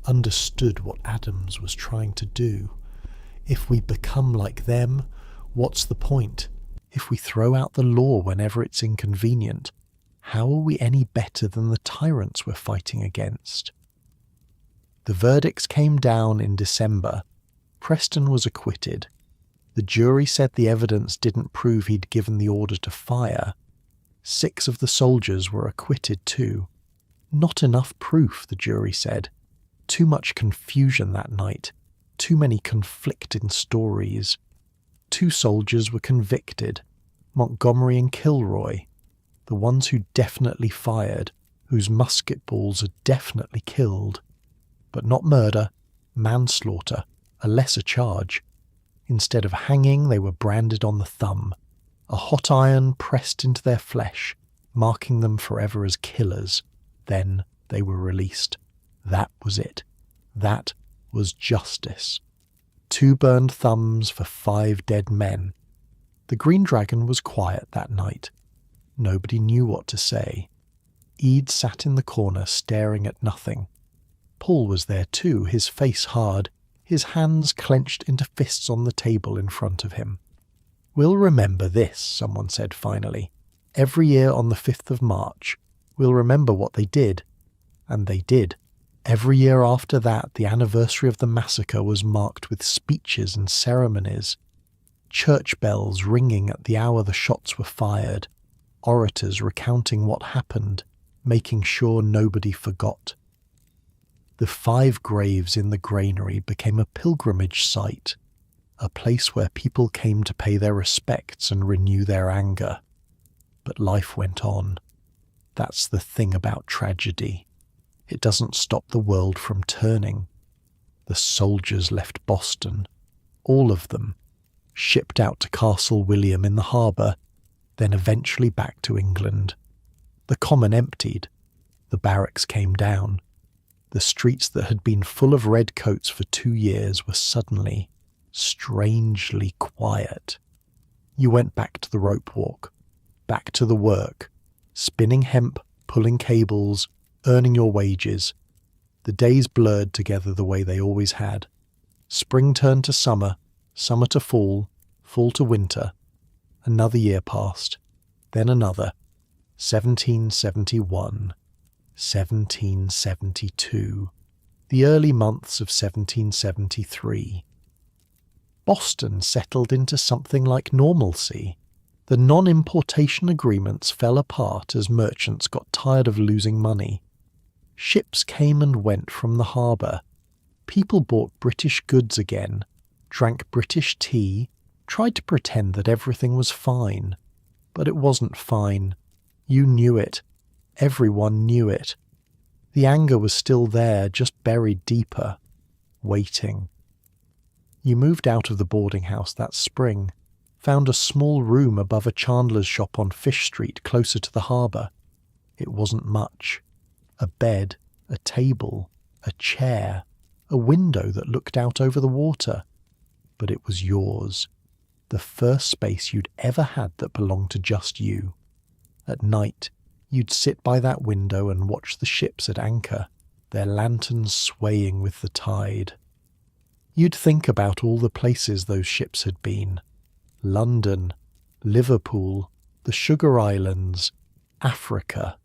understood what Adams was trying to do. If we become like them, what's the point? If we throw out the law whenever it's inconvenient, how are we any better than the tyrants we're fighting against? The verdicts came down in December. Preston was acquitted. The jury said the evidence didn't prove he'd given the order to fire. 6 of the soldiers were acquitted too. Not enough proof, the jury said. Too much confusion that night. Too many conflicting stories. 2 soldiers were convicted, Montgomery and Kilroy, the ones who definitely fired, whose musket balls had definitely killed. But not murder, manslaughter, a lesser charge. Instead of hanging, they were branded on the thumb, a hot iron pressed into their flesh, marking them forever as killers. Then they were released. That was it. That was justice. 2 burned thumbs for 5 dead men. The Green Dragon was quiet that night. Nobody knew what to say. Ede sat in the corner staring at nothing. Paul was there too, his face hard, his hands clenched into fists on the table in front of him. "We'll remember this," someone said finally. "Every year on the 5th of March, we'll remember what they did." And they did. Every year after that, the anniversary of the massacre was marked with speeches and ceremonies. Church bells ringing at the hour the shots were fired. Orators recounting what happened, making sure nobody forgot. The 5 graves in the granary became a pilgrimage site, a place where people came to pay their respects and renew their anger. But life went on. That's the thing about tragedy. It doesn't stop the world from turning. The soldiers left Boston, all of them, shipped out to Castle William in the harbour, then eventually back to England. The common emptied. The barracks came down. The streets that had been full of redcoats for 2 years were suddenly, strangely quiet. You went back to the ropewalk, back to the work, spinning hemp, pulling cables, earning your wages. The days blurred together the way they always had. Spring turned to summer, summer to fall, fall to winter. Another year passed, then another. 1771, 1772, the early months of 1773. Boston settled into something like normalcy. The non-importation agreements fell apart as merchants got tired of losing money. Ships came and went from the harbour. People bought British goods again, drank British tea, tried to pretend that everything was fine. But it wasn't fine. You knew it. Everyone knew it. The anger was still there, just buried deeper, waiting. You moved out of the boarding house that spring, found a small room above a chandler's shop on Fish Street closer to the harbour. It wasn't much. A bed, a table, a chair, a window that looked out over the water. But it was yours. The first space you'd ever had that belonged to just you. At night, you'd sit by that window and watch the ships at anchor. their lanterns swaying with the tide. You'd think about all the places those ships had been. London, Liverpool, the Sugar Islands, Africa.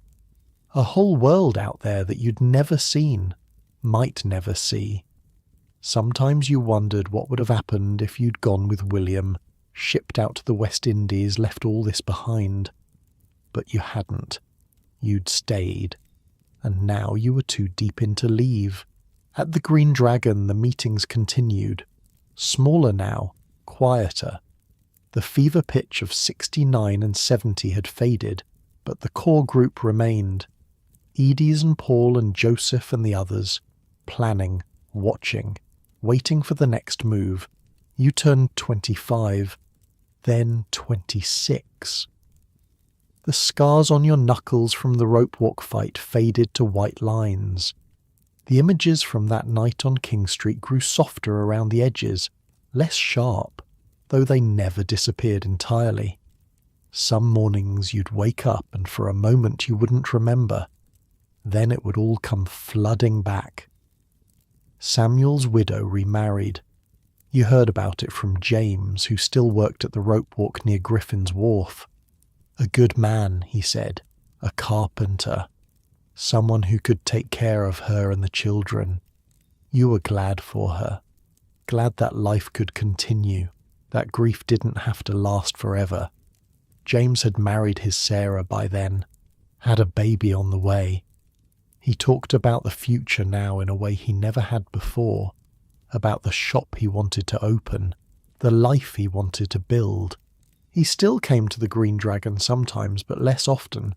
A whole world out there that you'd never seen, might never see. Sometimes you wondered what would have happened if you'd gone with William, shipped out to the West Indies, left all this behind. But you hadn't. You'd stayed. And now you were too deep in to leave. At the Green Dragon, the meetings continued. Smaller now, quieter. The fever pitch of 69 and 70 had faded, but the core group remained. Edie's and Paul and Joseph and the others, planning, watching, waiting for the next move. You turned 25, then 26. The scars on your knuckles from the ropewalk fight faded to white lines. The images from that night on King Street grew softer around the edges, less sharp, though they never disappeared entirely. Some mornings you'd wake up and for a moment you wouldn't remember. Then it would all come flooding back. Samuel's widow remarried. You heard about it from James, who still worked at the ropewalk near Griffin's Wharf. A good man, he said, a carpenter, someone who could take care of her and the children. You were glad for her, glad that life could continue, that grief didn't have to last forever. James had married his Sarah by then, had a baby on the way. He talked about the future now in a way he never had before, about the shop he wanted to open, the life he wanted to build. He still came to the Green Dragon sometimes, but less often.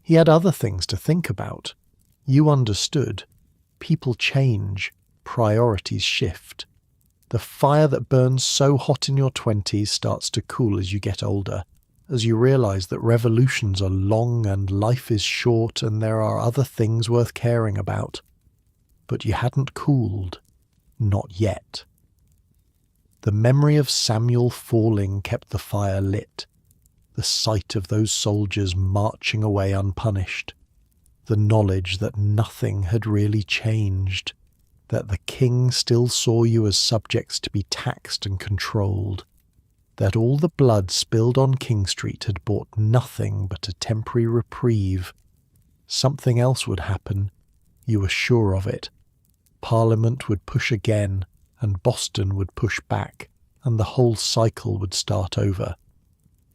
He had other things to think about. You understood. People change. Priorities shift. The fire that burns so hot in your 20s starts to cool as you get older, as you realise that revolutions are long and life is short and there are other things worth caring about. But you hadn't cooled. Not yet. The memory of Samuel falling kept the fire lit. The sight of those soldiers marching away unpunished. The knowledge that nothing had really changed. That the king still saw you as subjects to be taxed and controlled. That all the blood spilled on King Street had bought nothing but a temporary reprieve. Something else would happen. You were sure of it. Parliament would push again, and Boston would push back, and the whole cycle would start over.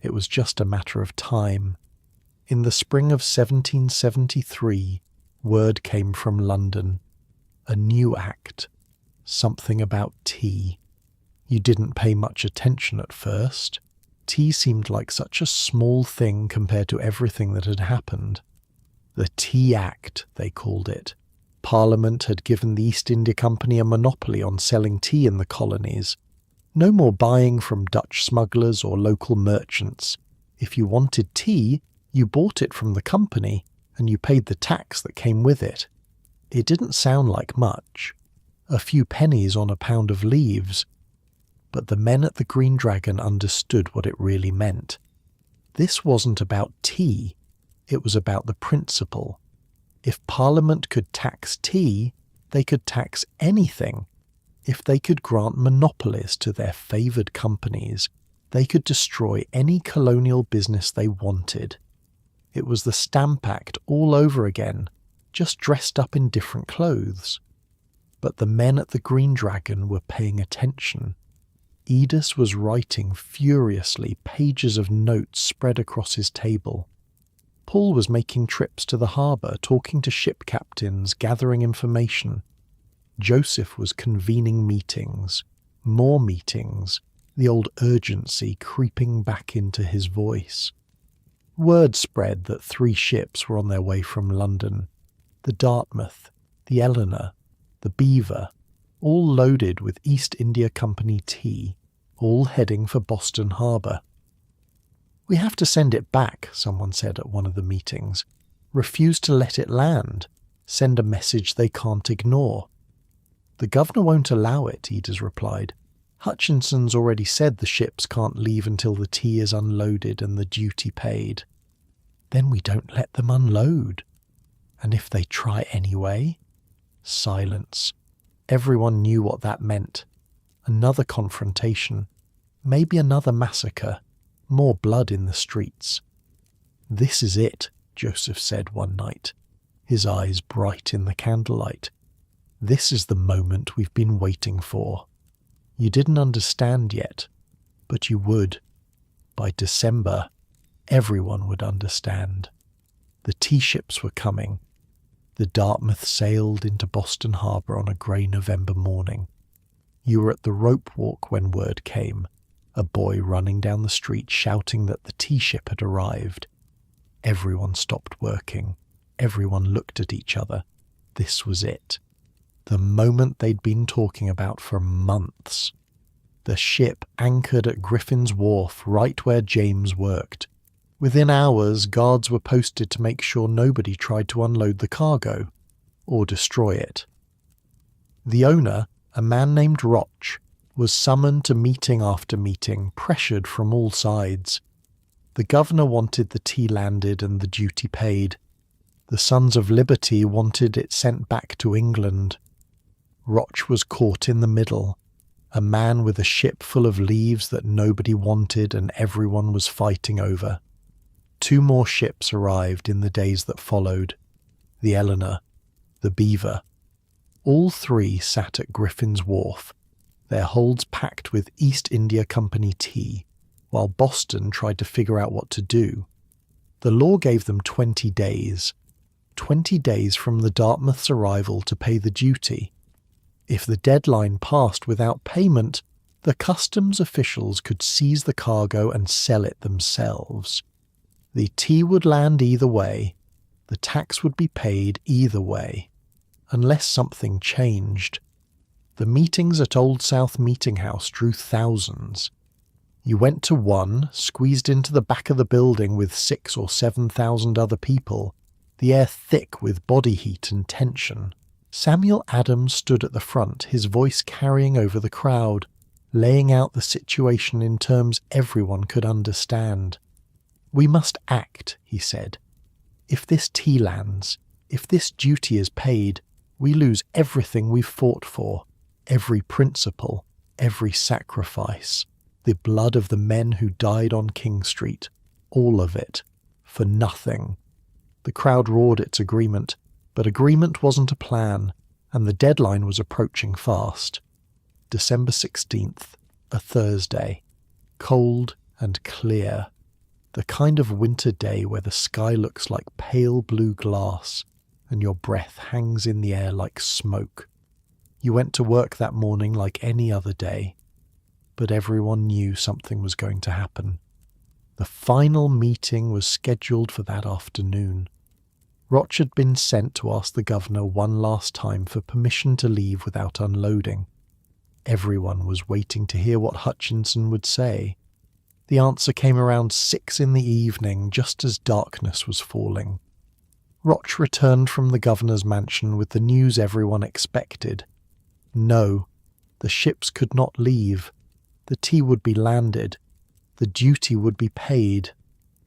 It was just a matter of time. In the spring of 1773, word came from London. A new act. Something about tea. You didn't pay much attention at first. Tea seemed like such a small thing compared to everything that had happened. The Tea Act, they called it. Parliament had given the East India Company a monopoly on selling tea in the colonies. No more buying from Dutch smugglers or local merchants. If you wanted tea, you bought it from the company, and you paid the tax that came with it. It didn't sound like much. A few pennies on a pound of leaves. But the men at the Green Dragon understood what it really meant. This wasn't about tea. It was about the principle. If Parliament could tax tea, they could tax anything. If they could grant monopolies to their favoured companies, they could destroy any colonial business they wanted. It was the Stamp Act all over again, just dressed up in different clothes. But the men at the Green Dragon were paying attention. Edis was writing furiously, pages of notes spread across his table. Paul was making trips to the harbour, talking to ship captains, gathering information. Joseph was convening meetings, more meetings, the old urgency creeping back into his voice. Word spread that 3 ships were on their way from London. The Dartmouth, the Eleanor, the Beaver, all loaded with East India Company tea, all heading for Boston Harbour. "We have to send it back," someone said at one of the meetings. "Refuse to let it land. Send a message they can't ignore." "The governor won't allow it," Edis replied. "Hutchinson's already said the ships can't leave until the tea is unloaded and the duty paid." "Then we don't let them unload." "And if they try anyway?" Silence. Everyone knew what that meant. Another confrontation. Maybe another massacre. More blood in the streets. "This is it," Joseph said one night, his eyes bright in the candlelight. "This is the moment we've been waiting for. You didn't understand yet, but you would. By December, everyone would understand." The tea ships were coming. The Dartmouth sailed into Boston Harbour on a grey November morning. You were at the ropewalk when word came, a boy running down the street shouting that the tea ship had arrived. Everyone stopped working. Everyone looked at each other. This was it. The moment they'd been talking about for months. The ship anchored at Griffin's Wharf, right where James worked. Within hours, guards were posted to make sure nobody tried to unload the cargo or destroy it. The owner, a man named Roch, was summoned to meeting after meeting, pressured from all sides. The governor wanted the tea landed and the duty paid. The Sons of Liberty wanted it sent back to England. Roch was caught in the middle, a man with a ship full of leaves that nobody wanted and everyone was fighting over. 2 more ships arrived in the days that followed, the Eleanor, the Beaver. All 3 sat at Griffin's Wharf, their holds packed with East India Company tea, while Boston tried to figure out what to do. The law gave them 20 days. 20 days from the Dartmouth's arrival to pay the duty. If the deadline passed without payment, the customs officials could seize the cargo and sell it themselves. The tea would land either way. The tax would be paid either way, unless something changed. The meetings at Old South Meeting House drew thousands. You went to one, squeezed into the back of the building with 6,000 or 7,000 other people, the air thick with body heat and tension. Samuel Adams stood at the front, his voice carrying over the crowd, laying out the situation in terms everyone could understand. "We must act," he said. "If this tea lands, if this duty is paid, we lose everything we've fought for, every principle, every sacrifice, the blood of the men who died on King Street, all of it, for nothing." The crowd roared its agreement, but agreement wasn't a plan, and the deadline was approaching fast. December 16th, a Thursday, cold and clear. The kind of winter day where the sky looks like pale blue glass and your breath hangs in the air like smoke. You went to work that morning like any other day, but everyone knew something was going to happen. The final meeting was scheduled for that afternoon. Roch had been sent to ask the governor one last time for permission to leave without unloading. Everyone was waiting to hear what Hutchinson would say. The answer came around 6 in the evening, just as darkness was falling. Roch returned from the governor's mansion with the news everyone expected. No, the ships could not leave. The tea would be landed. The duty would be paid.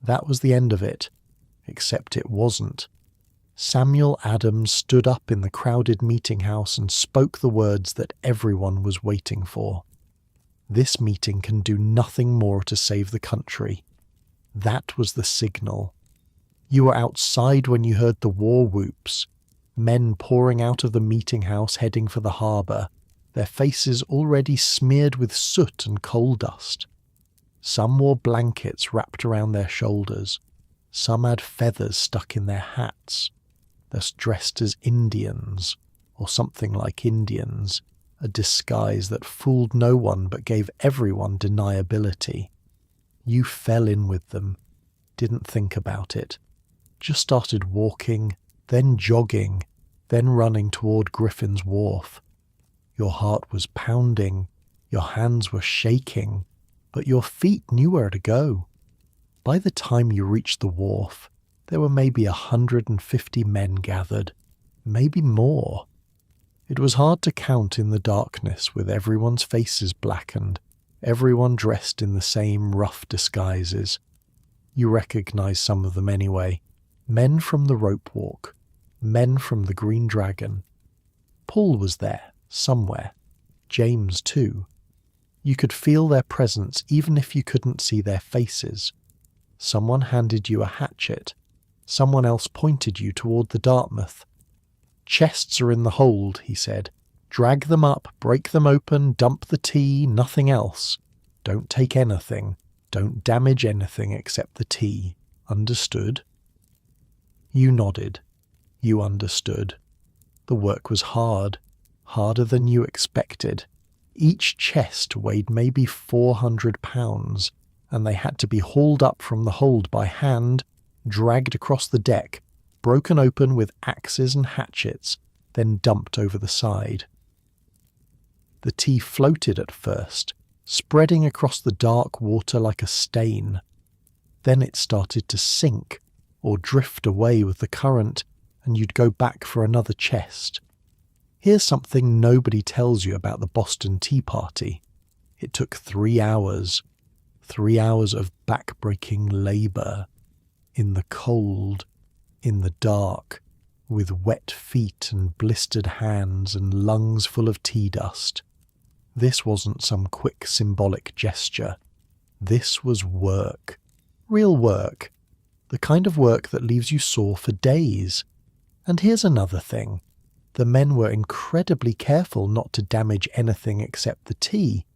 That was the end of it. Except it wasn't. Samuel Adams stood up in the crowded meeting house and spoke the words that everyone was waiting for. "This meeting can do nothing more to save the country." That was the signal. You were outside when you heard the war whoops, men pouring out of the meeting house heading for the harbour, their faces already smeared with soot and coal dust. Some wore blankets wrapped around their shoulders. Some had feathers stuck in their hats. They're dressed as Indians, or something like Indians, a disguise that fooled no one but gave everyone deniability. You fell in with them, didn't think about it, just started walking, then jogging, then running toward Griffin's Wharf. Your heart was pounding, your hands were shaking, but your feet knew where to go. By the time you reached the wharf, there were maybe 150 men gathered, maybe more. It was hard to count in the darkness with everyone's faces blackened, everyone dressed in the same rough disguises. You recognized some of them anyway. Men from the ropewalk, men from the Green Dragon. Paul was there, somewhere. James too. You could feel their presence even if you couldn't see their faces. Someone handed you a hatchet. Someone else pointed you toward the Dartmouth. "Chests are in the hold," he said. "Drag them up, break them open, dump the tea, nothing else. Don't take anything. Don't damage anything except the tea. Understood?" You nodded. You understood. The work was hard, harder than you expected. Each chest weighed maybe 400 pounds, and they had to be hauled up from the hold by hand, dragged across the deck, broken open with axes and hatchets, then dumped over the side. The tea floated at first, spreading across the dark water like a stain. Then it started to sink, or drift away with the current, and you'd go back for another chest. Here's something nobody tells you about the Boston Tea Party. It took 3 hours. 3 hours of back-breaking labour. In the cold, in the dark, with wet feet and blistered hands and lungs full of tea dust. This wasn't some quick symbolic gesture. This was work. Real work. The kind of work that leaves you sore for days. And here's another thing. The men were incredibly careful not to damage anything except the tea.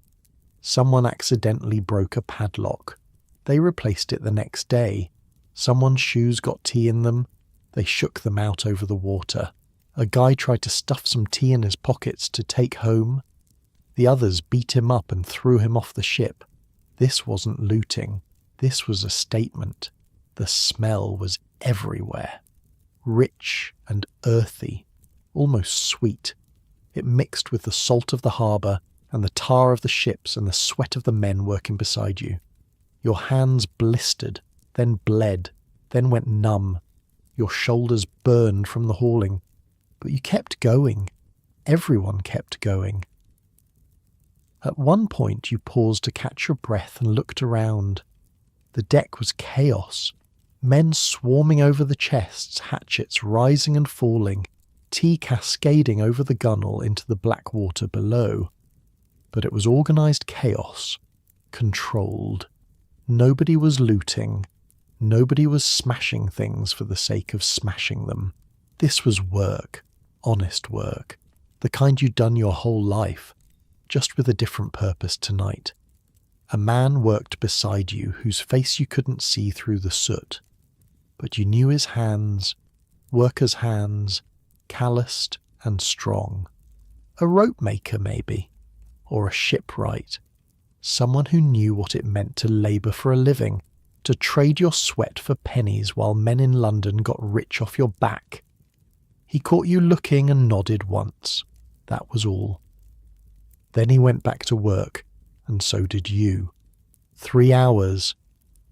Someone accidentally broke a padlock. They replaced it the next day. Someone's shoes got tea in them. They shook them out over the water. A guy tried to stuff some tea in his pockets to take home. The others beat him up and threw him off the ship. This wasn't looting. This was a statement. The smell was everywhere. Rich and earthy, almost sweet. It mixed with the salt of the harbour and the tar of the ships and the sweat of the men working beside you. Your hands blistered, then bled, then went numb. Your shoulders burned from the hauling. But you kept going. Everyone kept going. At one point you paused to catch your breath and looked around. The deck was chaos. Men swarming over the chests, hatchets rising and falling, tea cascading over the gunwale into the black water below. But it was organised chaos, controlled. Nobody was looting. Nobody was smashing things for the sake of smashing them. This was work, honest work, the kind you'd done your whole life, just with a different purpose tonight. A man worked beside you whose face you couldn't see through the soot, but you knew his hands, workers' hands, calloused and strong. A rope maker, maybe, or a shipwright. Someone who knew what it meant to labour for a living, to trade your sweat for pennies while men in London got rich off your back. He caught you looking and nodded once. That was all. Then he went back to work, and so did you. 3 hours.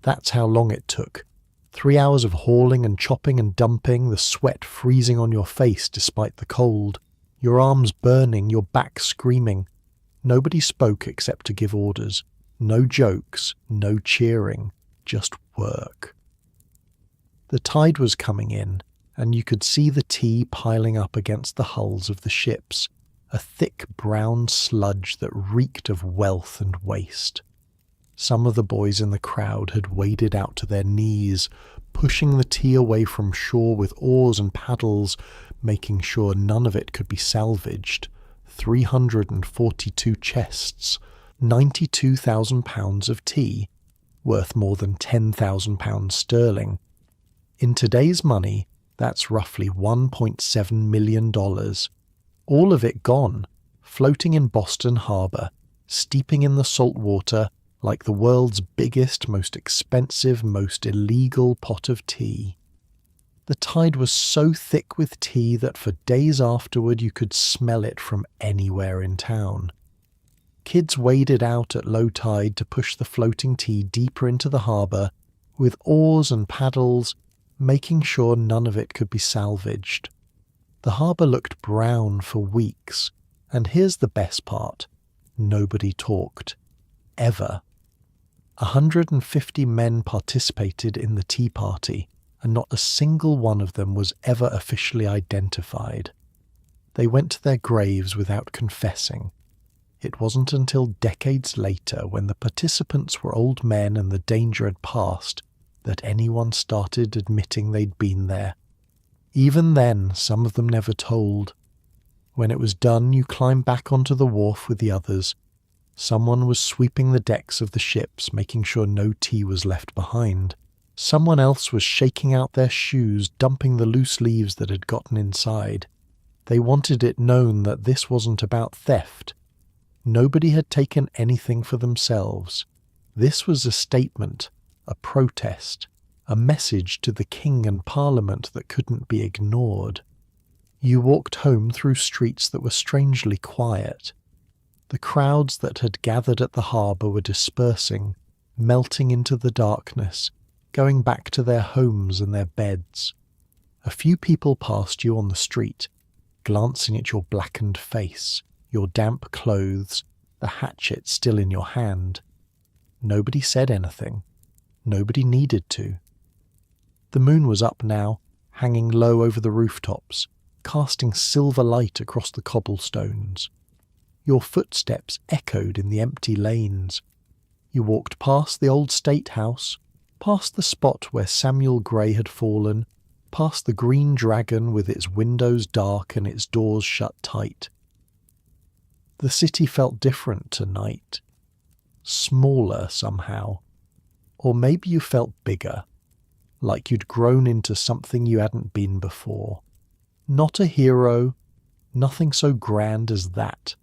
That's how long it took. 3 hours of hauling and chopping and dumping, the sweat freezing on your face despite the cold, your arms burning, your back screaming. Nobody spoke except to give orders. No jokes, no cheering, just work. The tide was coming in, and you could see the tea piling up against the hulls of the ships, a thick brown sludge that reeked of wealth and waste. Some of the boys in the crowd had waded out to their knees, pushing the tea away from shore with oars and paddles, making sure none of it could be salvaged. 342 chests, 92,000 pounds of tea, worth more than 10,000 pounds sterling. In today's money, that's roughly $1.7 million. All of it gone, floating in Boston Harbour, steeping in the salt water like the world's biggest, most expensive, most illegal pot of tea. The tide was so thick with tea that for days afterward you could smell it from anywhere in town. Kids waded out at low tide to push the floating tea deeper into the harbour, with oars and paddles, making sure none of it could be salvaged. The harbour looked brown for weeks, and here's the best part. Nobody talked. Ever. 150 men participated in the tea party, and not a single one of them was ever officially identified. They went to their graves without confessing. It wasn't until decades later, when the participants were old men and the danger had passed, that anyone started admitting they'd been there. Even then, some of them never told. When it was done, you climbed back onto the wharf with the others. Someone was sweeping the decks of the ships, making sure no tea was left behind. Someone else was shaking out their shoes, dumping the loose leaves that had gotten inside. They wanted it known that this wasn't about theft. Nobody had taken anything for themselves. This was a statement, a protest, a message to the king and parliament that couldn't be ignored. You walked home through streets that were strangely quiet. The crowds that had gathered at the harbour were dispersing, melting into the darkness, going back to their homes and their beds. A few people passed you on the street, glancing at your blackened face, your damp clothes, the hatchet still in your hand. Nobody said anything. Nobody needed to. The moon was up now, hanging low over the rooftops, casting silver light across the cobblestones. Your footsteps echoed in the empty lanes. You walked past the old state house, past the spot where Samuel Gray had fallen, past the Green Dragon with its windows dark and its doors shut tight. The city felt different tonight. Smaller somehow. Or maybe you felt bigger, like you'd grown into something you hadn't been before. Not a hero, nothing so grand as that.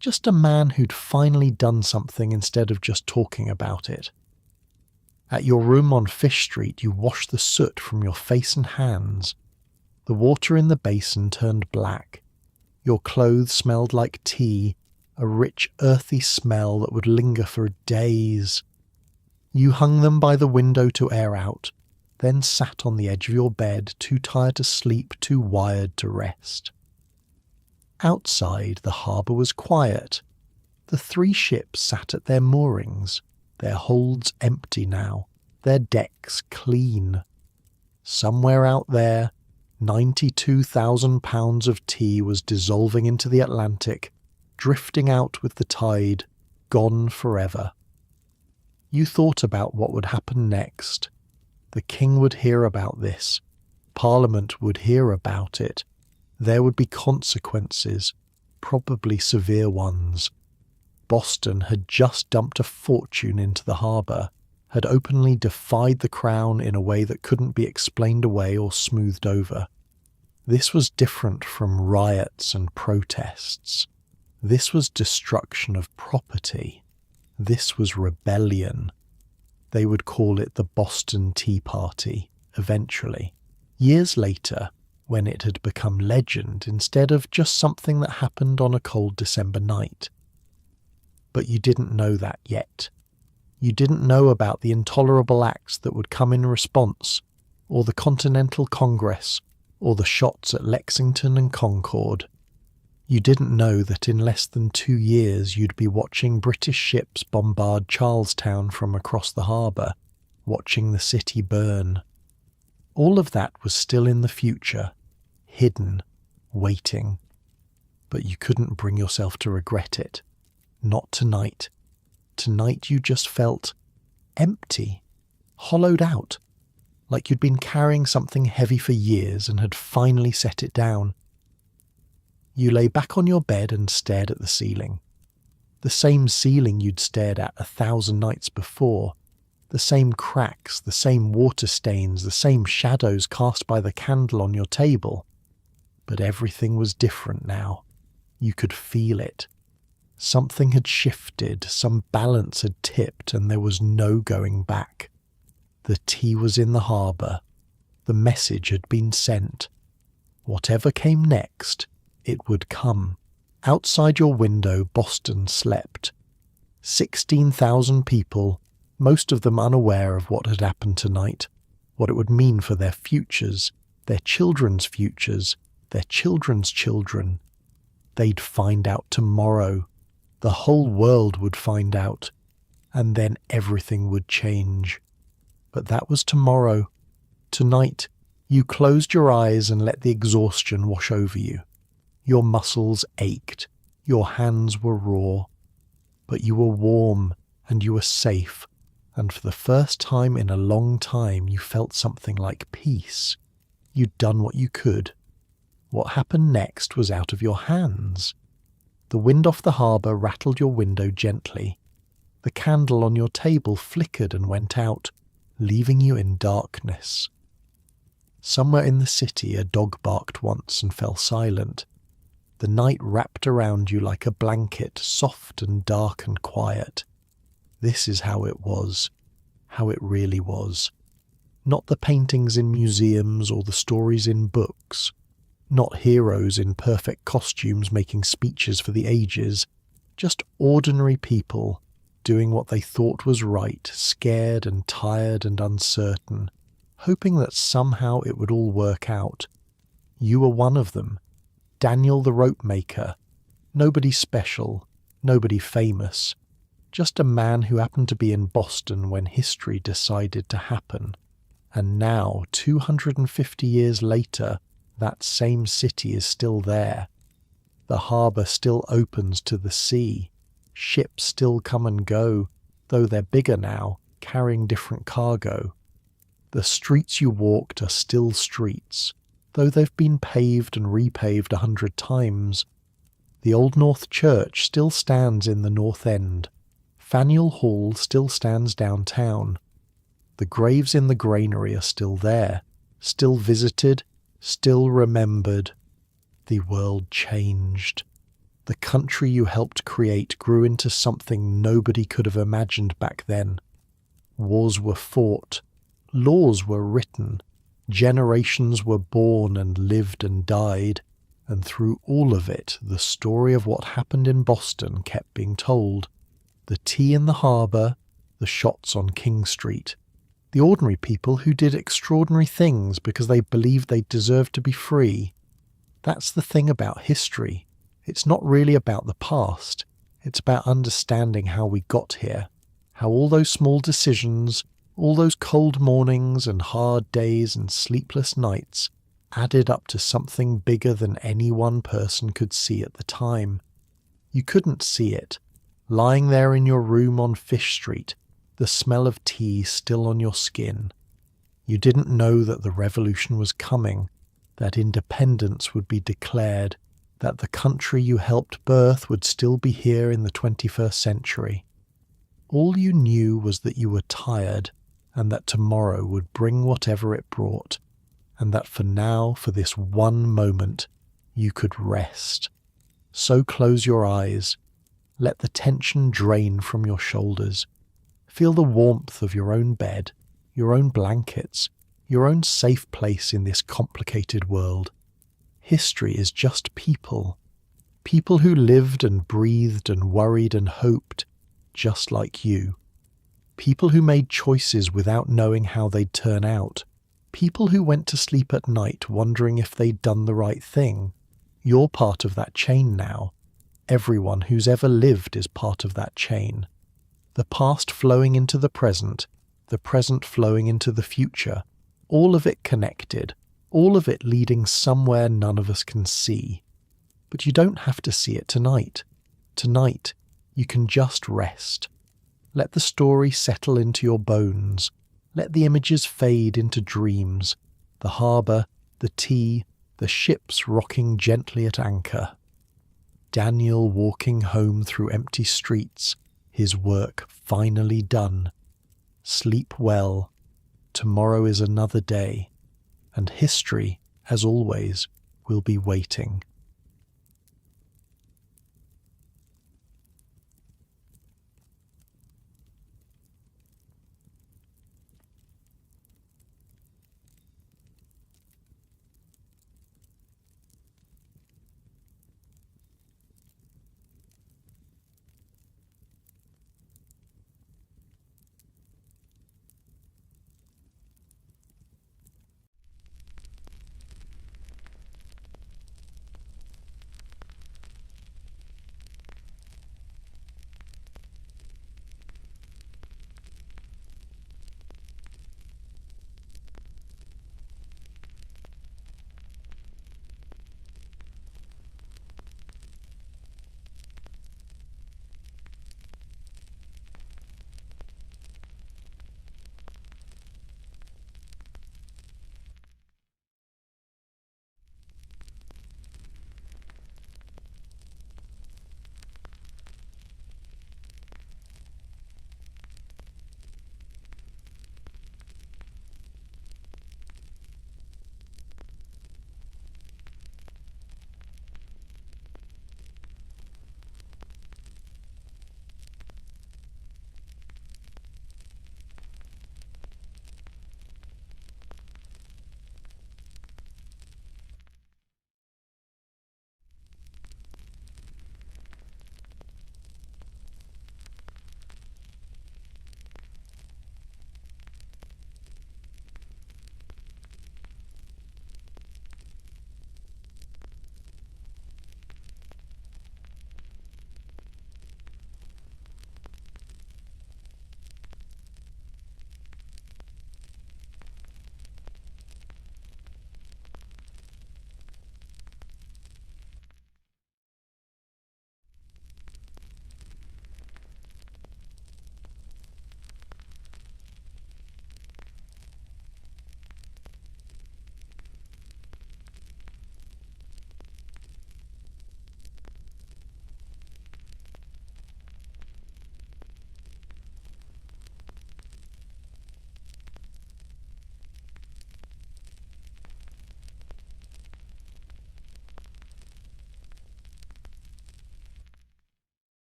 Just a man who'd finally done something instead of just talking about it. At your room on Fish Street, you washed the soot from your face and hands. The water in the basin turned black. Your clothes smelled like tea, a rich, earthy smell that would linger for days. You hung them by the window to air out, then sat on the edge of your bed, too tired to sleep, too wired to rest. Outside, the harbour was quiet. The 3 ships sat at their moorings, their holds empty now, their decks clean. Somewhere out there, 92,000 pounds of tea was dissolving into the Atlantic, drifting out with the tide, gone forever. You thought about what would happen next. The king would hear about this. Parliament would hear about it. There would be consequences, probably severe ones. Boston had just dumped a fortune into the harbour, had openly defied the crown in a way that couldn't be explained away or smoothed over. This was different from riots and protests. This was destruction of property. This was rebellion. They would call it the Boston Tea Party, eventually. Years later, when it had become legend instead of just something that happened on a cold December night. But you didn't know that yet. You didn't know about the intolerable acts that would come in response, or the Continental Congress, or the shots at Lexington and Concord. You didn't know that in less than 2 years you'd be watching British ships bombard Charlestown from across the harbour, watching the city burn. All of that was still in the future, hidden, waiting. But you couldn't bring yourself to regret it. Not tonight. Tonight you just felt empty, hollowed out, like you'd been carrying something heavy for years and had finally set it down. You lay back on your bed and stared at the ceiling. The same ceiling you'd stared at 1,000 nights before. The same cracks, the same water stains, the same shadows cast by the candle on your table. But everything was different now. You could feel it. Something had shifted, some balance had tipped, and there was no going back. The tea was in the harbour. The message had been sent. Whatever came next, it would come. Outside your window, Boston slept. 16,000 people, most of them unaware of what had happened tonight, what it would mean for their futures, their children's futures, their children's children. They'd find out tomorrow. The whole world would find out. And then everything would change. But that was tomorrow. Tonight, you closed your eyes and let the exhaustion wash over you. Your muscles ached, your hands were raw. But you were warm and you were safe, and for the first time in a long time you felt something like peace. You'd done what you could. What happened next was out of your hands. The wind off the harbour rattled your window gently. The candle on your table flickered and went out, leaving you in darkness. Somewhere in the city a dog barked once and fell silent. The night wrapped around you like a blanket, soft and dark and quiet. This is how it was, how it really was. Not the paintings in museums or the stories in books. Not heroes in perfect costumes making speeches for the ages. Just ordinary people doing what they thought was right, scared and tired and uncertain, hoping that somehow it would all work out. You were one of them. Daniel the rope maker. Nobody special, nobody famous. Just a man who happened to be in Boston when history decided to happen. And now, 250 years later, that same city is still there. The harbour still opens to the sea. Ships still come and go, though they're bigger now, carrying different cargo. The streets you walked are still streets, though they've been paved and repaved 100 times. The Old North Church still stands in the North End. Faneuil Hall still stands downtown. The graves in the granary are still there, still visited, still remembered. The world changed. The country you helped create grew into something nobody could have imagined back then. Wars were fought. Laws were written. Generations were born and lived and died. And through all of it, the story of what happened in Boston kept being told. The tea in the harbour, the shots on King Street. The ordinary people who did extraordinary things because they believed they deserved to be free. That's the thing about history. It's not really about the past. It's about understanding how we got here. How all those small decisions, all those cold mornings and hard days and sleepless nights added up to something bigger than any one person could see at the time. You couldn't see it. Lying there in your room on Fish Street, the smell of tea still on your skin. You didn't know that the revolution was coming, that independence would be declared, that the country you helped birth would still be here in the 21st century. All you knew was that you were tired, and that tomorrow would bring whatever it brought, and that for now, for this one moment, you could rest. So close your eyes. Let the tension drain from your shoulders. Feel the warmth of your own bed, your own blankets, your own safe place in this complicated world. History is just people. People who lived and breathed and worried and hoped, just like you. People who made choices without knowing how they'd turn out. People who went to sleep at night wondering if they'd done the right thing. You're part of that chain now. Everyone who's ever lived is part of that chain. The past flowing into the present flowing into the future, all of it connected, all of it leading somewhere none of us can see. But you don't have to see it tonight. Tonight, you can just rest. Let the story settle into your bones. Let the images fade into dreams. The harbour, the tea, the ships rocking gently at anchor. Daniel walking home through empty streets, his work finally done. Sleep well. Tomorrow is another day, and history, as always, will be waiting.